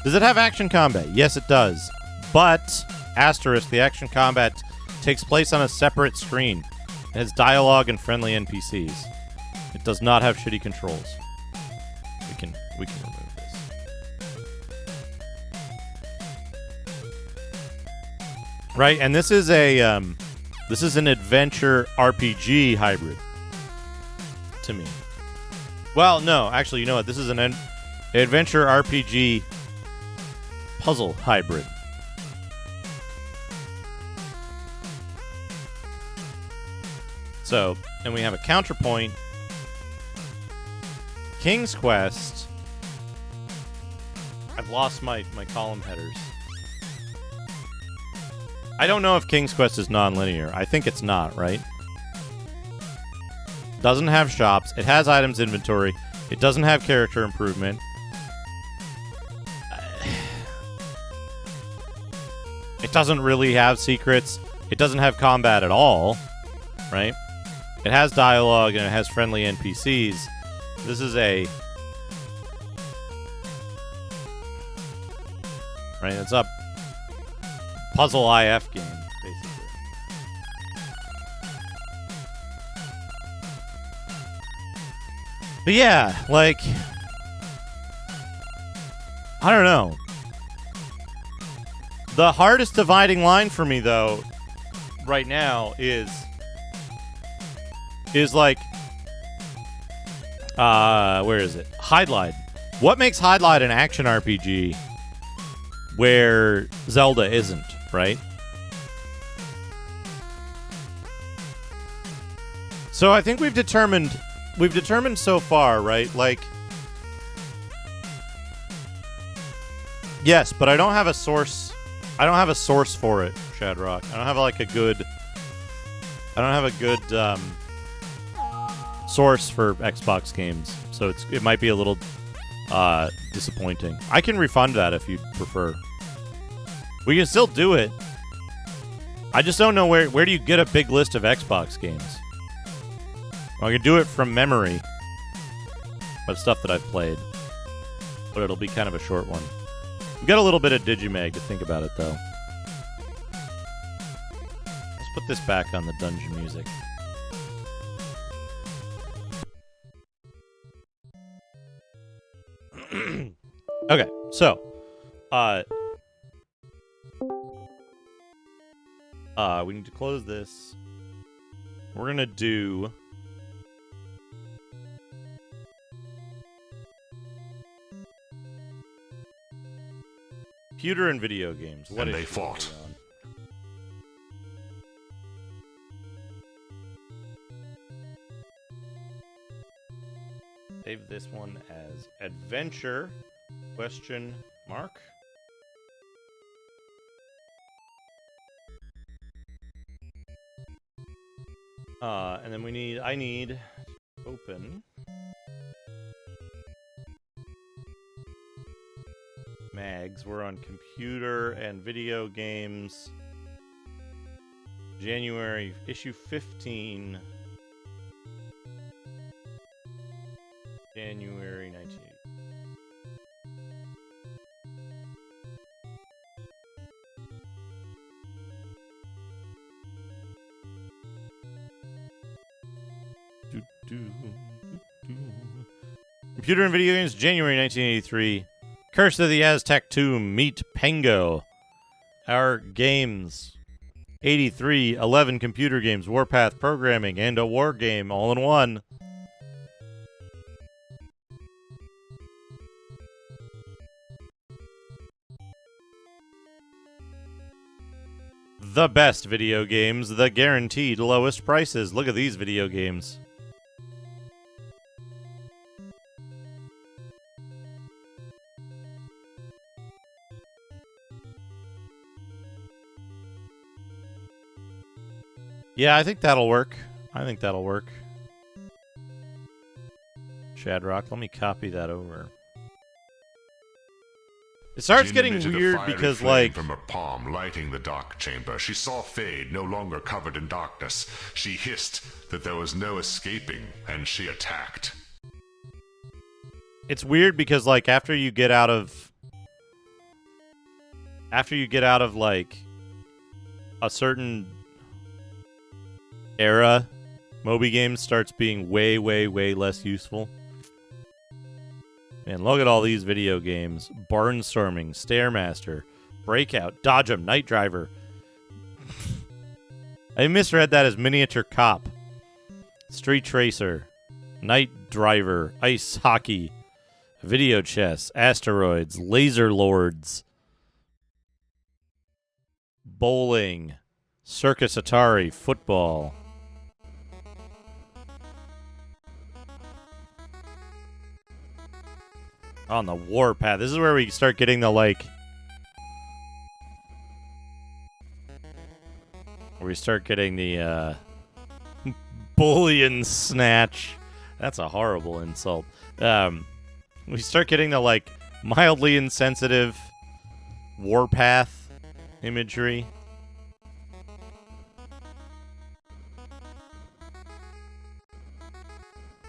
C: Does it have action combat? Yes, it does. But, asterisk, the action combat takes place on a separate screen. It has dialogue and friendly NPCs. It does not have shitty controls. We can remove this. Right, and this is an adventure RPG hybrid to me. Well, no, actually, you know what? This is an adventure RPG puzzle hybrid. So, and we have a counterpoint. King's Quest. I've lost my column headers. I don't know if King's Quest is non-linear. I think it's not, right? Doesn't have shops. It has items inventory. It doesn't have character improvement. It doesn't really have secrets. It doesn't have combat at all, right? It has dialogue and it has friendly NPCs. This is a... Right, it's a puzzle IF game, basically. But yeah, like, I don't know. The hardest dividing line for me, though, right now is like, where is it? Hydlide. What makes Hydlide an action RPG where Zelda isn't, right? So I think we've determined so far, right? Like, yes, but I don't have a source. I don't have a source for it, Shadrock. I don't have like a good source for Xbox games, so it might be a little disappointing. I can refund that if you prefer. We can still do it. I just don't know where do you get a big list of Xbox games? Well, I can do it from memory, but stuff that I've played. But it'll be kind of a short one. We got a little bit of Digimag to think about it, though. Let's put this back on the dungeon music. Okay, so, we need to close this. We're gonna do computer and video games. What
D: and they fought.
C: Save this one as adventure ? And then I need open mags. We're on computer and video games. January, issue 15. January 1980. Computer and video games, January 1983. Curse of the Aztec Tomb, Meet Pango. Our games, 83, 11 computer games, Warpath programming, and a war game all in one. The best video games, the guaranteed lowest prices. Look at these video games. Yeah, I think that'll work. Shadrock, let me copy that over. It starts
D: Jin
C: getting
D: emitted a
C: weird
D: fiery
C: because,
D: flame
C: like,
D: from her palm, lighting the dark chamber. She saw Fade, no longer covered in darkness. She hissed that there was no escaping, and she attacked.
C: it's weird because, like, after you get out of like a certain era, Moby Games starts being way, way, way less useful. And look at all these video games. Barnstorming, Stairmaster, Breakout, Dodge 'em, Night Driver. I misread that as Miniature Cop. Street Tracer, Night Driver, Ice Hockey, Video Chess, Asteroids, Laser Lords, Bowling, Circus Atari, Football. On the Warpath. This is where we start getting the, like, Where we start getting the bullion snatch. That's a horrible insult. We start getting the, like, mildly insensitive warpath imagery.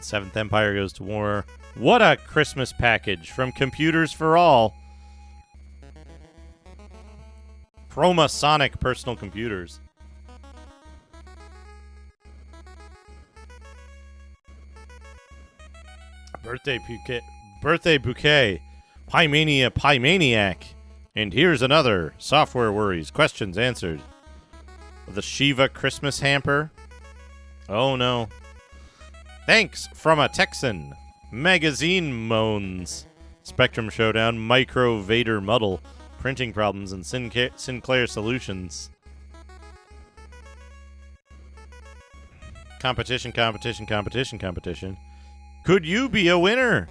C: Seventh Empire goes to war. What a Christmas package from Computers for All. Chromasonic personal computers. Birthday bouquet. Pymania Pymaniac. And here's another. Software worries. Questions answered. The Shiva Christmas hamper. Oh no. Thanks from a Texan. Magazine moans. Spectrum Showdown. Micro Vader Muddle. Printing problems and Sinclair Solutions. Competition. Could you be a winner?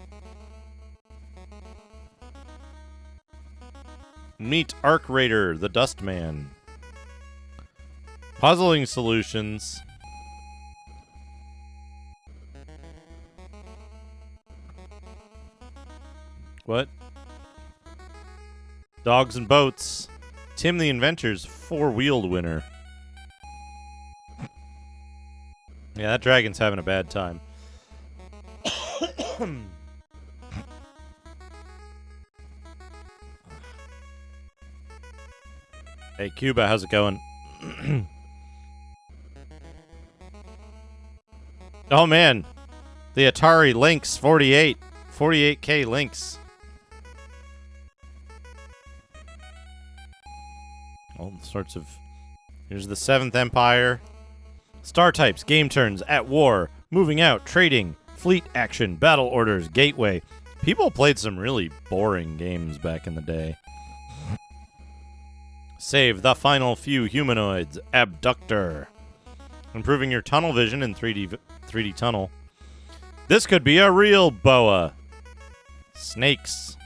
C: Meet Arc Raider, the Dustman. Puzzling Solutions. What? Dogs and Boats. Tim the Inventor's four-wheeled winner. Yeah, that dragon's having a bad time. Hey, Cuba, how's it going? Oh, man. The Atari Lynx 48. 48K Lynx. All sorts of... Here's the Seventh Empire. Star types, game turns, at war, moving out, trading, fleet action, battle orders, gateway. People played some really boring games back in the day. Save the final few humanoids, abductor. Improving your tunnel vision in 3D tunnel. This could be a real boa. Snakes.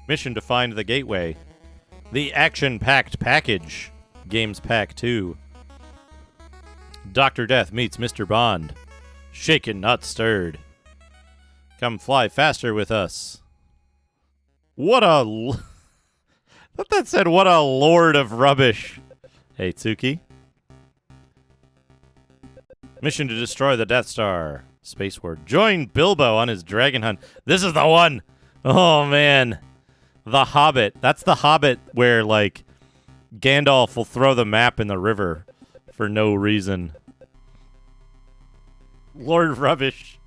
C: Mission to find the gateway. The action-packed package. Games Pack 2. Dr. Death meets Mr. Bond. Shaken, not stirred. Come fly faster with us. What a... I thought that said, what a lord of rubbish. Hey, Tsuki. Mission to destroy the Death Star. Space War. Join Bilbo on his dragon hunt. This is the one. Oh, man. The Hobbit. That's the Hobbit where, like, Gandalf will throw the map in the river for no reason. Lord Rubbish.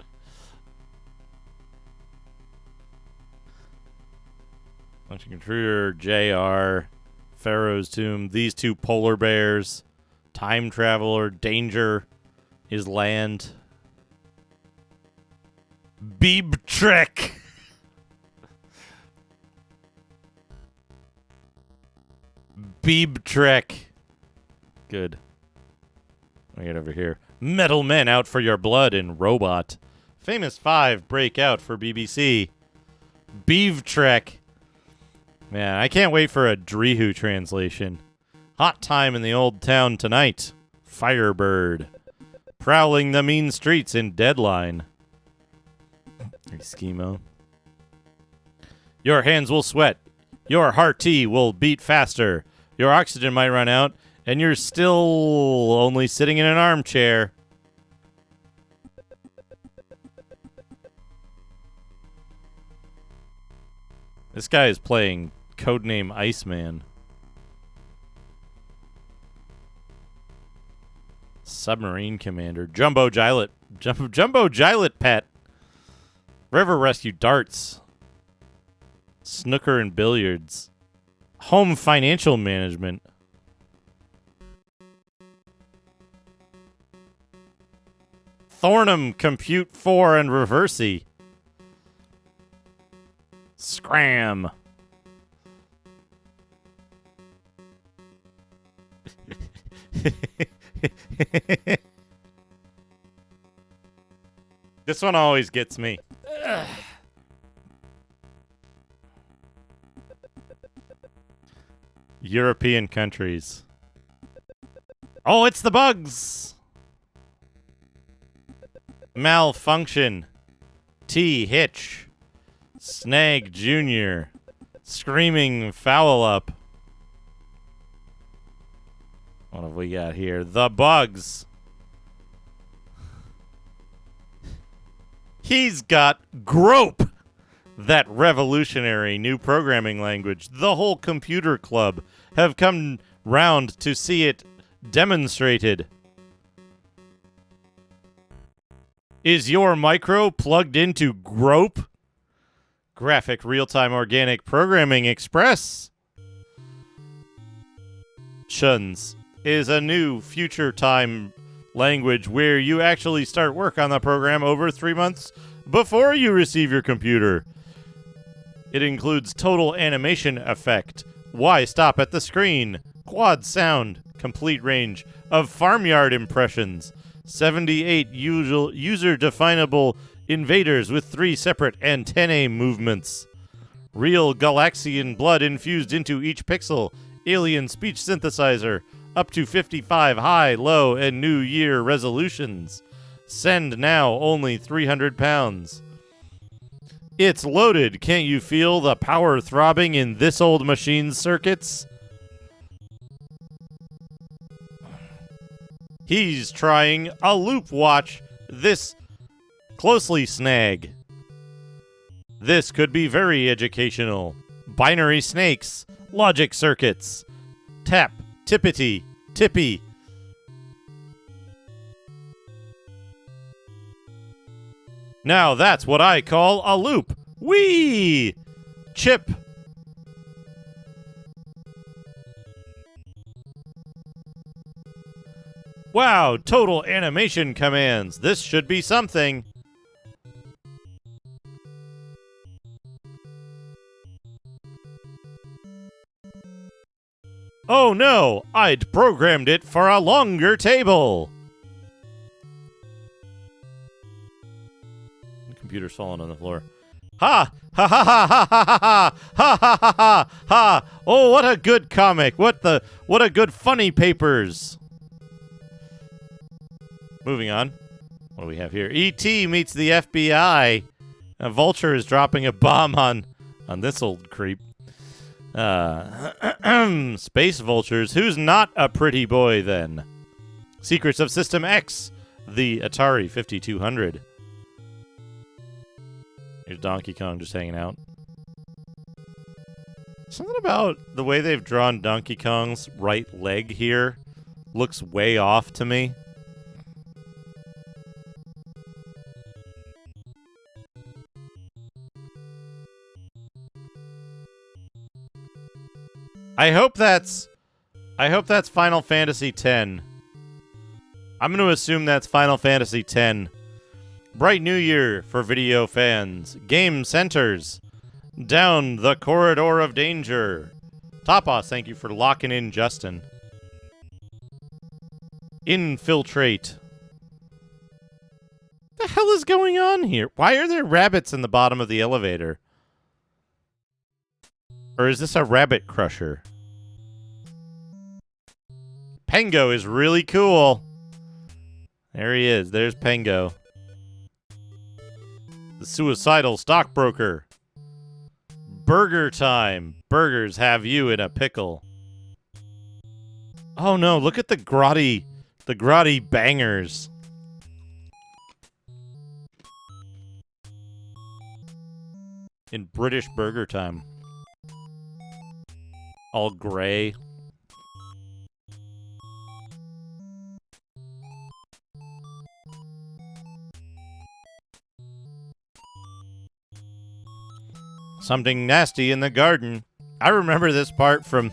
C: Launching Intruder, JR, Pharaoh's Tomb, these two polar bears, Time Traveler, Danger is Land. Beeb Trek. Beeb Trek. Good. Let me get over here. Metal Men Out for Your Blood in Robot. Famous 5 break out for BBC. Beeb Trek. Man, I can't wait for a Drihu translation. Hot time in the old town tonight. Firebird. Prowling the mean streets in Deadline. Hey, Schemo. Your hands will sweat. Your hearty will beat faster. Your oxygen might run out, and you're still only sitting in an armchair. This guy is playing Codename Iceman. Submarine Commander. Jumbo Gilet. Jumbo Gilet Pet. River Rescue Darts. Snooker and Billiards. Home Financial Management. Thornham Compute 4 and Reversey. Scram. This one always gets me. Ugh. European countries. Oh, it's the bugs! Malfunction. T. Hitch. Snag Jr. Screaming Foul Up. What have we got here? The bugs. He's got Grope, that revolutionary new programming language. The whole computer club have come round to see it demonstrated. Is your micro plugged into Grope? Graphic Real-Time Organic Programming Express. Chuns is a new future time language where you actually start work on the program over 3 months before you receive your computer. It includes total animation effect, why stop at the screen, quad sound, complete range of farmyard impressions, 78 user-definable invaders with 3 separate antennae movements, real Galaxian blood infused into each pixel, alien speech synthesizer, up to 55 high, low, and New Year resolutions. Send now only 300 pounds. It's loaded. Can't you feel the power throbbing in this old machine's circuits? He's trying a loop watch. This closely, Snag. This could be very educational. Binary snakes, logic circuits, tap, tippity, tippy. Now that's what I call a loop. Whee! Chip. Wow, total animation commands. This should be something. Oh no, I'd programmed it for a longer table. The computer's falling on the floor. Ha! Ha ha ha ha ha ha ha ha ha ha ha! Oh, what a good comic! What a good funny papers! Moving on. What do we have here? E.T. meets the FBI. A vulture is dropping a bomb on this old creep. Space vultures. Who's not a pretty boy, then? Secrets of System X. The Atari 5200. Here's Donkey Kong just hanging out. Something about the way they've drawn Donkey Kong's right leg here looks way off to me. I hope that's Final Fantasy X. I'm going to assume that's Final Fantasy X. Bright New Year for video fans. Game centers. Down the corridor of danger. Topos, thank you for locking in Justin. Infiltrate. What the hell is going on here? Why are there rabbits in the bottom of the elevator? Or is this a rabbit crusher? Pengo is really cool. There he is. There's Pengo. The suicidal stockbroker. Burger time. Burgers have you in a pickle. Oh no, look at the grotty bangers. In British Burger Time. All gray. Something nasty in the garden. I remember this part from...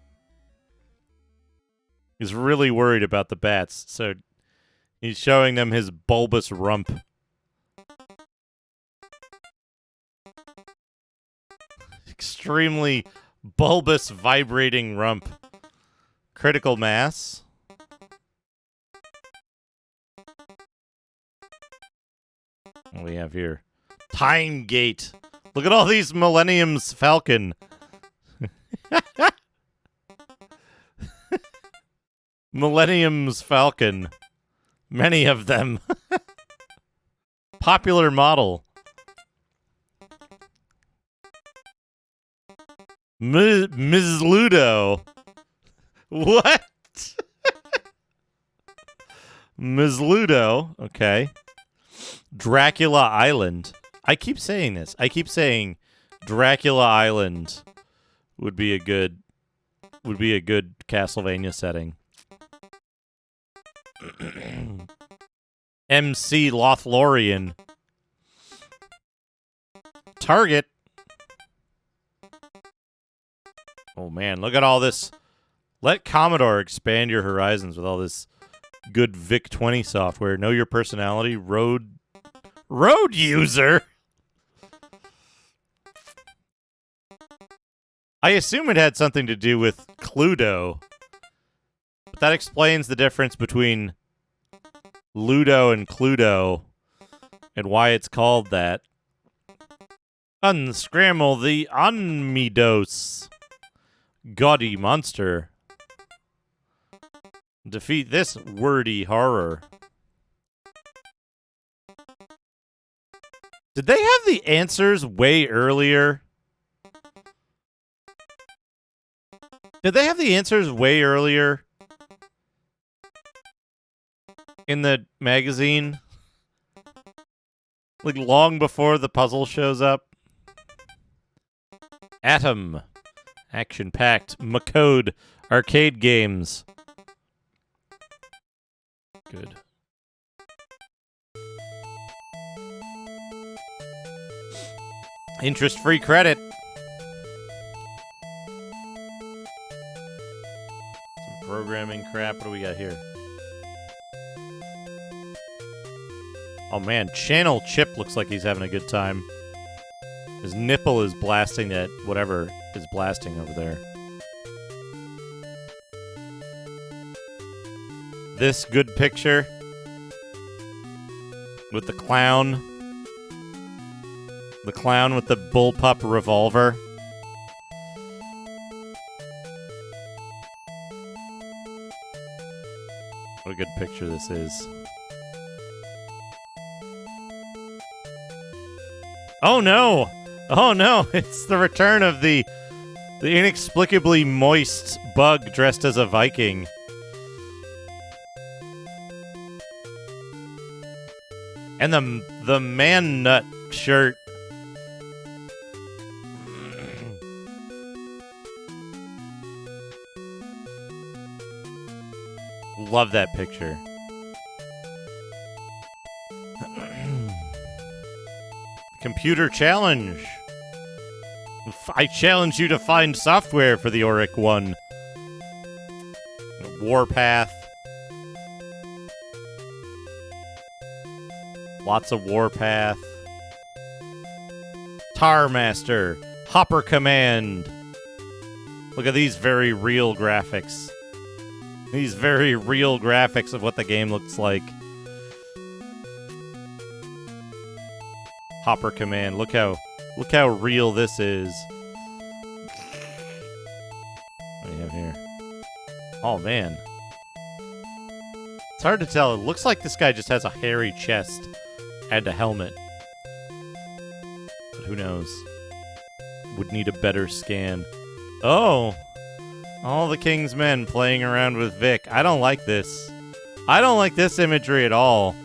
C: He's really worried about the bats, so he's showing them his bulbous rump. Extremely bulbous, vibrating rump. Critical mass. What do we have here? Time Gate. Look at all these Millennium's Falcon. Millennium's Falcon. Many of them. Popular model. Ms. Ludo. What? Ms. Ludo. Okay. Dracula Island. I keep saying this. I keep saying Dracula Island would be a good Castlevania setting. MC Lothlorien. Target. Oh man, look at all this. Let Commodore expand your horizons with all this good VIC-20 software. Know your personality. Road user. I assume it had something to do with Cluedo. But that explains the difference between Ludo and Cluedo and why it's called that. Unscramble the Onmidos. Gaudy monster. Defeat this wordy horror. Did they have the answers way earlier? Did they have the answers way earlier in the magazine? Like long before the puzzle shows up? Atom. Action-packed Macode arcade games. Good. Interest-free credit. Some programming crap. What do we got here? Oh man, Channel Chip looks like he's having a good time. His nipple is blasting that whatever is blasting over there. This good picture with the clown. The clown with the bullpup revolver. What a good picture this is. Oh no! Oh no! It's the return of the inexplicably moist bug dressed as a Viking. And the man nut shirt. Love that picture. Computer challenge. I challenge you to find software for the Auric One. Warpath. Lots of Warpath. Tar Master. Hopper Command. Look at these very real graphics. These very real graphics of what the game looks like. Hopper Command. Look how real this is. What do you have here? Oh man. It's hard to tell. It looks like this guy just has a hairy chest and a helmet. But who knows? Would need a better scan. Oh! All the King's Men playing around with Vic. I don't like this. I don't like this imagery at all.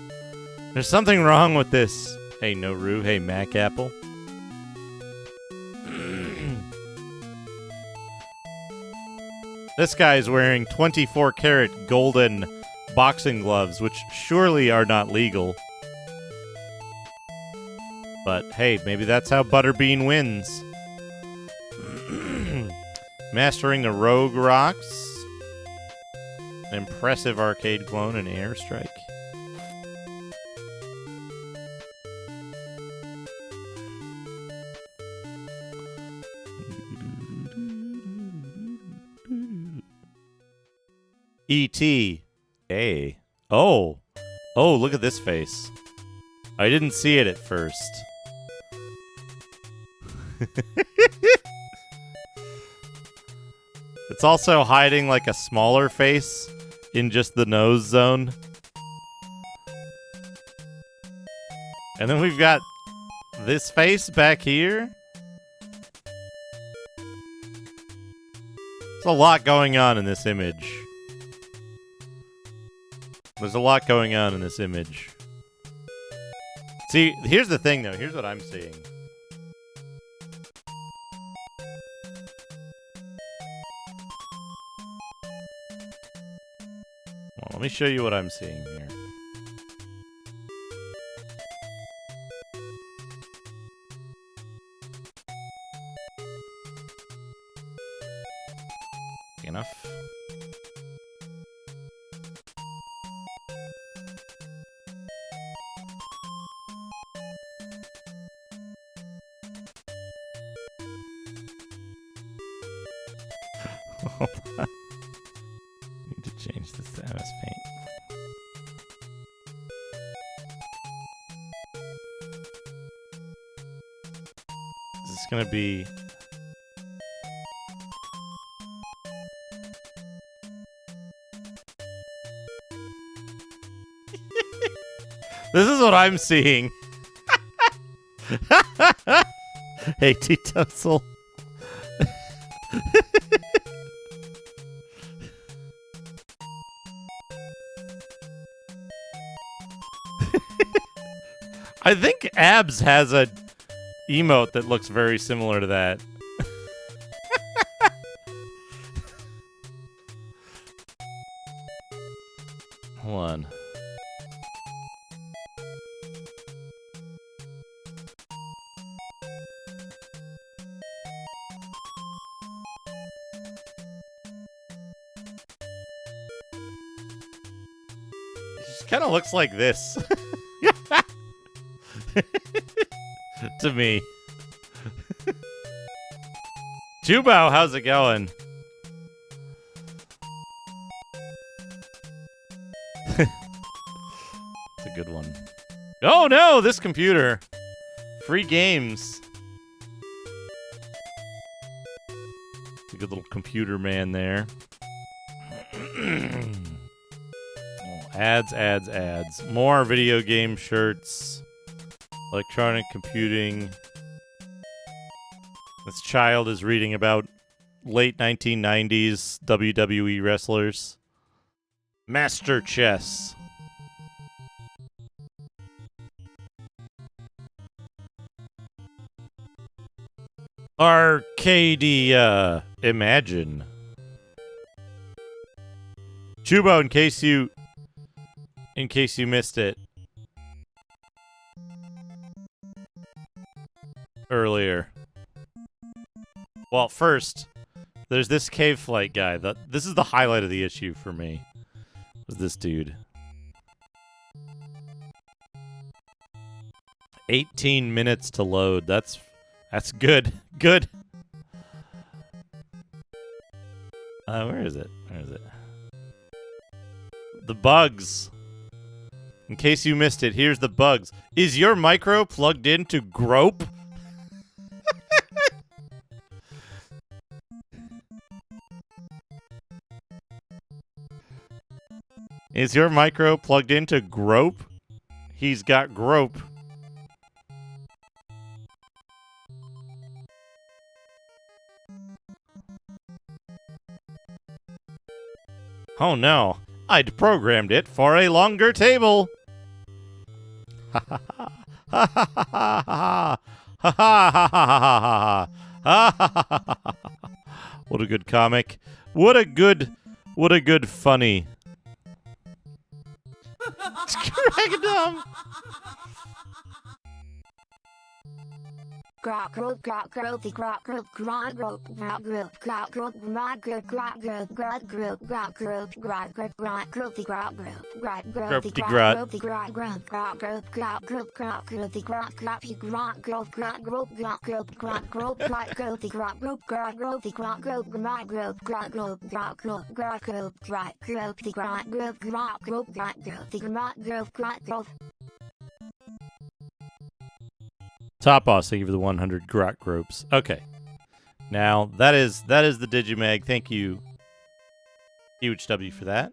C: There's something wrong with this. Hey, Noru. Hey, Mac Apple. This guy's wearing 24-karat golden boxing gloves, which surely are not legal. But hey, maybe that's how Butterbean wins. Mastering the Rogue Rocks. An impressive arcade clone and Airstrike. E.T. A. Oh. Oh, look at this face. I didn't see it at first. It's also hiding like a smaller face in just the nose zone. And then we've got this face back here. There's a lot going on in this image. There's a lot going on in this image. See, here's the thing, though. Here's what I'm seeing. Well, let me show you what I'm seeing here. Enough. Hold on. Need to change this to MS Paint. Is this gonna be... This is what I'm seeing. Hey, T-Tussle. I think Abs has a emote that looks very similar to that. Hold on. It kind of looks like this. To me. Jubao, how's it going? It's a good one. Oh no, this computer. Free games. It's a good little computer man there. Ads, ads, ads. More video game shirts. Electronic computing. This child is reading about late 1990s WWE wrestlers. Master Chess. Arcadia. Imagine. Chubo, in case you missed it earlier. Well, first, there's this Cave Flight guy. This is the highlight of the issue for me. Was this dude. 18 minutes to load. That's good. Good. Where is it? Where is it? The bugs. In case you missed it, here's the bugs. Is your micro plugged into Grope? Is your micro plugged into Grope? He's got Grope. Oh no, I'd programmed it for a longer table. Ha ha ha ha ha ha ha ha ha ha. What a good comic. What a good funny. Scragdom.
H: grok grok grok grok the grok grok grok grok grok grok grok grok grok grok grok grok grok grok grok grok grok grok grok the grok grok grok grok the grok the grok grok grok grok grok grok grok grok the grok grok the grok grok grok grok grok grok grok grok grok grok the grok grok grok grok the grok grok grok grok grok grok grok grok grok grok grok grok the grok grok grok grok grok grok the grok grok grok grok.
C: Top boss, thank you for the 100 grok gropes. Okay. Now, that is the Digimag. Thank you, UHW, for that.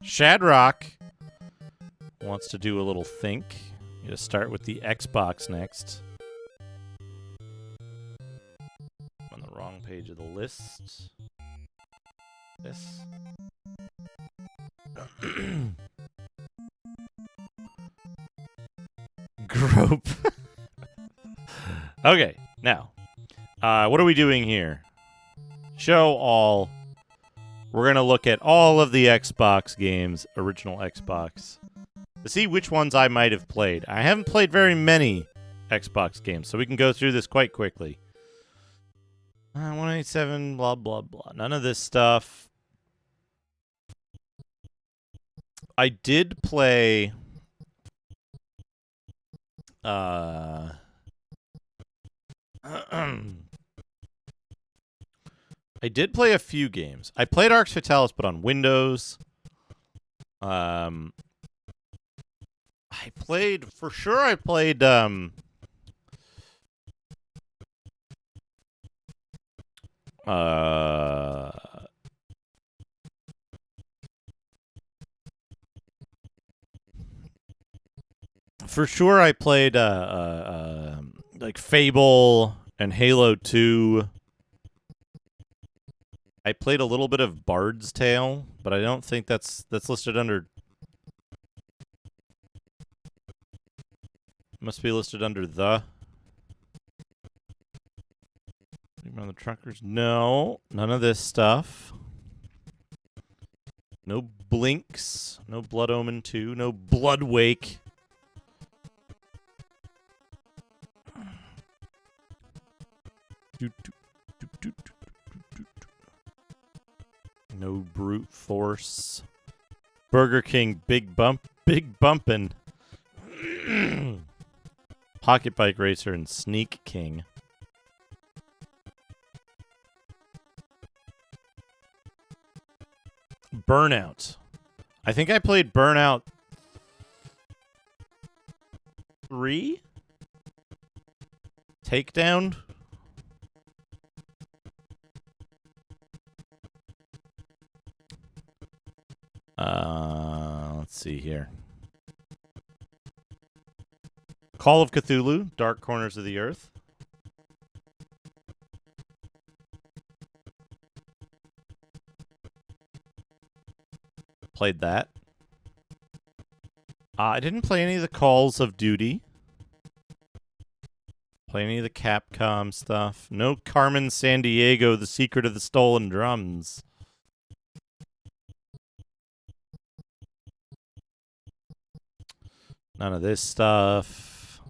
C: Shadrock wants to do a little think. I'm going to start with the Xbox next. I'm on the wrong page of the list. This. Grope. Okay, now, what are we doing here? Show all. We're going to look at all of the Xbox games, original Xbox, to see which ones I might have played. I haven't played very many Xbox games, so we can go through this quite quickly. 187, blah, blah, blah. None of this stuff. I did play... I did play a few games. I played Arx Fatalis, but on Windows. I played like Fable and Halo 2. I played a little bit of Bard's Tale, but I don't think that's listed under... Must be listed under the... On the Truckers? No, none of this stuff. No Blinks, no Blood Omen 2, no Blood Wake. No Brute Force. Burger King, Big Bumpin'. Pocket Bike Racer and Sneak King. Burnout. I think I played Burnout 3? Takedown? Let's see here. Call of Cthulhu, Dark Corners of the Earth. Played that. I didn't play any of the Calls of Duty. Play any of the Capcom stuff. No Carmen Sandiego, The Secret of the Stolen Drums. None of this stuff.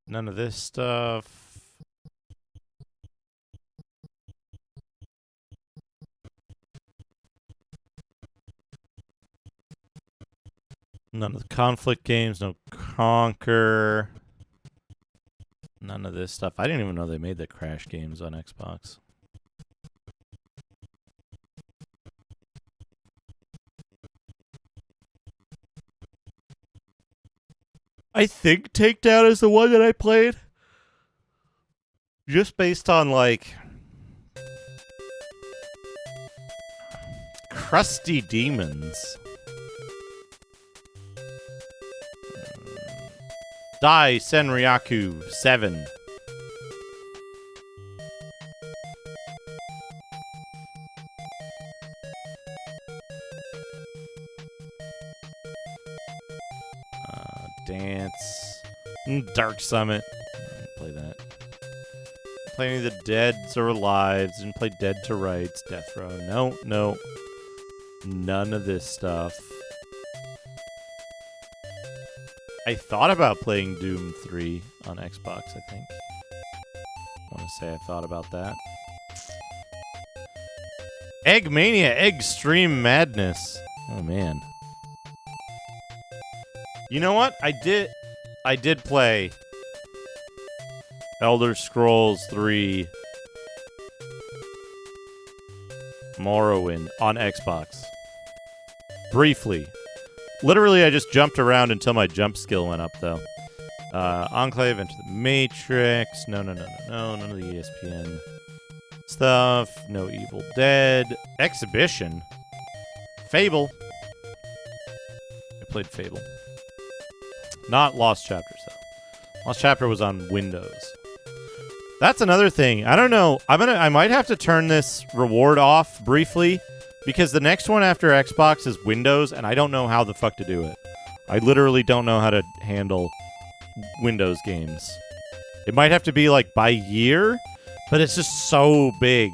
C: None of this stuff. None of the Conflict games. No Conquer. None of this stuff. I didn't even know they made the Crash games on Xbox. I think Takedown is the one that I played. Just based on, like, Crusty Demons. Dai Senryaku 7. Dance. Dark Summit. Play that. Play any of the Deads or Alives. Didn't play Dead to Rights. Death Row. No. None of this stuff. I thought about playing Doom 3 on Xbox, I think. I want to say I thought about that. Eggmania, Extreme Madness. Oh, man. You know what? I did play Elder Scrolls 3 Morrowind on Xbox. Briefly. Literally, I just jumped around until my jump skill went up, though. Enclave, Into the Matrix. No. None of the ESPN stuff. No Evil Dead. Exhibition. Fable. I played Fable. Not Lost Chapters, though. Lost Chapter was on Windows. That's another thing. I don't know. I might have to turn this reward off briefly, because the next one after Xbox is Windows, and I don't know how the fuck to do it. I literally don't know how to handle Windows games. It might have to be like by year, but it's just so big.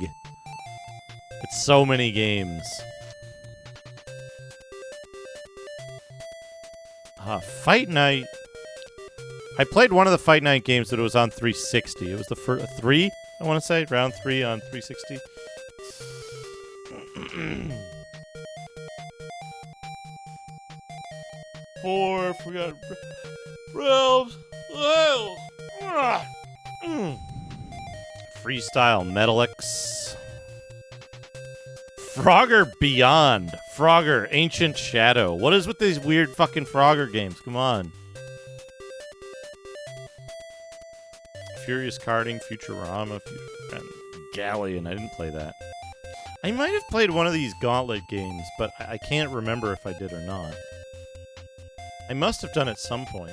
C: It's so many games. Fight Night. I played one of the Fight Night games that it was on 360. It was the first 3, I want to say, round 3 on 360. 4, forgot realms. Freestyle Metalix. Frogger Beyond. Frogger Ancient Shadow. What is with these weird fucking Frogger games? Come on. Furious Karting, Futurama, and Galleon. I didn't play that. I might have played one of these Gauntlet games, but I can't remember if I did or not. I must have done at some point.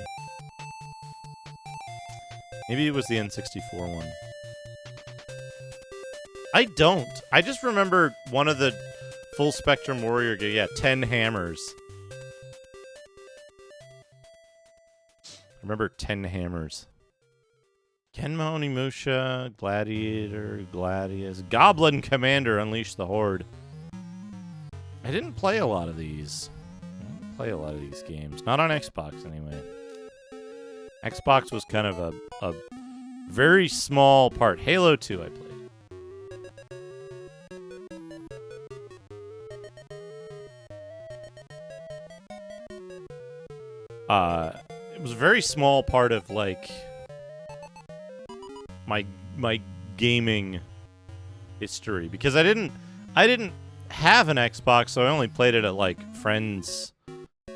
C: Maybe it was the N64 one. I don't. I just remember one of the Full Spectrum Warrior games. Yeah, 10 Hammers. I remember 10 Hammers. Kenma Onimusha, Gladiator, Gladius, Goblin Commander, Unleash the Horde. I didn't play a lot of these. I didn't play a lot of these games. Not on Xbox, anyway. Xbox was kind of a very small part. Halo 2 I played. It was a very small part of, like, my gaming history, because I didn't have an Xbox, so I only played it at like friends'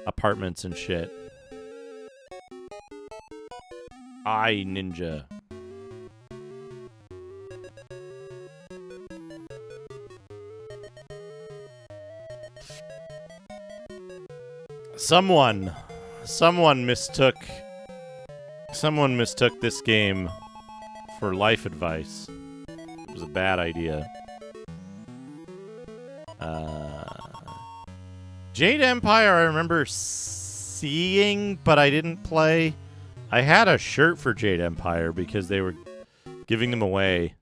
C: apartments and shit. Ninja. Someone mistook this game for life advice. It was a bad idea. Jade Empire I remember seeing, but I didn't play. I had a shirt for Jade Empire because they were giving them away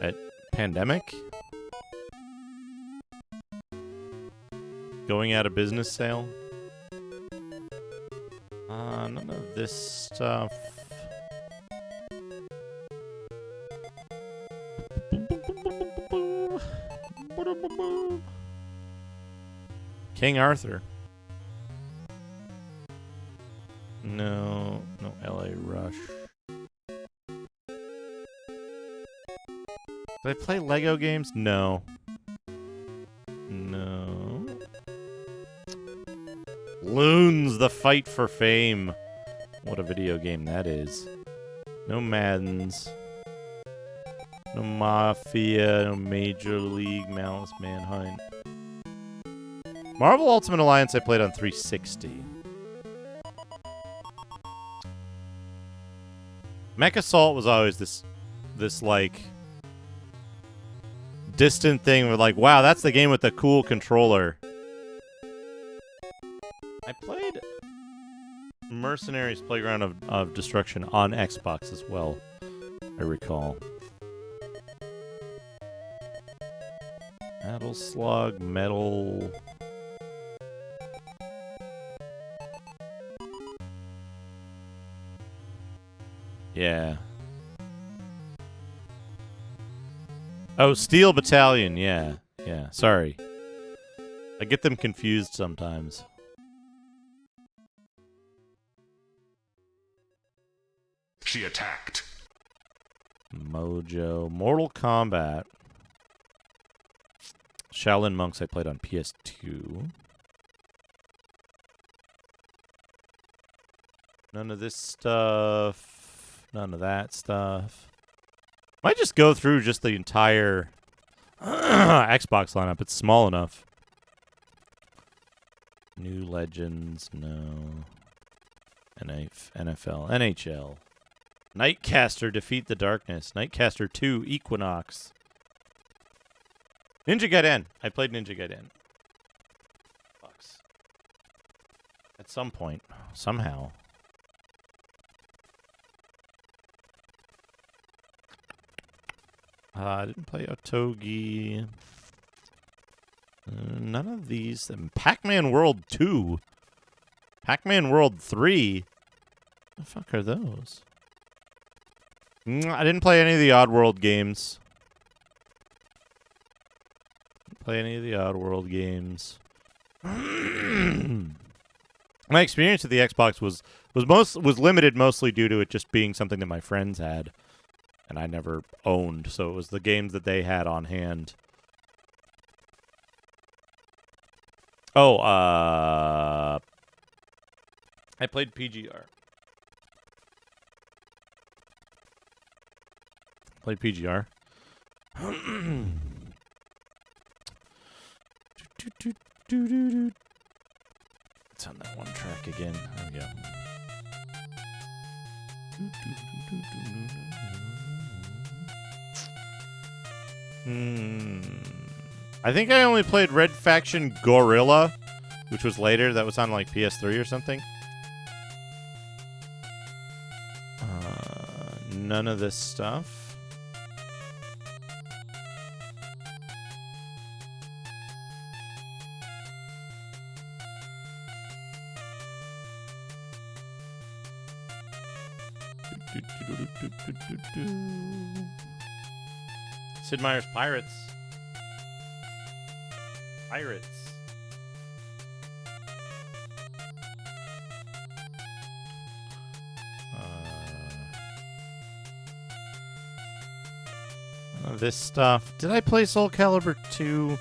C: at Pandemic. Going out of business sale. None of this stuff. King Arthur. No LA Rush. Did I play Lego games? No. Loons, The Fight for Fame. What a video game that is. No Maddens. No Mafia, no Major League, Malice Manhunt. Marvel Ultimate Alliance I played on 360. Mech Assault was always this like distant thing where like, wow, that's the game with the cool controller. I played Mercenaries Playground of Destruction on Xbox as well, I recall. Metal Slug, Metal... Yeah. Oh, Steel Battalion. Yeah. Yeah. Sorry. I get them confused sometimes.
D: She attacked.
C: Mojo. Mortal Kombat. Shaolin Monks I played on PS2. None of this stuff. None of that stuff. Might just go through just the entire Xbox lineup. It's small enough. New Legends, no. NFL, NHL. Nightcaster, Defeat the Darkness. Nightcaster 2, Equinox. Ninja Gaiden. I played Ninja Gaiden. Fucks. At some point. Somehow. I didn't play Otogi. None of these. Pac-Man World 2. Pac-Man World 3. The fuck are those? I didn't play any of the Oddworld games. Didn't play any of the Oddworld games. My experience with the Xbox was limited mostly due to it just being something that my friends had. And I never owned, so it was the games that they had on hand. Oh, I played PGR. Played PGR. It's on that one track again. There we go. I think I only played Red Faction Gorilla, which was later. That was on like PS3 or something. None of this stuff. Sid Meier's Pirates. Pirates. This stuff. Did I play Soul Calibur 2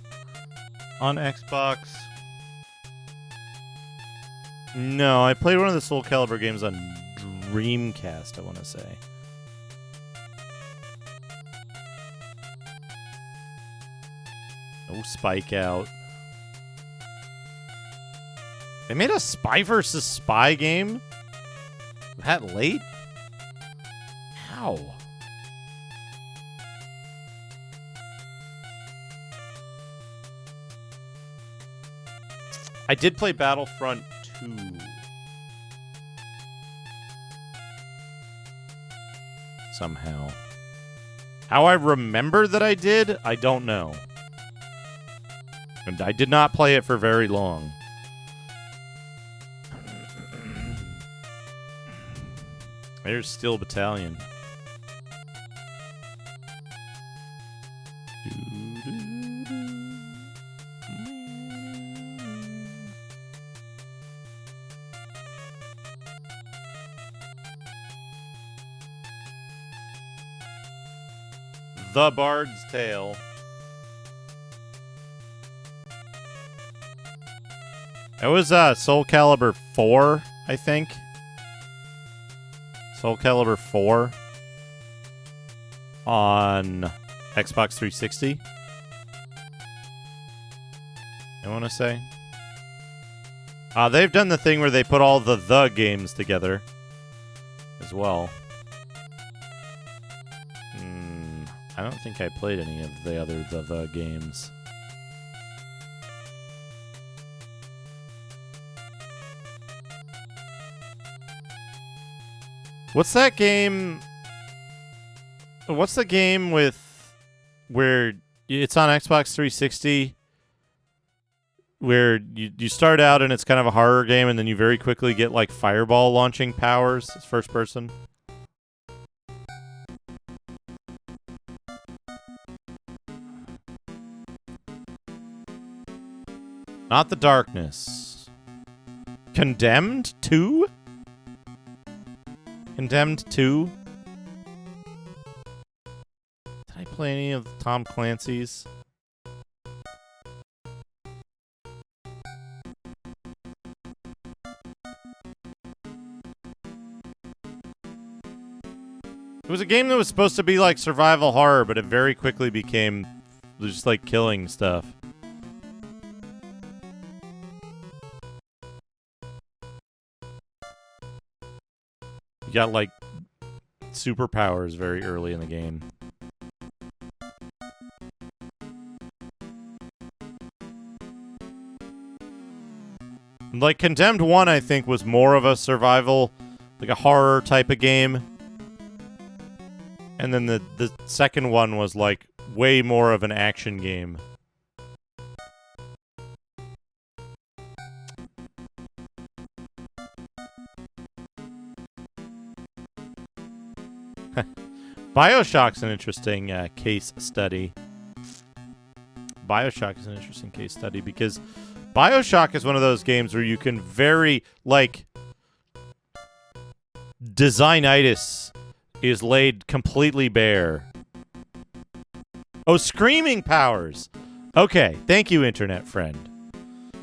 C: on Xbox? No, I played one of the Soul Calibur games on Dreamcast, I want to say. No Spike Out. They made a Spy vs. Spy game? That late? How? I did play Battlefront 2. Somehow. How I remember that I did, I don't know. And I did not play it for very long. There's Steel Battalion. The Bard's Tale. It was Soul Calibur 4, I think. Soul Calibur 4 on Xbox 360. I want to say. They've done the thing where they put all the games together as well. I don't think I played any of the other the games. What's that game? What's the game with where it's on Xbox 360 where you start out and it's kind of a horror game and then you very quickly get like fireball launching powers? It's first person. Not the Darkness. Condemned 2? Condemned 2? Did I play any of Tom Clancy's? It was a game that was supposed to be like survival horror, but it very quickly became just like killing stuff. You got like superpowers very early in the game. Like Condemned 1, I think, was more of a survival, like a horror type of game. And then the second one was like way more of an action game. BioShock's an interesting case study. BioShock is an interesting case study because BioShock is one of those games where you can very, like, designitis is laid completely bare. Oh, screaming powers. Okay, thank you, internet friend.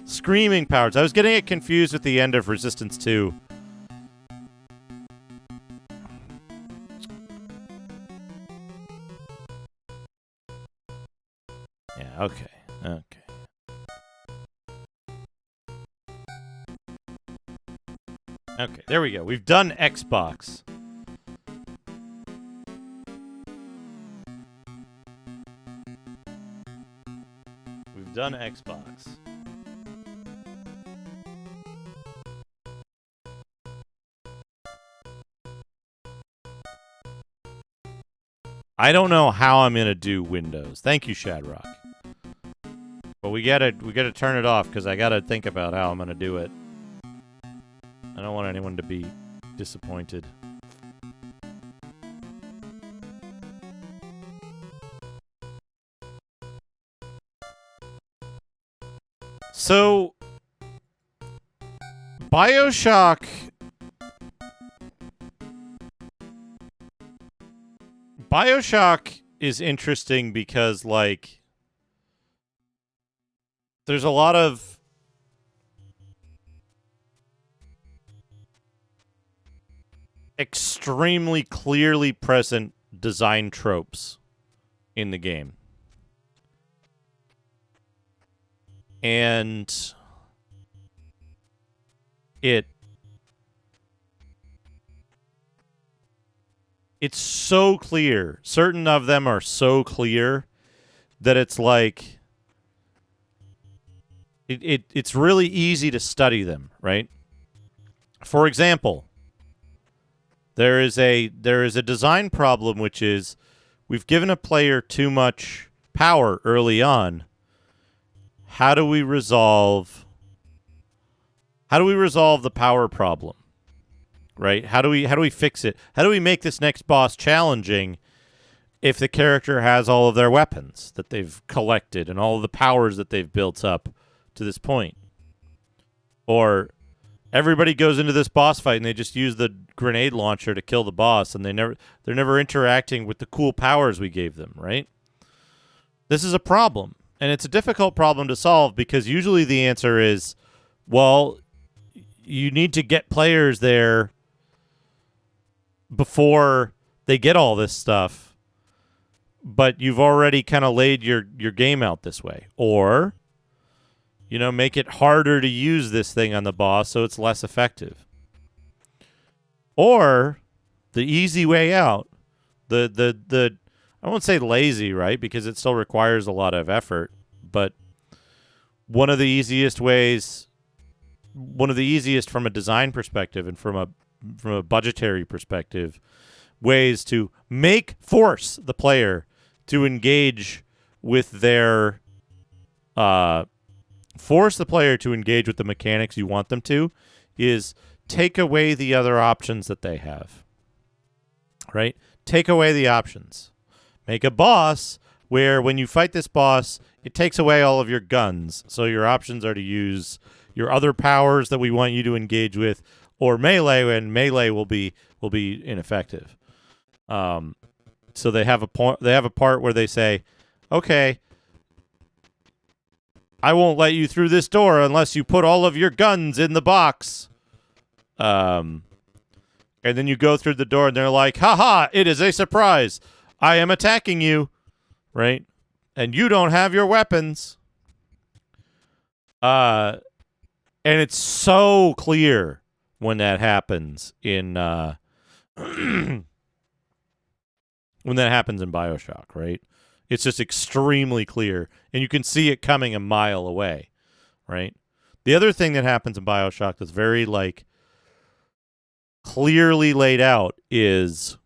C: Screaming powers. I was getting it confused with the end of Resistance 2. Yeah, okay. Okay. Okay, there we go. We've done Xbox. We've done Xbox. I don't know how I'm gonna do Windows. Thank you, Shadrock. But we gotta turn it off because I gotta think about how I'm gonna do it. I don't want anyone to be disappointed. So, BioShock is interesting because, like, there's a lot of extremely clearly present design tropes in the game. And it's so clear. Certain of them are so clear that it's like it's really easy to study them, right? For example, there is a design problem, which is we've given a player too much power early on. How do we resolve the power problem? Right? How do we fix it? How do we make this next boss challenging if the character has all of their weapons that they've collected and all of the powers that they've built up to this point? Or everybody goes into this boss fight and they just use the grenade launcher to kill the boss, and they're never interacting with the cool powers we gave them, right? This is a problem, and it's a difficult problem to solve because usually the answer is, well, you need to get players there before they get all this stuff, but you've already kind of laid your game out this way. Or, you know, make it harder to use this thing on the boss so it's less effective. Or the easy way out, the I won't say lazy, right? Because it still requires a lot of effort, but one of the easiest ways, from a design perspective and from a budgetary perspective, ways to force the player to engage with their force the player to engage with the mechanics you want them to is take away the other options that they have. Right? Take away the options. Make a boss where when you fight this boss, it takes away all of your guns. So your options are to use your other powers that we want you to engage with, or melee, and melee will be ineffective. So they have a point. They have a part where they say, "Okay, I won't let you through this door unless you put all of your guns in the box." And then you go through the door, and they're like, "Ha, it is a surprise. I am attacking you," right? And you don't have your weapons. And it's so clear when that happens in when that happens in BioShock, right? It's just extremely clear, and you can see it coming a mile away, right? The other thing that happens in BioShock that's very like clearly laid out is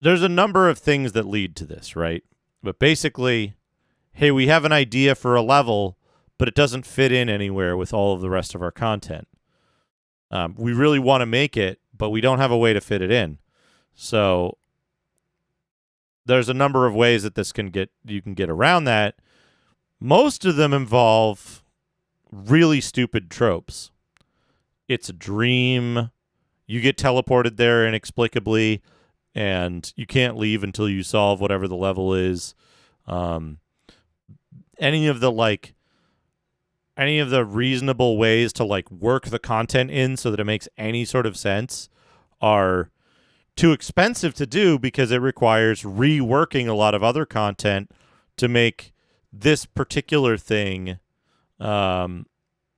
C: there's a number of things that lead to this, right? But basically, hey, we have an idea for a level, but it doesn't fit in anywhere with all of the rest of our content. We really want to make it, but we don't have a way to fit it in. So there's a number of ways that you can get around that. Most of them involve really stupid tropes. It's a dream. You get teleported there inexplicably, and you can't leave until you solve whatever the level is. Any of the reasonable ways to like work the content in so that it makes any sort of sense are too expensive to do because it requires reworking a lot of other content to make this particular thing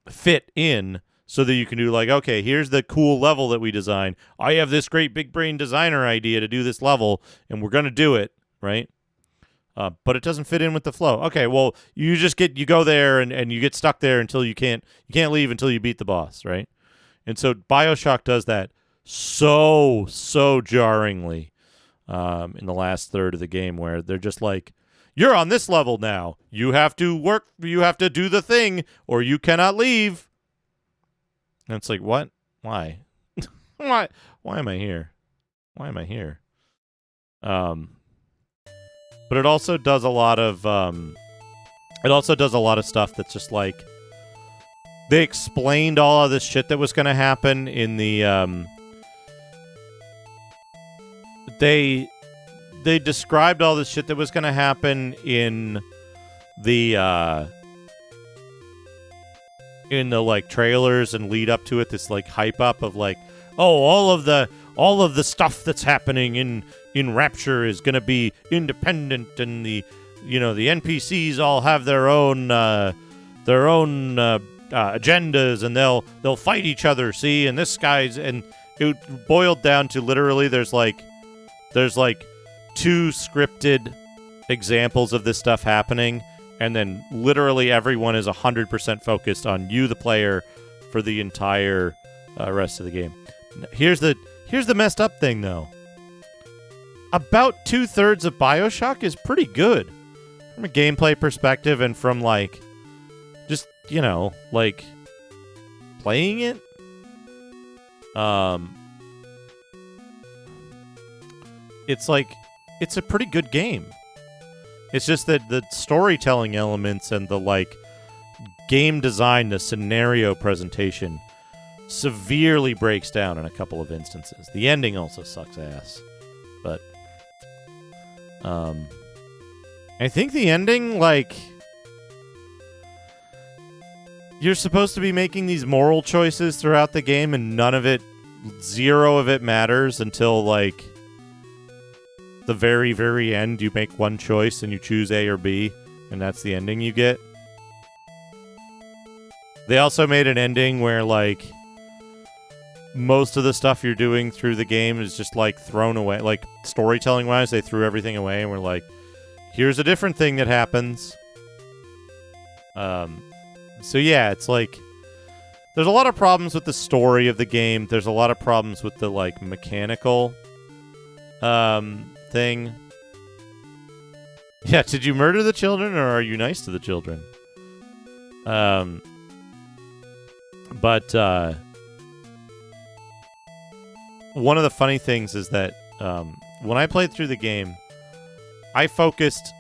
C: fit in so that you can do like, okay, here's the cool level that we designed. I have this great big brain designer idea to do this level, and we're going to do it, right? But it doesn't fit in with the flow. Okay, well, you go there and you get stuck there until you can't leave until you beat the boss, right? And so BioShock does that so jarringly in the last third of the game, where they're just like, you're on this level now. You have to do the thing, or you cannot leave. And it's like, what? Why? Why am I here? Why am I here? But it also does a lot of stuff that's just like, they explained all of this shit that was going to happen in the they described all this shit that was going to happen in the like trailers and lead up to it, this like hype up of like, oh, all of the stuff that's happening in Rapture is going to be independent, and the NPCs all have their own agendas, and they'll fight each other. See, and this guy's, and it boiled down to literally there's like 2 scripted examples of this stuff happening, and then literally everyone is 100% focused on you, the player, for the entire rest of the game. Here's the messed up thing, though. About 2/3 of BioShock is pretty good from a gameplay perspective, and from like just like playing it. It's like, it's a pretty good game. It's just that the storytelling elements and the like game design, the scenario presentation severely breaks down in a couple of instances. The ending also sucks ass. But I think the ending, like, you're supposed to be making these moral choices throughout the game, and zero of it matters until like the very, very end. You make one choice and you choose A or B, and that's the ending you get. They also made an ending where like most of the stuff you're doing through the game is just like thrown away. Like storytelling wise, they threw everything away and were like, here's a different thing that happens. So yeah, it's like there's a lot of problems with the story of the game. There's a lot of problems with the like mechanical thing. Yeah, did you murder the children, or are you nice to the children? But one of the funny things is that when I played through the game, I focused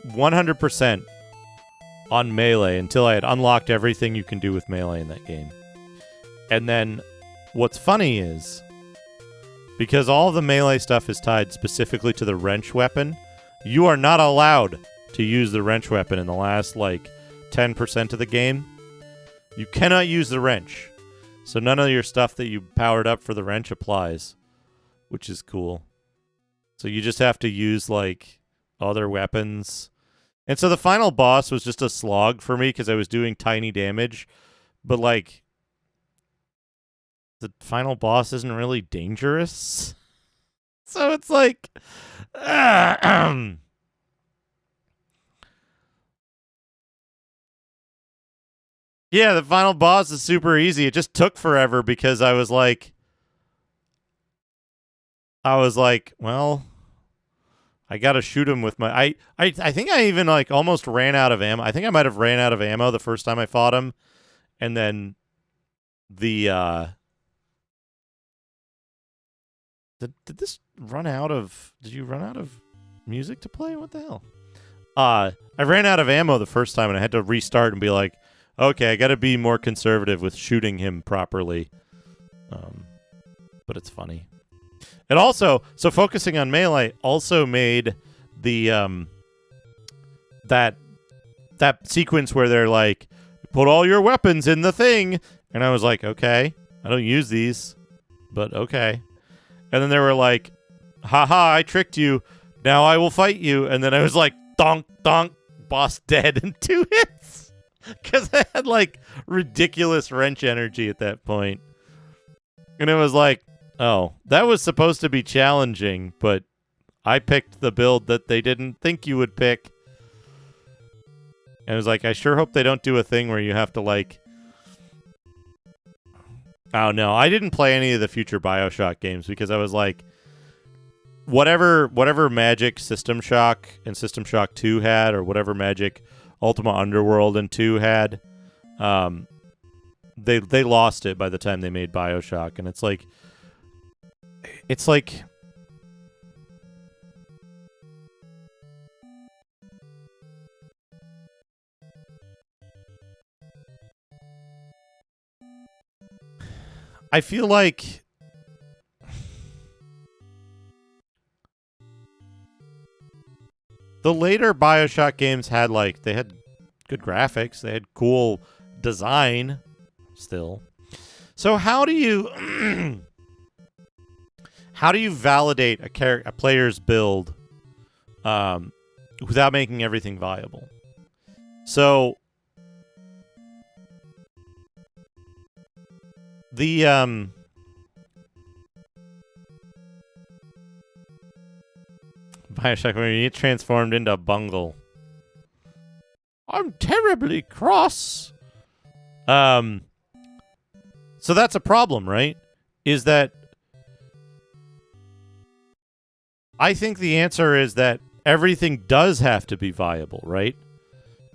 C: 100% on melee until I had unlocked everything you can do with melee in that game. And then what's funny is, because all the melee stuff is tied specifically to the wrench weapon, you are not allowed to use the wrench weapon in the last, 10% of the game. You cannot use the wrench. So none of your stuff that you powered up for the wrench applies, which is cool. So you just have to use, other weapons. And so the final boss was just a slog for me because I was doing tiny damage. But, the final boss isn't really dangerous. So it's yeah, the final boss is super easy. It just took forever because I was like, well, I gotta shoot him with my. I think I even almost ran out of ammo. I think I might have ran out of ammo the first time I fought him, and then the did this run out of? Did you run out of music to play? What the hell? I ran out of ammo the first time, and I had to restart and be like, okay, I got to be more conservative with shooting him properly. But it's funny. It also, so focusing on melee also made the that sequence where they're like, put all your weapons in the thing, and I was like, okay, I don't use these, but okay. And then they were like, haha, I tricked you. Now I will fight you. And then I was like, donk, donk, boss dead in 2 hits. Because I had ridiculous wrench energy at that point. And it was like, oh, that was supposed to be challenging, but I picked the build that they didn't think you would pick. And it was like, I sure hope they don't do a thing where you have to oh no, I didn't play any of the future BioShock games because I was like, whatever magic System Shock and System Shock 2 had, or whatever magic Ultima Underworld and 2 had, they lost it by the time they made BioShock, and it's like I feel like the later BioShock games had they had good graphics, they had cool design still. So how do you validate a player's build without making everything viable? So the BioShock, when you get transformed into a bungle. I'm terribly cross. So that's a problem, right? Is that I think the answer is that everything does have to be viable, right?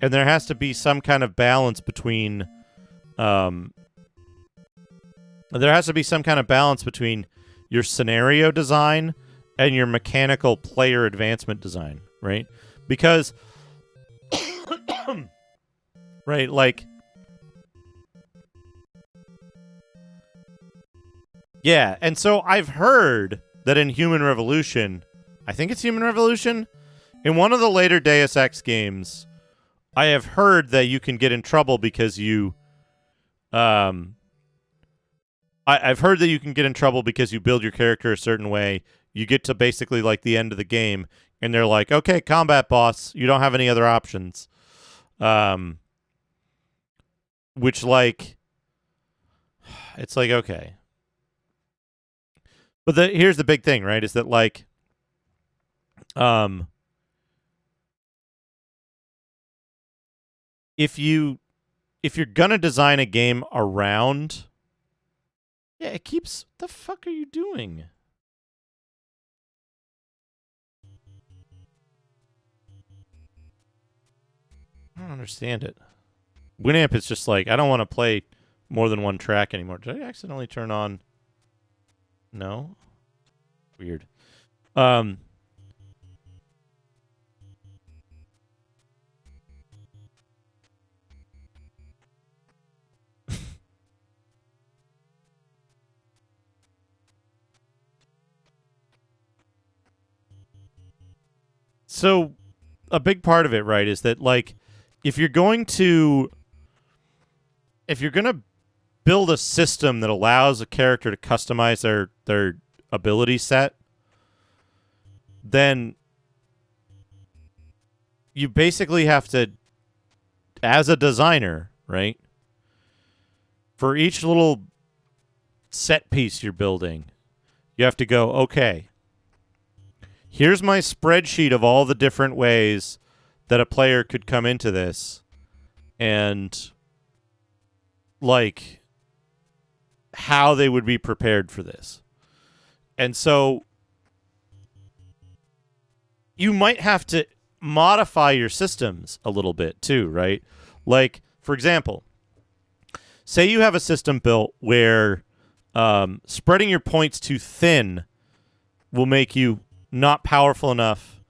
C: And there has to be some kind of balance between your scenario design and your mechanical player advancement design, right? Because right, yeah, and so I've heard that in Human Revolution, I think it's Human Revolution, in one of the later Deus Ex games, I have heard that you can get in trouble because you I've heard that you can get in trouble because you build your character a certain way. You get to basically the end of the game, and they're like, okay, combat boss, you don't have any other options. Which, it's okay. But here's the big thing, right, is that, if you're gonna design a game around... Yeah, it keeps... The fuck are you doing? I don't understand it. Winamp is just I don't want to play more than one track anymore. Did I accidentally turn on... No? Weird. So, a big part of it, right, is that, like, if you're going to build a system that allows a character to customize their ability set, then you basically have to, as a designer, right, for each little set piece you're building, you have to go, okay, here's my spreadsheet of all the different ways that a player could come into this, and, like, how they would be prepared for this. And so you might have to modify your systems a little bit too, right? Like, for example, say you have a system built where spreading your points too thin will make you not powerful enough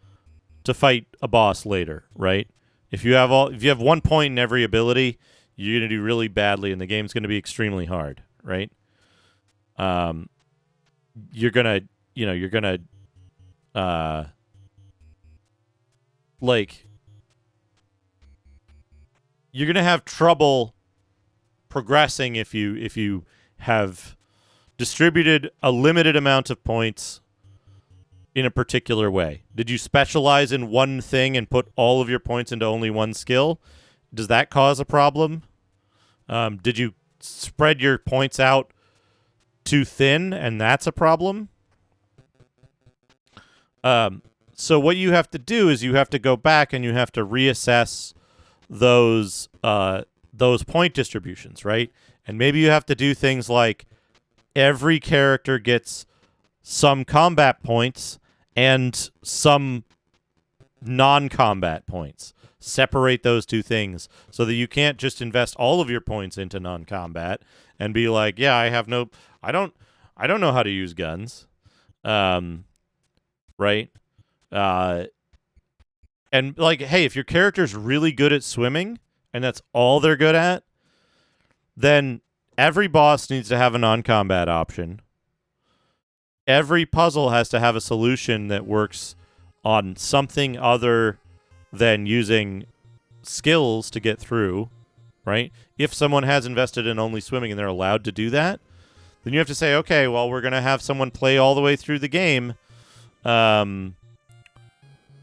C: to fight a boss later, right? If you have 1 point in every ability, you're going to do really badly, and the game's going to be extremely hard, right? You're gonna have trouble progressing if you have distributed a limited amount of points in a particular way. Did you specialize in one thing and put all of your points into only one skill? Does that cause a problem? Did you spread your points out too thin, and that's a problem? So what you have to do is you have to go back and you have to reassess those point distributions, right? And maybe you have to do things like every character gets some combat points and some non-combat points. Separate those two things so that you can't just invest all of your points into non-combat and be like, yeah, I don't know how to use guns. Right? And like, hey, if your character's really good at swimming and that's all they're good at, then every boss needs to have a non-combat option. Every puzzle has to have a solution that works on something other than using skills to get through, right? If someone has invested in only swimming and they're allowed to do that, then you have to say, okay, well, we're going to have someone play all the way through the game. We're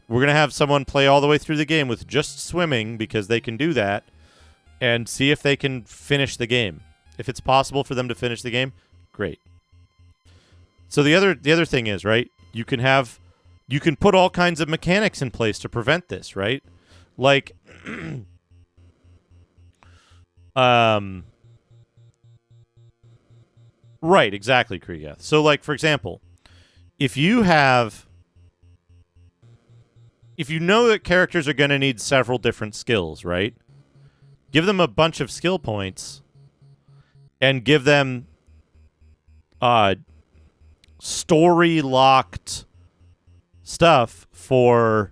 C: going to have someone play all the way through the game with just swimming because they can do that, and see if they can finish the game. If it's possible for them to finish the game, great. So the other thing is, right, you can put all kinds of mechanics in place to prevent this, right? Like, right, exactly, Kriegeth. So, like, for example, if you know that characters are going to need several different skills, right? Give them a bunch of skill points and give them story-locked stuff for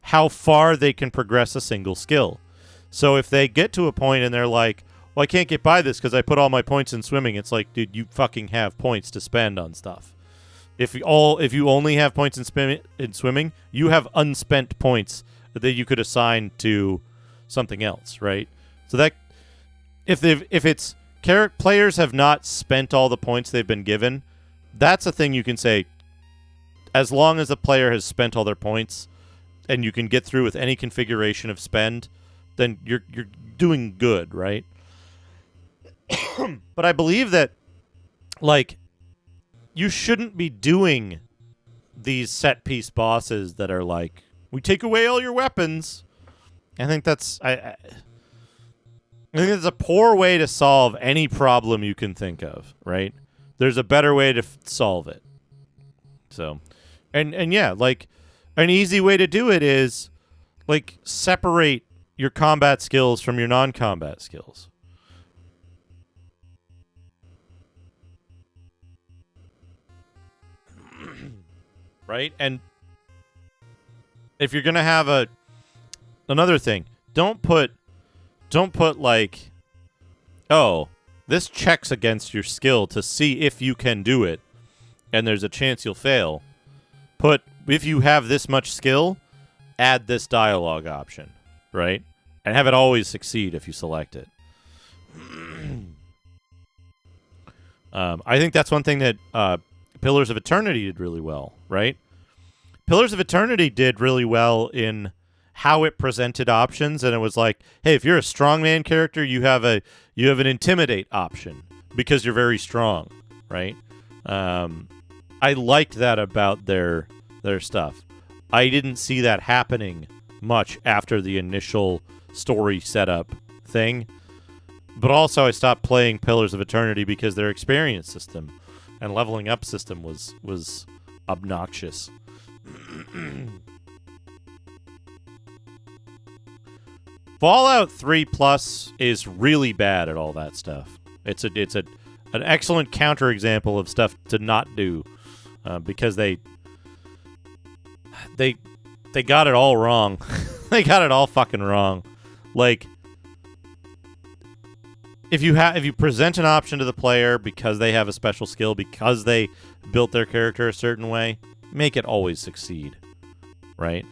C: how far they can progress a single skill. So if they get to a point and they're like, well, I can't get by this because I put all my points in swimming, it's like, dude, you fucking have points to spend on stuff. If you only have points in swimming, you have unspent points that you could assign to something else, right? So that if players have not spent all the points they've been given, that's a thing you can say. As long as the player has spent all their points, and you can get through with any configuration of spend, then you're doing good, right? But I believe that, like, you shouldn't be doing these set-piece bosses that are like, we take away all your weapons. I think that's I think it's a poor way to solve any problem you can think of, right? There's a better way to solve it. So, and yeah, like, an easy way to do it is, like, separate your combat skills from your non-combat skills. right? And if you're gonna have another thing, don't put like, oh, this checks against your skill to see if you can do it, and there's a chance you'll fail. Put, if you have this much skill, add this dialogue option, right? And have it always succeed if you select it. I think that's one thing that Pillars of Eternity did really well, right? Pillars of Eternity did really well in how it presented options, and it was like, hey, if you're a strongman character, you have an intimidate option because you're very strong, right? I liked that about their stuff. I didn't see that happening much after the initial story setup thing, but also I stopped playing Pillars of Eternity because their experience system and leveling up system was obnoxious. Fallout 3 Plus is really bad at all that stuff. It's an excellent counterexample of stuff to not do, because they got it all wrong. They got it all fucking wrong. Like, if you present an option to the player because they have a special skill, because they built their character a certain way, make it always succeed, right?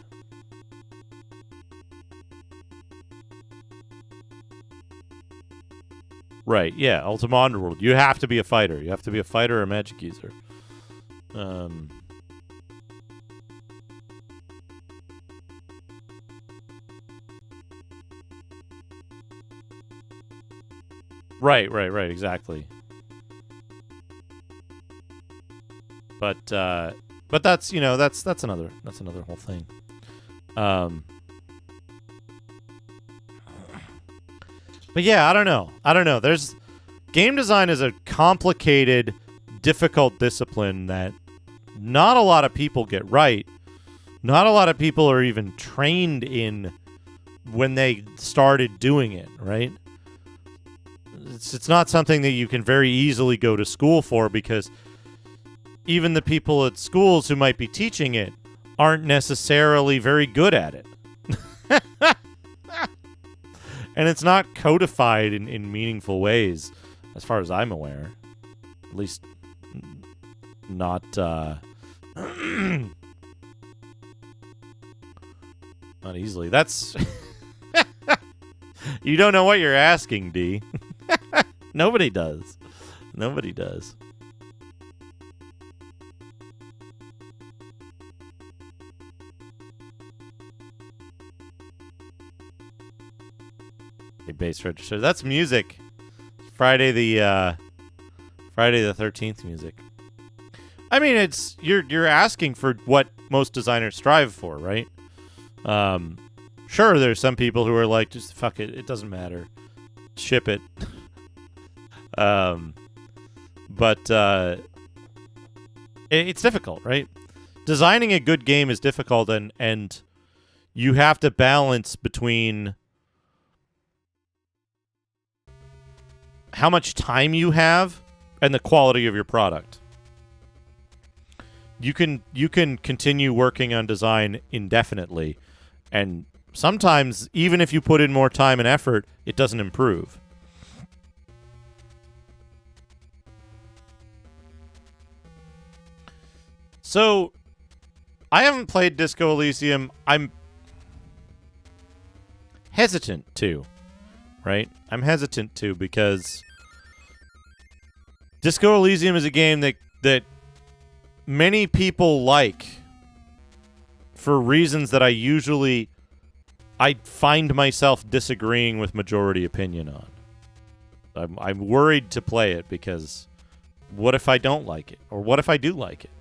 C: Right, yeah, Ultima Underworld. You have to be a fighter. You have to be a fighter or a magic user. Right, exactly. But that's, that's another whole thing. But yeah, I don't know. There's game design is a complicated, difficult discipline that not a lot of people get right. Not a lot of people are even trained in when they started doing it, right? It's not something that you can very easily go to school for, because even the people at schools who might be teaching it aren't necessarily very good at it. And it's not codified in meaningful ways, as far as I'm aware. At least not not easily. That's you don't know what you're asking, D. Nobody does. Nobody does. A bass register. That's music. Friday the 13th music. I mean, it's you're asking for what most designers strive for, right? Sure, there's some people who are like, just fuck it, it doesn't matter, ship it. But it's difficult, right? Designing a good game is difficult, and you have to balance between how much time you have and the quality of your product. You can continue working on design indefinitely, and sometimes even if you put in more time and effort, it doesn't improve. So, I haven't played Disco Elysium. I'm hesitant to, right? I'm hesitant to, because Disco Elysium is a game that many people like for reasons that I find myself disagreeing with majority opinion on. I'm worried to play it, because what if I don't like it? Or what if I do like it?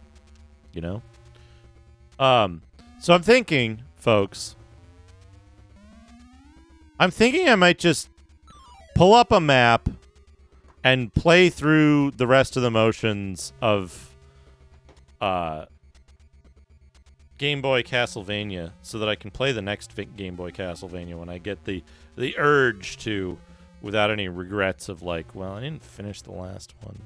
C: You know? So I'm thinking, folks, I might just pull up a map and play through the rest of the motions of Game Boy Castlevania, so that I can play the next Game Boy Castlevania when I get the urge to, without any regrets of like, well, I didn't finish the last one.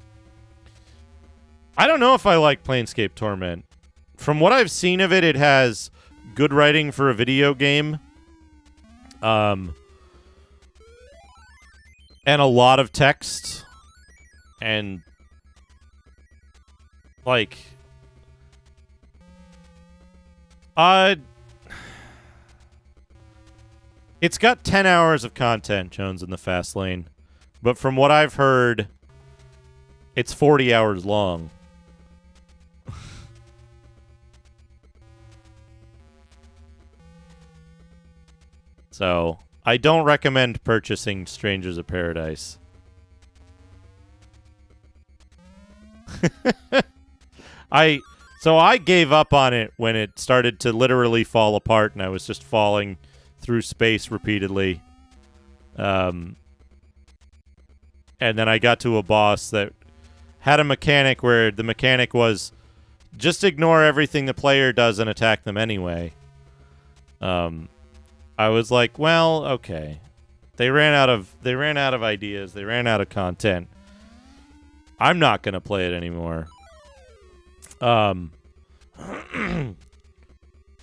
C: I don't know if I like Planescape Torment from what I've seen of it, it has good writing for a video game. And a lot of text. And like it's got 10 hours of content, Jones, in the fast lane. But from what I've heard, it's 40 hours long. So, I don't recommend purchasing Strangers of Paradise. So I gave up on it when it started to literally fall apart and I was just falling through space repeatedly. And then I got to a boss that had a mechanic where the mechanic was just ignore everything the player does and attack them anyway. I was like, well, okay. They ran out of ideas. They ran out of content. I'm not going to play it anymore. So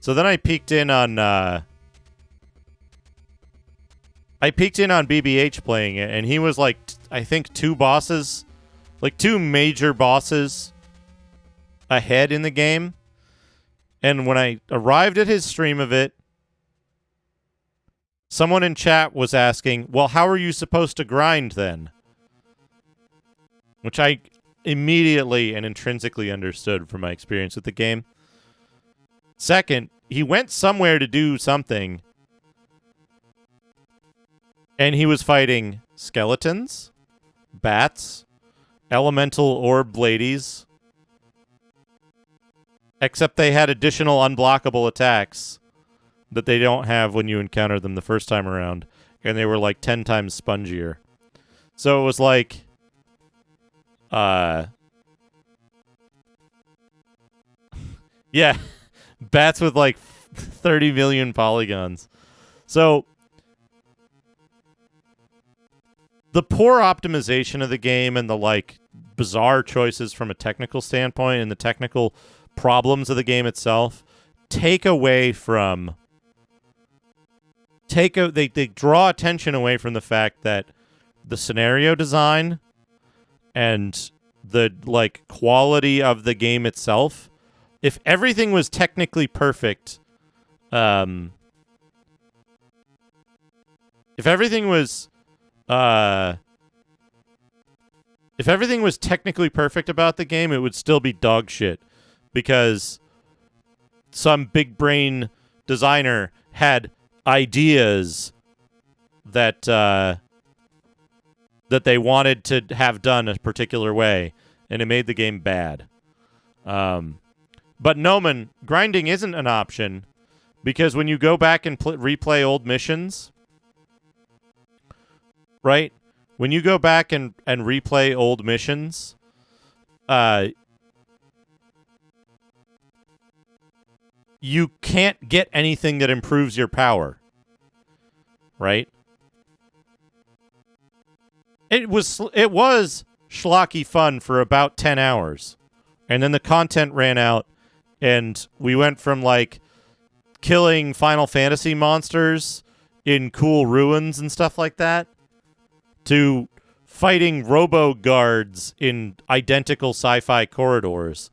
C: then I peeked in on BBH playing it, and he was like, I think two major bosses ahead in the game. And when I arrived at his stream of it, someone in chat was asking, well, how are you supposed to grind then? Which I immediately and intrinsically understood from my experience with the game. Second, he went somewhere to do something, and he was fighting skeletons, bats, elemental orb ladies, except they had additional unblockable attacks that they don't have when you encounter them the first time around, and they were like 10 times spongier. So it was like yeah, bats with like 30 million polygons. So the poor optimization of the game and the like bizarre choices from a technical standpoint and the technical problems of the game itself take away from they draw attention away from the fact that the scenario design and the like quality of the game itself, if everything was technically perfect, if everything was technically perfect about the game, it would still be dog shit because some big brain designer had ideas that that they wanted to have done a particular way, and it made the game bad. But Noman, grinding isn't an option because when you go back and replay old missions, right? When you go back and replay old missions, you can't get anything that improves your power, right? It was schlocky fun for about 10 hours. And then the content ran out, and we went from, like, killing Final Fantasy monsters in cool ruins and stuff like that to fighting robo-guards in identical sci-fi corridors.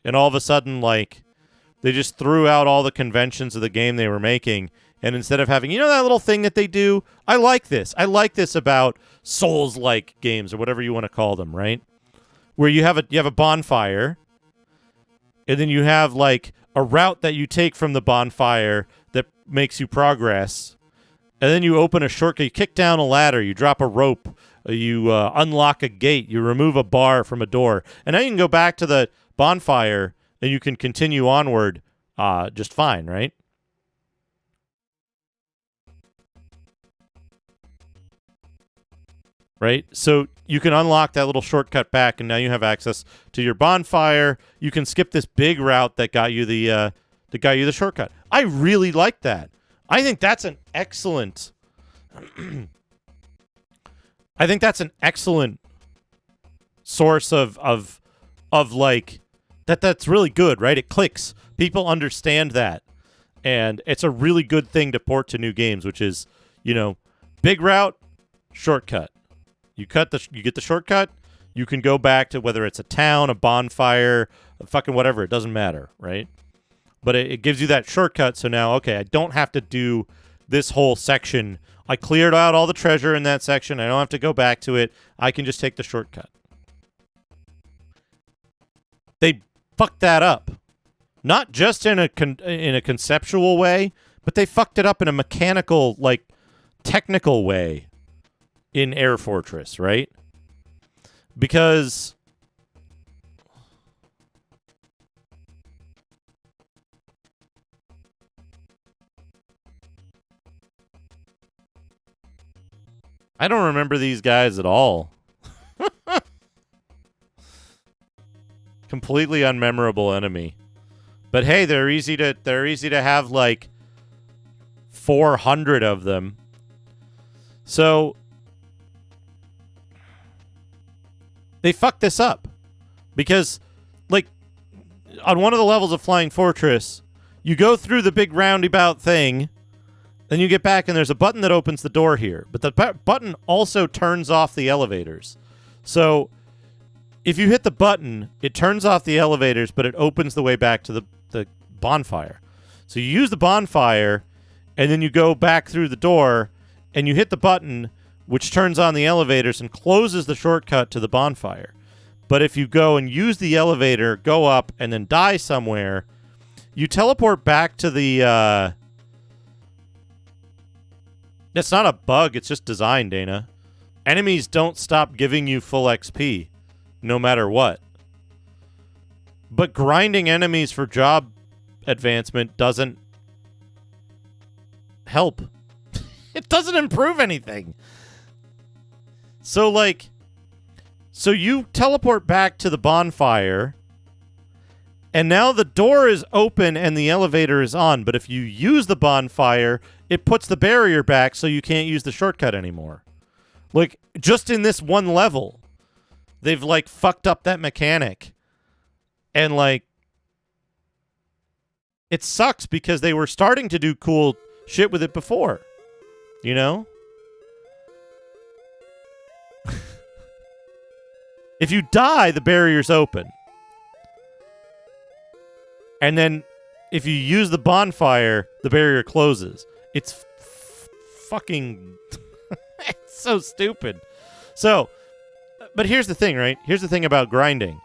C: And all of a sudden, like, they just threw out all the conventions of the game they were making, and instead of having, you know that little thing that they do? I like this. I like this about Souls-like games, or whatever you want to call them, right? Where you have a bonfire, and then you have, like, a route that you take from the bonfire that makes you progress, and then you open a shortcut, you kick down a ladder, you drop a rope, you unlock a gate, you remove a bar from a door, and now you can go back to the bonfire, and you can continue onward just fine, right? Right? So you can unlock that little shortcut back, and now you have access to your bonfire. You can skip this big route that got you the shortcut. I really like that. I think that's an excellent source of like That's really good, right? It clicks. People understand that. And it's a really good thing to port to new games, which is, big route, shortcut. You get the shortcut, you can go back to whether it's a town, a bonfire, fucking whatever, it doesn't matter, right? But it gives you that shortcut, so now, okay, I don't have to do this whole section. I cleared out all the treasure in that section. I don't have to go back to it. I can just take the shortcut. They fucked that up. Not just in a conceptual way, but they fucked it up in a mechanical, technical way in Air Fortress, right? Because I don't remember these guys at all. Completely unmemorable enemy. But hey, they're easy to have 400 of them. So they fucked this up because on one of the levels of Flying Fortress, you go through the big roundabout thing, then you get back and there's a button that opens the door here. But the button also turns off the elevators. So if you hit the button, it turns off the elevators, but it opens the way back to the bonfire. So you use the bonfire, and then you go back through the door, and you hit the button, which turns on the elevators and closes the shortcut to the bonfire. But if you go and use the elevator, go up, and then die somewhere, you teleport back to the... It's not a bug, it's just design, Dana. Enemies don't stop giving you full XP, no matter what. But grinding enemies for job advancement doesn't help. It doesn't improve anything. So you teleport back to the bonfire, and now the door is open and the elevator is on, but if you use the bonfire, it puts the barrier back so you can't use the shortcut anymore. Just in this one level, they've fucked up that mechanic. And it sucks because they were starting to do cool shit with it before. If you die, the barrier's open. And then if you use the bonfire, the barrier closes. It's fucking... it's so stupid. So, but here's the thing, right? Here's the thing about grinding.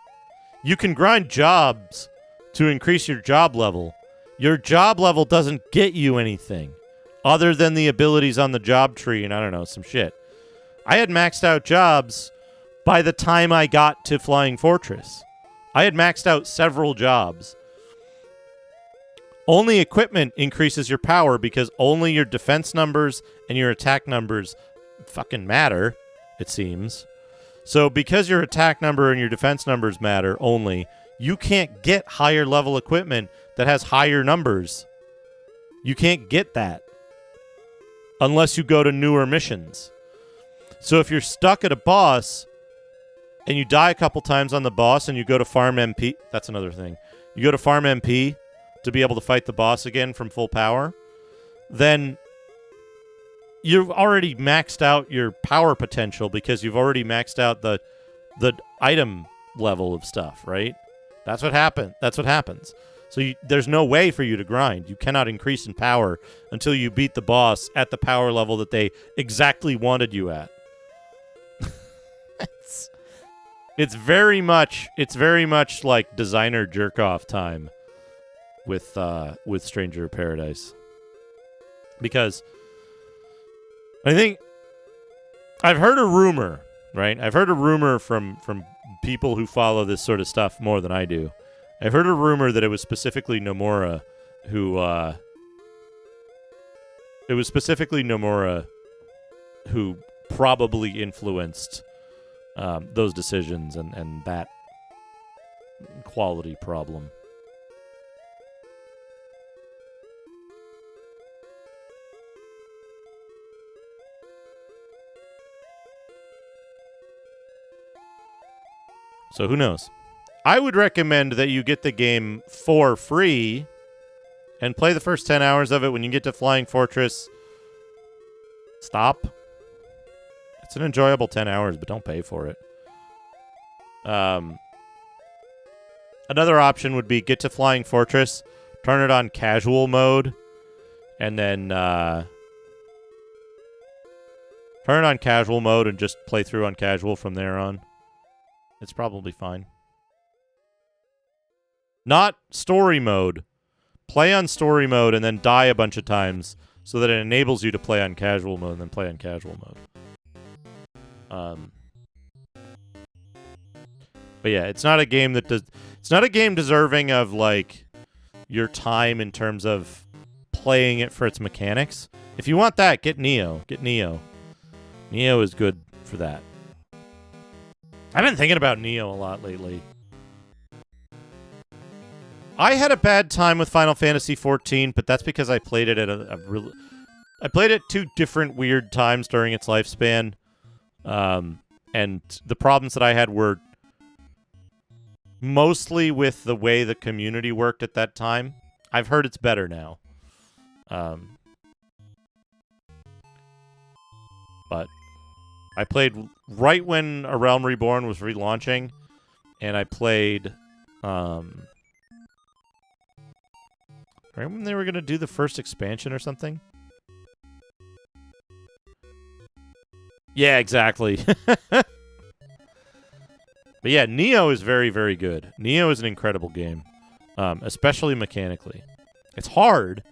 C: You can grind jobs to increase your job level. Your job level doesn't get you anything other than the abilities on the job tree and I don't know, some shit. I had maxed out jobs by the time I got to Flying Fortress. I had maxed out several jobs. Only equipment increases your power because only your defense numbers and your attack numbers fucking matter, it seems. So because your attack number and your defense numbers matter only, you can't get higher level equipment that has higher numbers. You can't get that unless you go to newer missions. So if you're stuck at a boss and you die a couple times on the boss and you go to Farm MP, that's another thing. You go to Farm MP to be able to fight the boss again from full power, then you've already maxed out your power potential because you've already maxed out the item level of stuff, right? That's what happens. So there's no way for you to grind. You cannot increase in power until you beat the boss at the power level that they exactly wanted you at. It's very much like designer jerk off time with Stranger of Paradise. Because I think I've heard a rumor, right? I've heard a rumor from people who follow this sort of stuff more than I do. I've heard a rumor that it was specifically Nomura who probably influenced those decisions and that quality problem. So who knows? I would recommend that you get the game for free and play the first 10 hours of it. When you get to Flying Fortress, stop. It's an enjoyable 10 hours, but don't pay for it. Another option would be get to Flying Fortress, turn it on casual mode, and then turn it on casual mode and just play through on casual from there on. It's probably fine. Not story mode. Play on story mode and then die a bunch of times so that it enables you to play on casual mode and then play on casual mode. But yeah, it's not a game that does. It's not a game deserving of like your time in terms of playing it for its mechanics. If you want that, get Neo. Get Neo. Neo is good for that. I've been thinking about Neo a lot lately. I had a bad time with Final Fantasy XIV, but that's because I played it at I played it 2 different weird times during its lifespan. And the problems that I had were mostly with the way the community worked at that time. I've heard it's better now. But I played right when A Realm Reborn was relaunching, and I played right when they were going to do the first expansion or something. Yeah, exactly. But yeah, Neo is very, very good. Neo is an incredible game, especially mechanically. It's hard,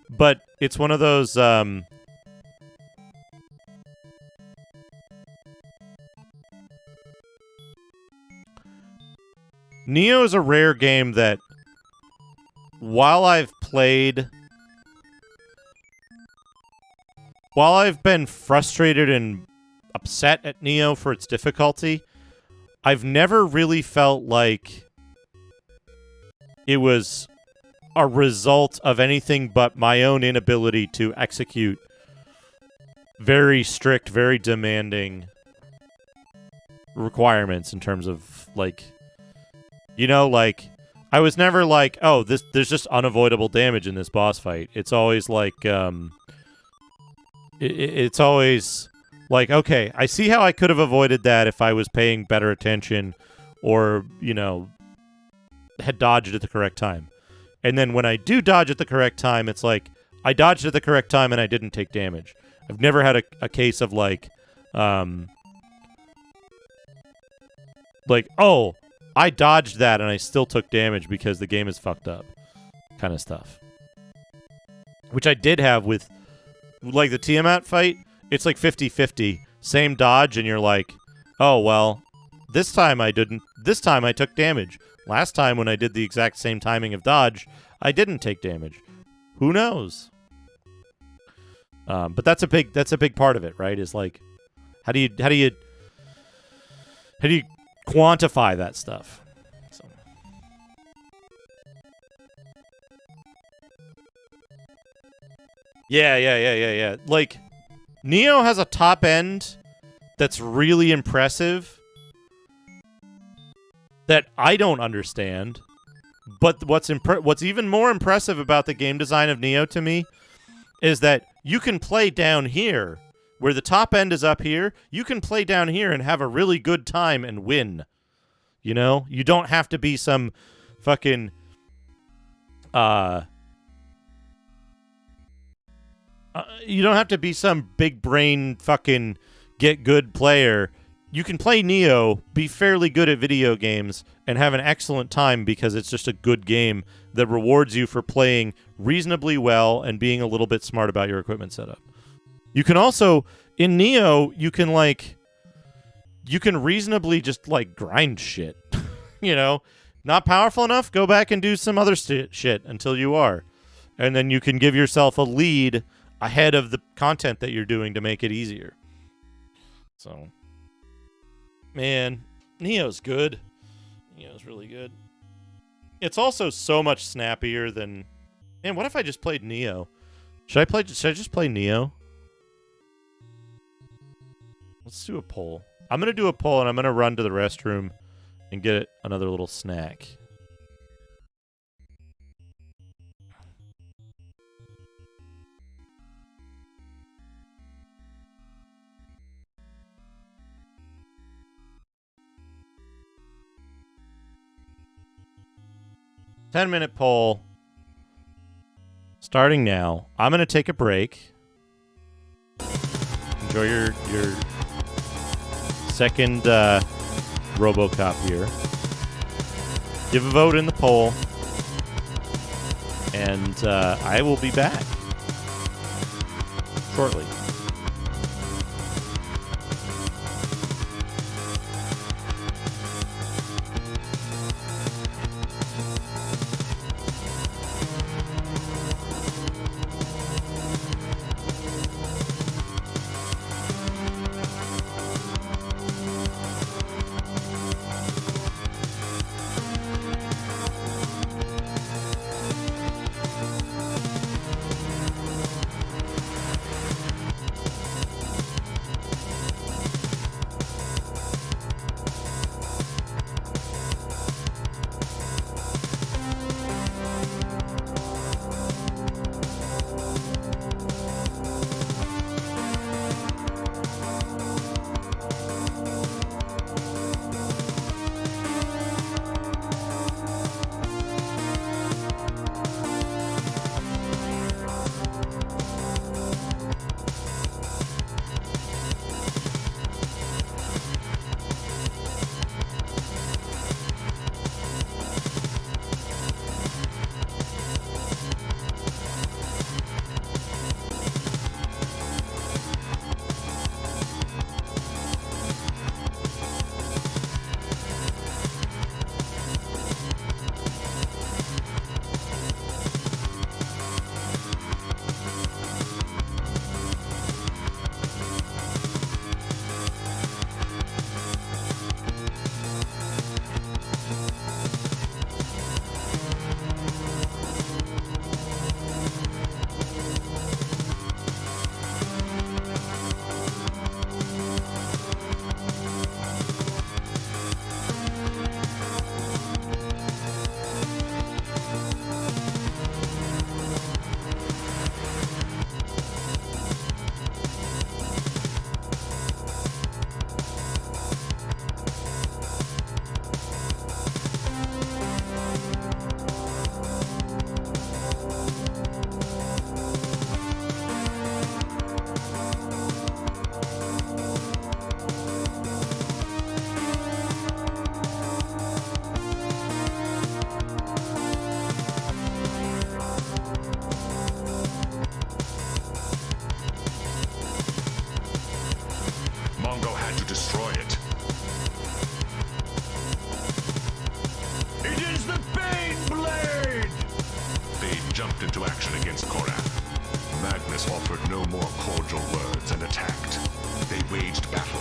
C: but it's one of those... Neo is a rare game that, while I've been frustrated and upset at Neo for its difficulty, I've never really felt like it was a result of anything but my own inability to execute very strict, very demanding requirements in terms of, like, you know, like, I was never like, oh, there's just unavoidable damage in this boss fight. It's always like, it's always like, okay, I see how I could have avoided that if I was paying better attention or, you know, had dodged at the correct time. And then when I do dodge at the correct time, it's like, I dodged at the correct time and I didn't take damage. I've never had a case of like, oh, I dodged that and I still took damage because the game is fucked up kind of stuff. Which I did have with, like, the Tiamat fight. It's like 50-50. Same dodge, and you're like, oh, well, this time I didn't. This time I took damage. Last time when I did the exact same timing of dodge, I didn't take damage. Who knows? But that's a big part of it, right? Is like, how do you quantify that stuff? So. Yeah. Like, Neo has a top end that's really impressive that I don't understand. But what's even more impressive about the game design of Neo to me is that you can play down here, where the top end is up here. You can play down here and have a really good time and win. You know? You don't have to be some fucking... you don't have to be some big brain fucking get good player. You can play Neo, be fairly good at video games, and have an excellent time because it's just a good game that rewards you for playing reasonably well and being a little bit smart about your equipment setup. You can also, in Neo, you can reasonably just, like, grind shit. You know? Not powerful enough? Go back and do some other shit until you are. And then you can give yourself a lead ahead of the content that you're doing to make it easier. So, man, Neo's good. Neo's really good. It's also so much snappier than... Man, what if I just played Neo? Should I just play Neo? Let's do a poll. I'm going to do a poll, and I'm going to run to the restroom and get another little snack. Ten-minute poll. Starting now. I'm going to take a break. Enjoy your second RoboCop here. Give a vote in the poll. And I will be back shortly.
D: Mongo had to destroy it. It is the Bane Blade! They jumped into action against Korath. Magnus offered no more cordial words and attacked. They waged battle.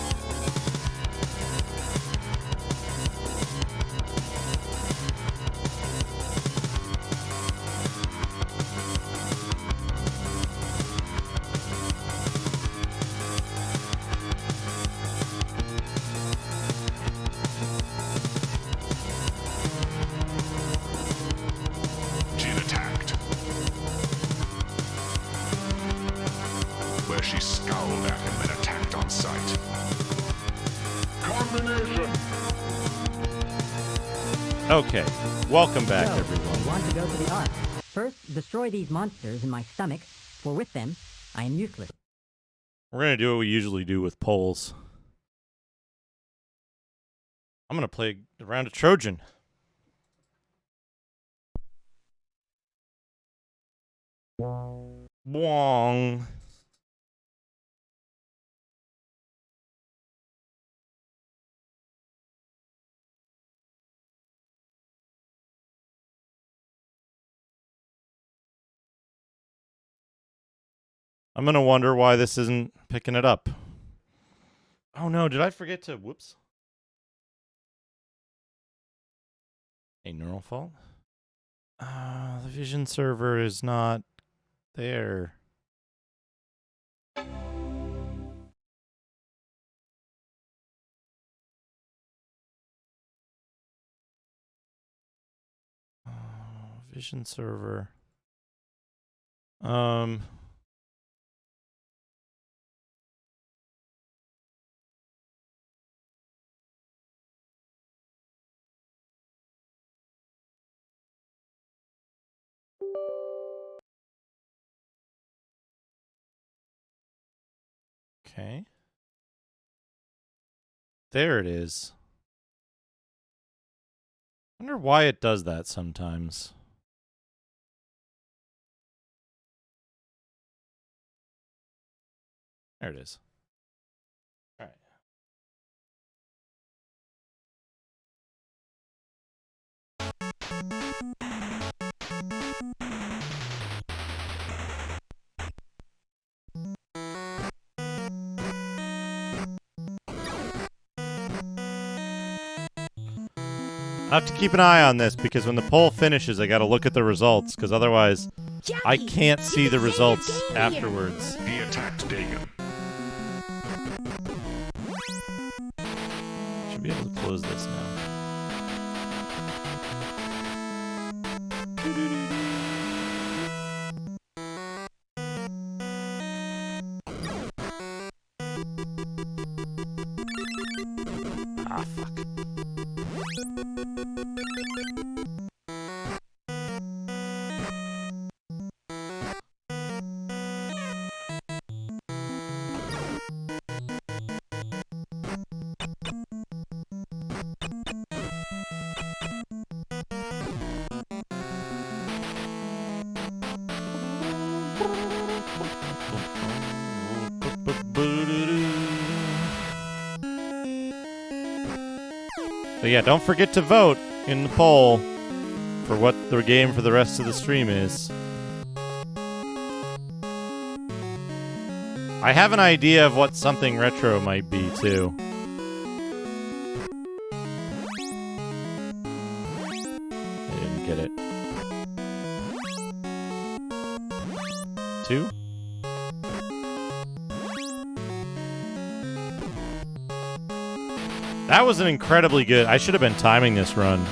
D: Jean attacked, where she scowled at him and attacked on sight. Combination!
C: Okay, welcome back,
K: So,
C: everyone.
K: I want to go to the Ark. First, destroy these monsters in my stomach, for with them, I am useless.
C: We're going to do what we usually do with polls. I'm going to play a round of Trojan. Wong. I'm going to wonder why this isn't picking it up. Oh no, did I forget to... Whoops. A neural fault? The Vision server is not there. Vision server. Okay. There it is. I wonder why it does that sometimes. There it is. All right. I have to keep an eye on this because when the poll finishes, I got to look at the results because otherwise I can't see the results afterwards.
D: He attacked Dagon.
C: Should be able to close this now. Ah, fuck. So yeah, don't forget to vote in the poll for what the game for the rest of the stream is. I have an idea of what something retro might be, too. I didn't get it. 2? That was an incredibly good... I should have been timing this run.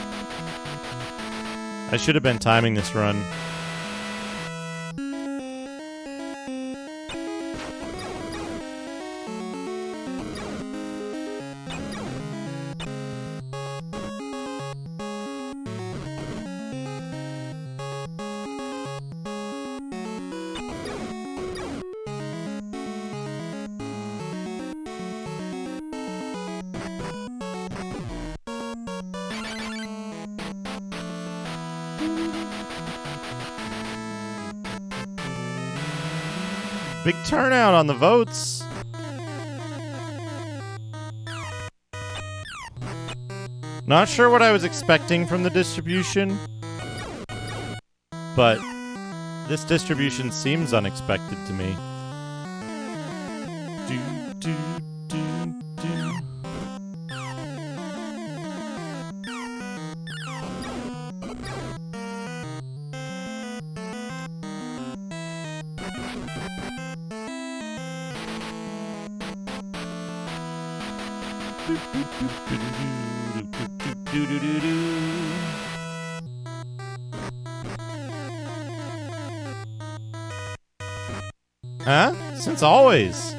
C: Big turnout on the votes. Not sure what I was expecting from the distribution, but this distribution seems unexpected to me. Huh? Since always.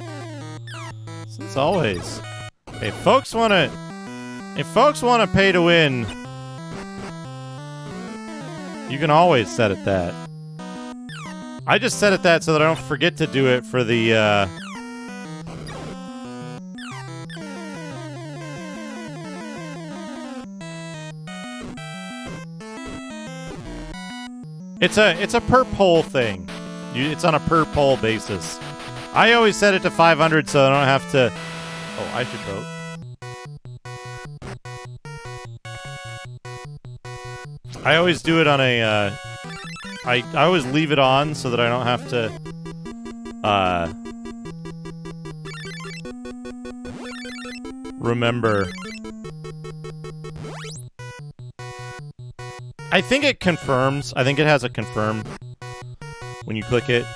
C: If folks wanna pay to win, you can always set it that. I just set it that so that I don't forget to do it for the It's a per poll thing. It's on a per poll basis. I always set it to 500 so I don't have to... Oh, I should vote. I always do it on a... I always leave it on so that I don't have to... remember. I think it confirms. I think it has a confirm when you click it.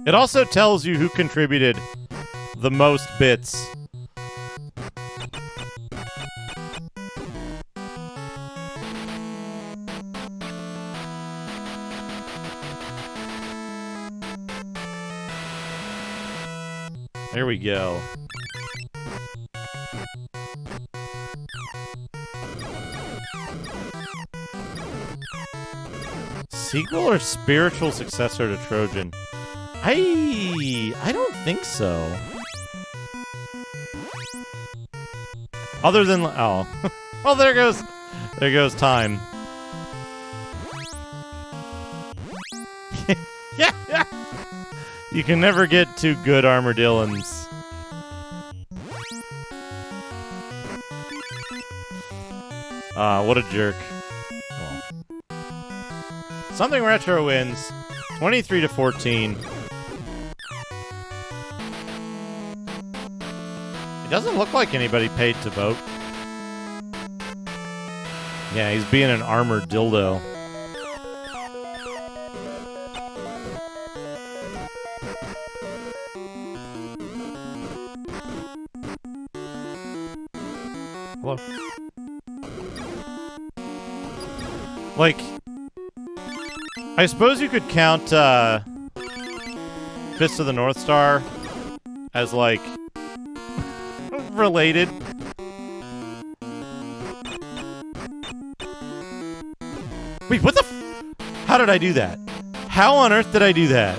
C: It also tells you who contributed the most bits There we go. Sequel or spiritual successor to Trojan? I don't think so. Other than oh, well, there goes time. Yeah. You can never get too good armadillons. What a jerk. Well. Something Retro wins 23-14. It doesn't look like anybody paid to vote. Yeah, he's being an armored dildo. Hello. Like, I suppose you could count Fist of the North Star as, like, related. Wait, what the how did I do that? How on earth did I do that?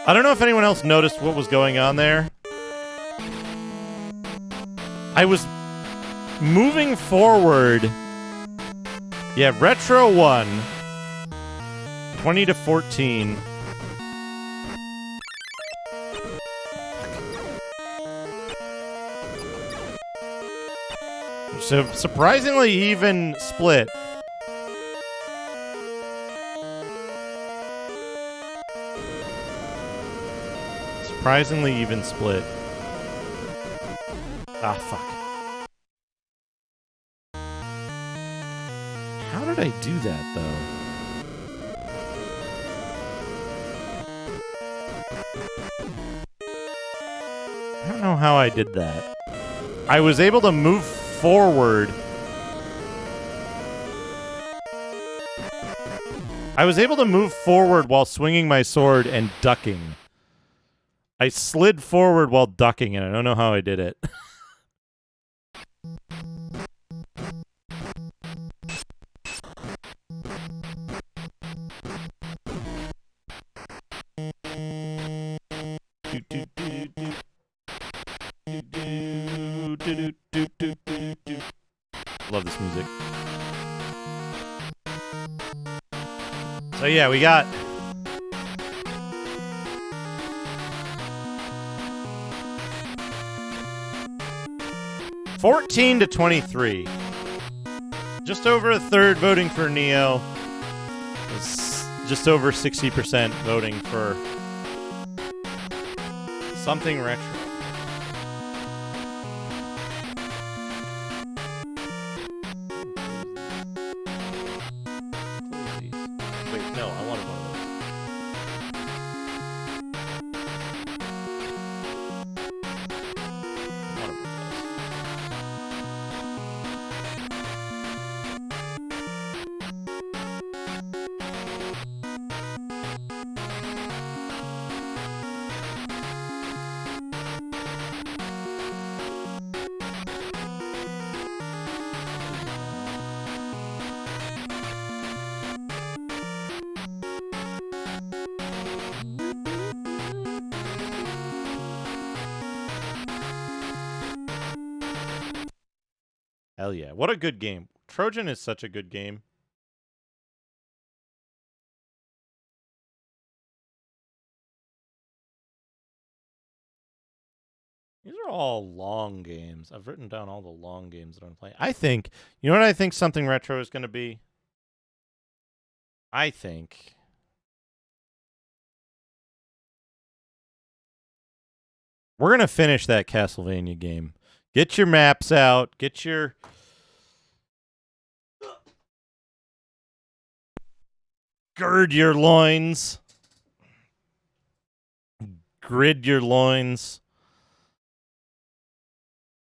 C: I don't know if anyone else noticed what was going on there. I was moving forward. Yeah, Retro won 20-14. So surprisingly even split. Surprisingly even split. Ah, fuck. How did I do that, though? I don't know how I did that. I was able to move forward. I was able to move forward while swinging my sword and ducking. I slid forward while ducking, and I don't know how I did it. Love this music. So yeah, we got... (14-23). Just over a third voting for Neo. Just over 60% voting for something retro. Wait, no, I wanted one of those. Hell yeah. What a good game. Trojan is such a good game. These are all long games. I've written down all the long games that I'm playing. I think, you know what I think something retro is going to be? I think we're going to finish that Castlevania game. Get your maps out. Get your... Gird your loins. Grid your loins.